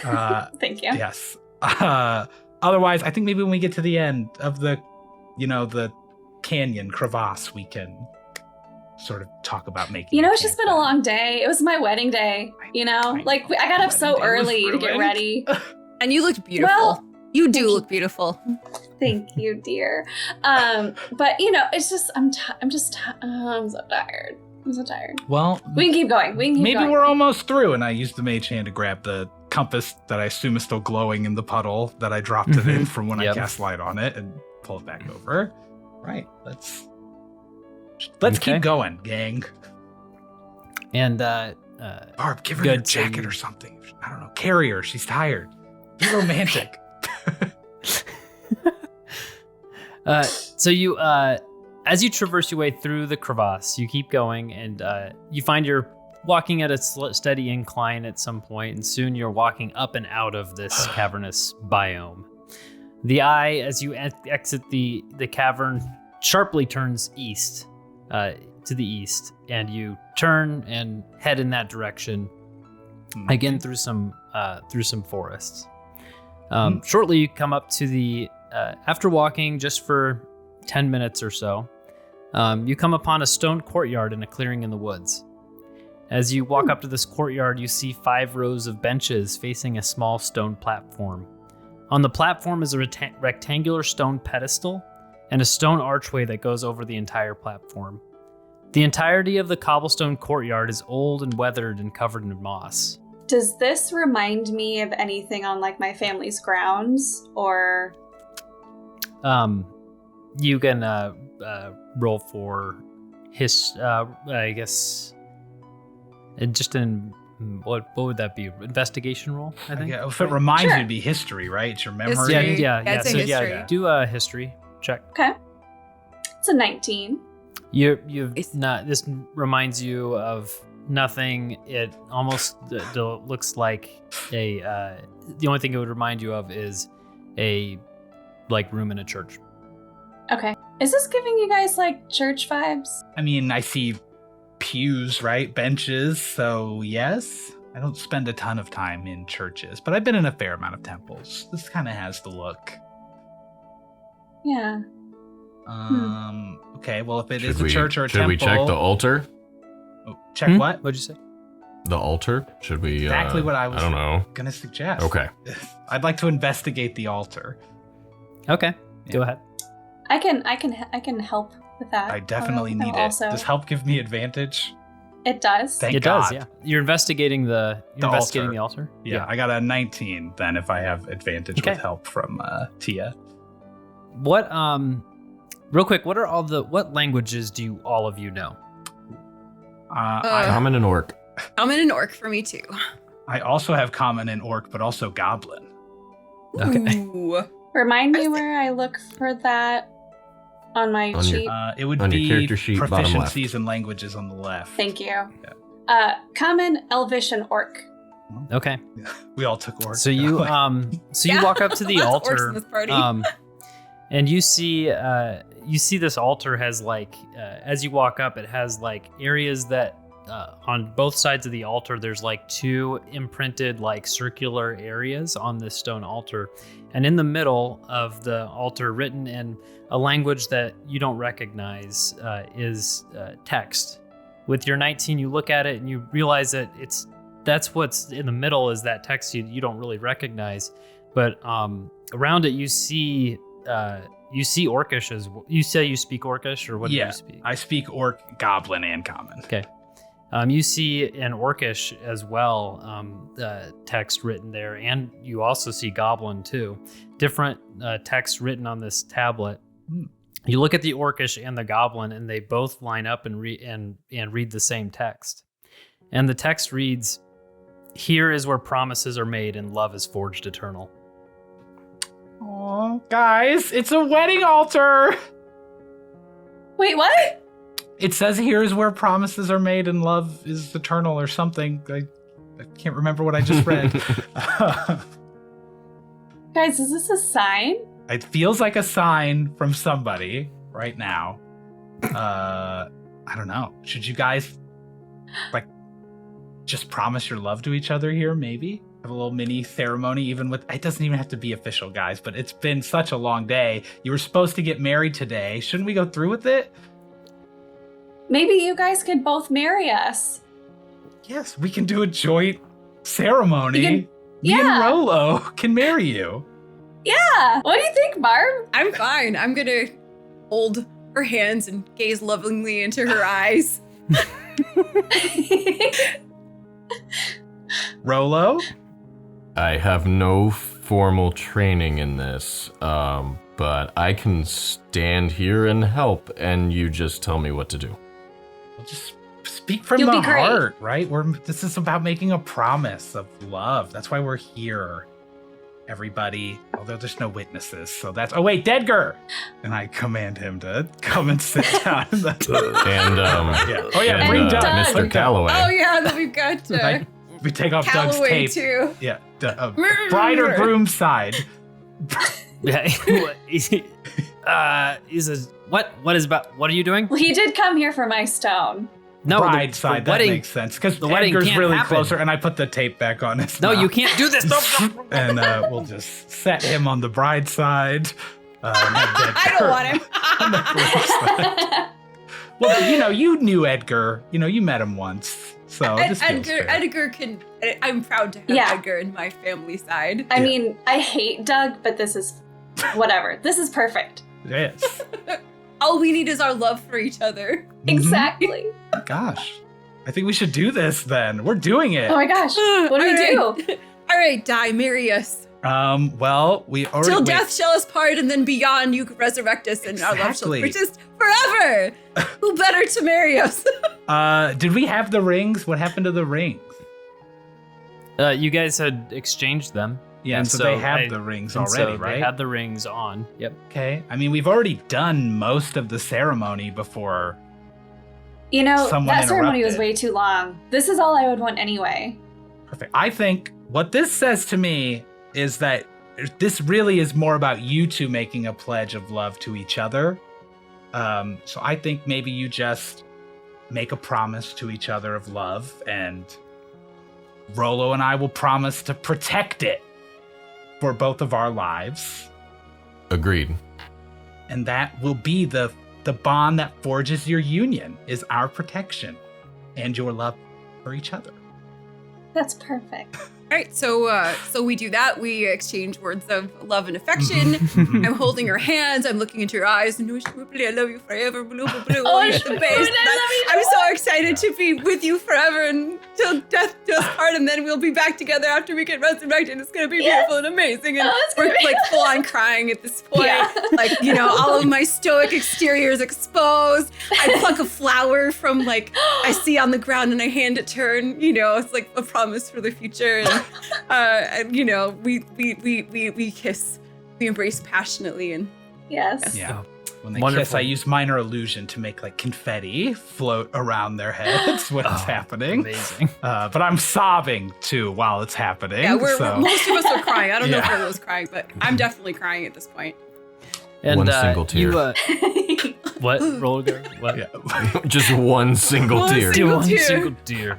Thank you. Yes. Otherwise, I think maybe when we get to the end of the canyon crevasse, we can sort of talk about making. You know, the it's just been a campfire. long day. It was my wedding day. You know, I like know. I got up so Wedding day was early to get ruined. ready. and you looked beautiful. Well, you do look beautiful. Thank you, dear. But you know, it's just I'm so tired. I'm so tired. Well, We can keep going. We can keep maybe going. we're almost through. And I used the mage hand to grab the compass that I assume is still glowing in the puddle that I dropped it in from when Yep. I cast light on it and pull it back over. Right. Let's Okay. keep going, gang. And Barb, give her Good, your so jacket you- or something. I don't know. Carry her. She's tired. Be romantic. so you as you traverse your way through the crevasse, you keep going, and you find your walking at a steady incline at some point, and soon you're walking up and out of this cavernous biome. The eye, as you exit the cavern, sharply turns east, to the east, and you turn and head in that direction, again through some forests. Shortly, you come up to the, after walking just for 10 minutes or so, you come upon a stone courtyard in a clearing in the woods. As you walk up to this courtyard, you see 5 rows of benches facing a small stone platform. On the platform is a rectangular stone pedestal and a stone archway that goes over the entire platform. The entirety of the cobblestone courtyard is old and weathered and covered in moss. Does this remind me of anything on like my family's grounds, or? You can roll for I guess, and just in what would that be? Investigation roll, I think. Yeah, if it reminds you, it'd be history, right? It's your memory. History. Yeah. I'd say So history. do a history check. Okay. It's a 19. You've not. This reminds you of nothing. It almost looks like a. The only thing it would remind you of is a room in a church. Okay. Is this giving you guys like church vibes? I mean, I see pews, right? Benches. So yes, I don't spend a ton of time in churches, but I've been in a fair amount of temples. This kind of has the look. Yeah. Okay, well, if it is a church or a temple... Should we check the altar? Oh, check what? What'd you say? The altar? Should we... Exactly what I was don't know. gonna suggest. Okay. I'd like to investigate the altar. Okay, Yeah. go ahead. I can help with that. I definitely I'll need it. also- Does help give me advantage? It does. Thank It God. does, yeah. You're investigating the altar. Yeah, I got a 19 then if I have advantage Okay. with help from Tia. What real quick, what languages do all of you know? Common and orc. I'm in an orc for me too. I also have common and orc, but also goblin. Okay. Ooh. Remind me where I look for that on my On your- sheet. It would On your be character sheet, bottom left. proficiencies in languages on the left. Thank you. Common, Elvish, and Orc. Okay. We all took orc. So you Yeah. walk up to the Lots of orcs altar, in this party. and you see this altar has as you walk up, it has areas that on both sides of the altar there's 2 imprinted circular areas on this stone altar, and in the middle of the altar, written in a language that you don't recognize, is text. With your 19, you look at it and you realize that that's what's in the middle is that text you don't really recognize, but around it you see Orcish as well. You say you speak Orcish, or what do you speak? I speak orc, goblin, and common. Okay. You see an Orcish as well, text written there, and you also see Goblin too. Different text written on this tablet. You look at the Orcish and the Goblin, and they both line up and read the same text. And the text reads, "Here is where promises are made and love is forged eternal." Oh, guys, it's a wedding altar. Wait, what? It says here's where promises are made and love is eternal or something. I can't remember what I just read. Guys, is this a sign? It feels like a sign from somebody right now. I don't know. Should you guys just promise your love to each other here, maybe? Have a little mini ceremony, even with, it doesn't even have to be official, guys, but it's been such a long day. You were supposed to get married today. Shouldn't we go through with it? Maybe you guys could both marry us. Yes, we can do a joint ceremony. Me yeah. and Rolo can marry you. Yeah. What do you think, Barb? I'm fine. I'm gonna hold her hands and gaze lovingly into her eyes. Rolo? I have no formal training in this, but I can stand here and help, and you just tell me what to do. Well, just speak from You'll the be great. heart, right? This is about making a promise of love. That's why we're here. everybody, although there's no witnesses, so that's, oh wait, Dedgar! And I command him to come and sit down. And, bring Doug. Mr. Calloway. Oh yeah, and then we've got We take off Doug's Calloway tape. too. Yeah, bride or groom side. Yeah. What are you doing? Well, he did come here for my stone. No, bride the side, that wedding, makes sense. Because the wedding Edgar's can't really happen. closer, and I put the tape back on his No, mouth. you can't do this. And we'll just set him on the bride side. I don't want him. On the groom side. Well, you knew Edgar. You met him once. So this feels fair. Edgar can. I'm proud to have Edgar in my family side. I mean, I hate Doug, but this is whatever. This is perfect. Yes. All we need is our love for each other. Exactly. Gosh. I think we should do this then. We're doing it. Oh my gosh. What do we do? All right, die, marry us. Well, we already Till death shall us part, and then beyond you resurrect us, and our love shall persist forever. Who better to marry us? Did we have the rings? What happened to the rings? You guys had exchanged them. Yeah, and so they have the rings already, right? They had the rings on. Yep. Okay. I mean, we've already done most of the ceremony before. That ceremony was interrupted. way too long. This is all I would want anyway. Perfect. I think what this says to me is that this really is more about you two making a pledge of love to each other. So I think maybe you just make a promise to each other of love, and Rolo and I will promise to protect it for both of our lives. Agreed. And that will be the bond that forges your union, is our protection and your love for each other. That's perfect. All right, so we do that. We exchange words of love and affection. I'm holding her hands. I'm looking into her eyes. I love you forever. Blue, blue, blue. Oh, At the base. I'm so excited to be with you forever until death do us part, and then we'll be back together after we get resurrected. It's gonna be beautiful and amazing. And we're like full on crying at this point. Yeah. Like, all of my stoic exterior is exposed. I pluck a flower from I see on the ground, and I hand it to her, and it's like a promise for the future. And we kiss, we embrace passionately, and Yes. Yeah. When they Wonderful. kiss, I use minor illusion to make confetti float around their heads when it's happening. Amazing. But I'm sobbing too while it's happening. yeah, so. most of us are crying. I don't know if Yeah. Rolo was crying, but I'm definitely crying at this point. And One single tear. What? Roller guard? What? Yeah. Just one single One tear. single One tear. single tear.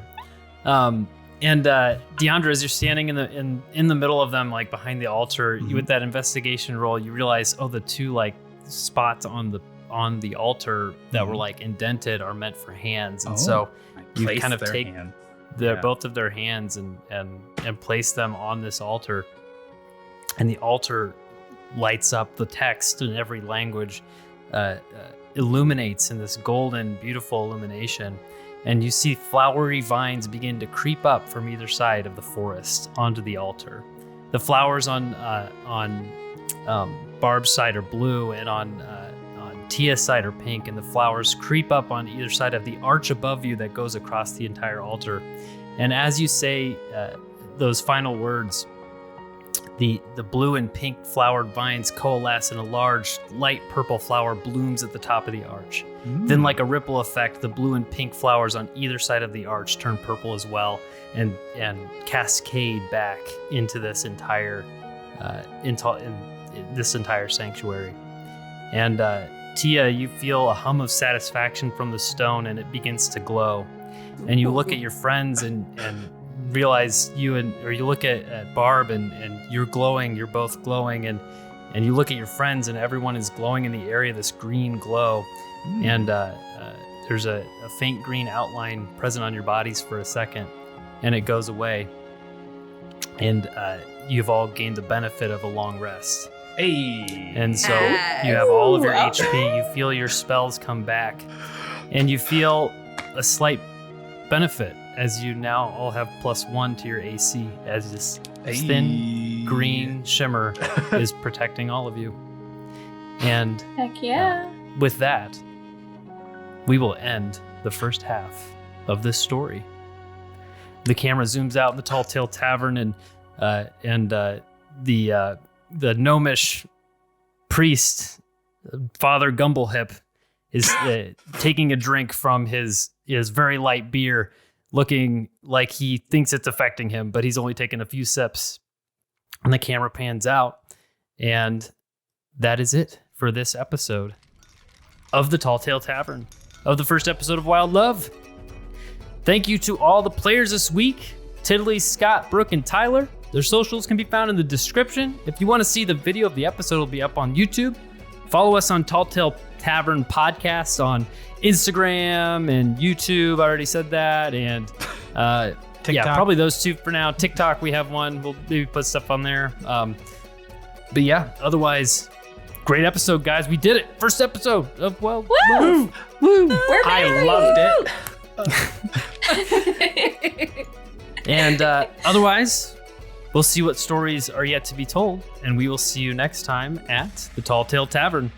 And Deandra, as you're standing in the middle of them, behind the altar, you with that investigation roll, you realize, the two spots on the altar that were indented are meant for hands, and so you Place kind of their take hand. both of their hands and place them on this altar, and the altar lights up. The text in every language illuminates in this golden, beautiful illumination. And you see flowery vines begin to creep up from either side of the forest onto the altar. The flowers on Barb's side are blue, and on Tia's side are pink, and the flowers creep up on either side of the arch above you that goes across the entire altar. And as you say those final words, the blue and pink flowered vines coalesce, and a large light purple flower blooms at the top of the arch. Then, like a ripple effect, the blue and pink flowers on either side of the arch turn purple as well, and cascade back into this entire this entire sanctuary. And Tia, you feel a hum of satisfaction from the stone, and it begins to glow. And you look at your friends and realize you look at Barb and you're glowing. You're both glowing, and you look at your friends, and everyone is glowing in the area. This green glow. And there's a faint green outline present on your bodies for a second, and it goes away. And you've all gained the benefit of a long rest. Hey. And so you have all of your HP. You feel your spells come back, and you feel a slight benefit as you now all have +1 to your AC, as this thin green shimmer is protecting all of you. And Heck yeah. with that, we will end the first half of this story. The camera zooms out in the Talltale Tavern, and the gnomish priest, Father Gumblehip, is taking a drink from his very light beer, looking like he thinks it's affecting him, but he's only taken a few sips. And the camera pans out, and that is it for this episode of the Talltale Tavern, of the first episode of Wild Love. Thank you to all the players this week, Tiddly, Scott, Brooke, and Tyler. Their socials can be found in the description. If you want to see the video of the episode, it'll be up on YouTube. Follow us on Talltale Tavern Podcast on Instagram and YouTube. I already said that. And yeah, probably those two for now. TikTok, we have one. We'll maybe put stuff on there. But yeah, otherwise, great episode, guys. We did it. First episode of Woo! I loved it. And otherwise, we'll see what stories are yet to be told. And we will see you next time at the Talltale Tavern.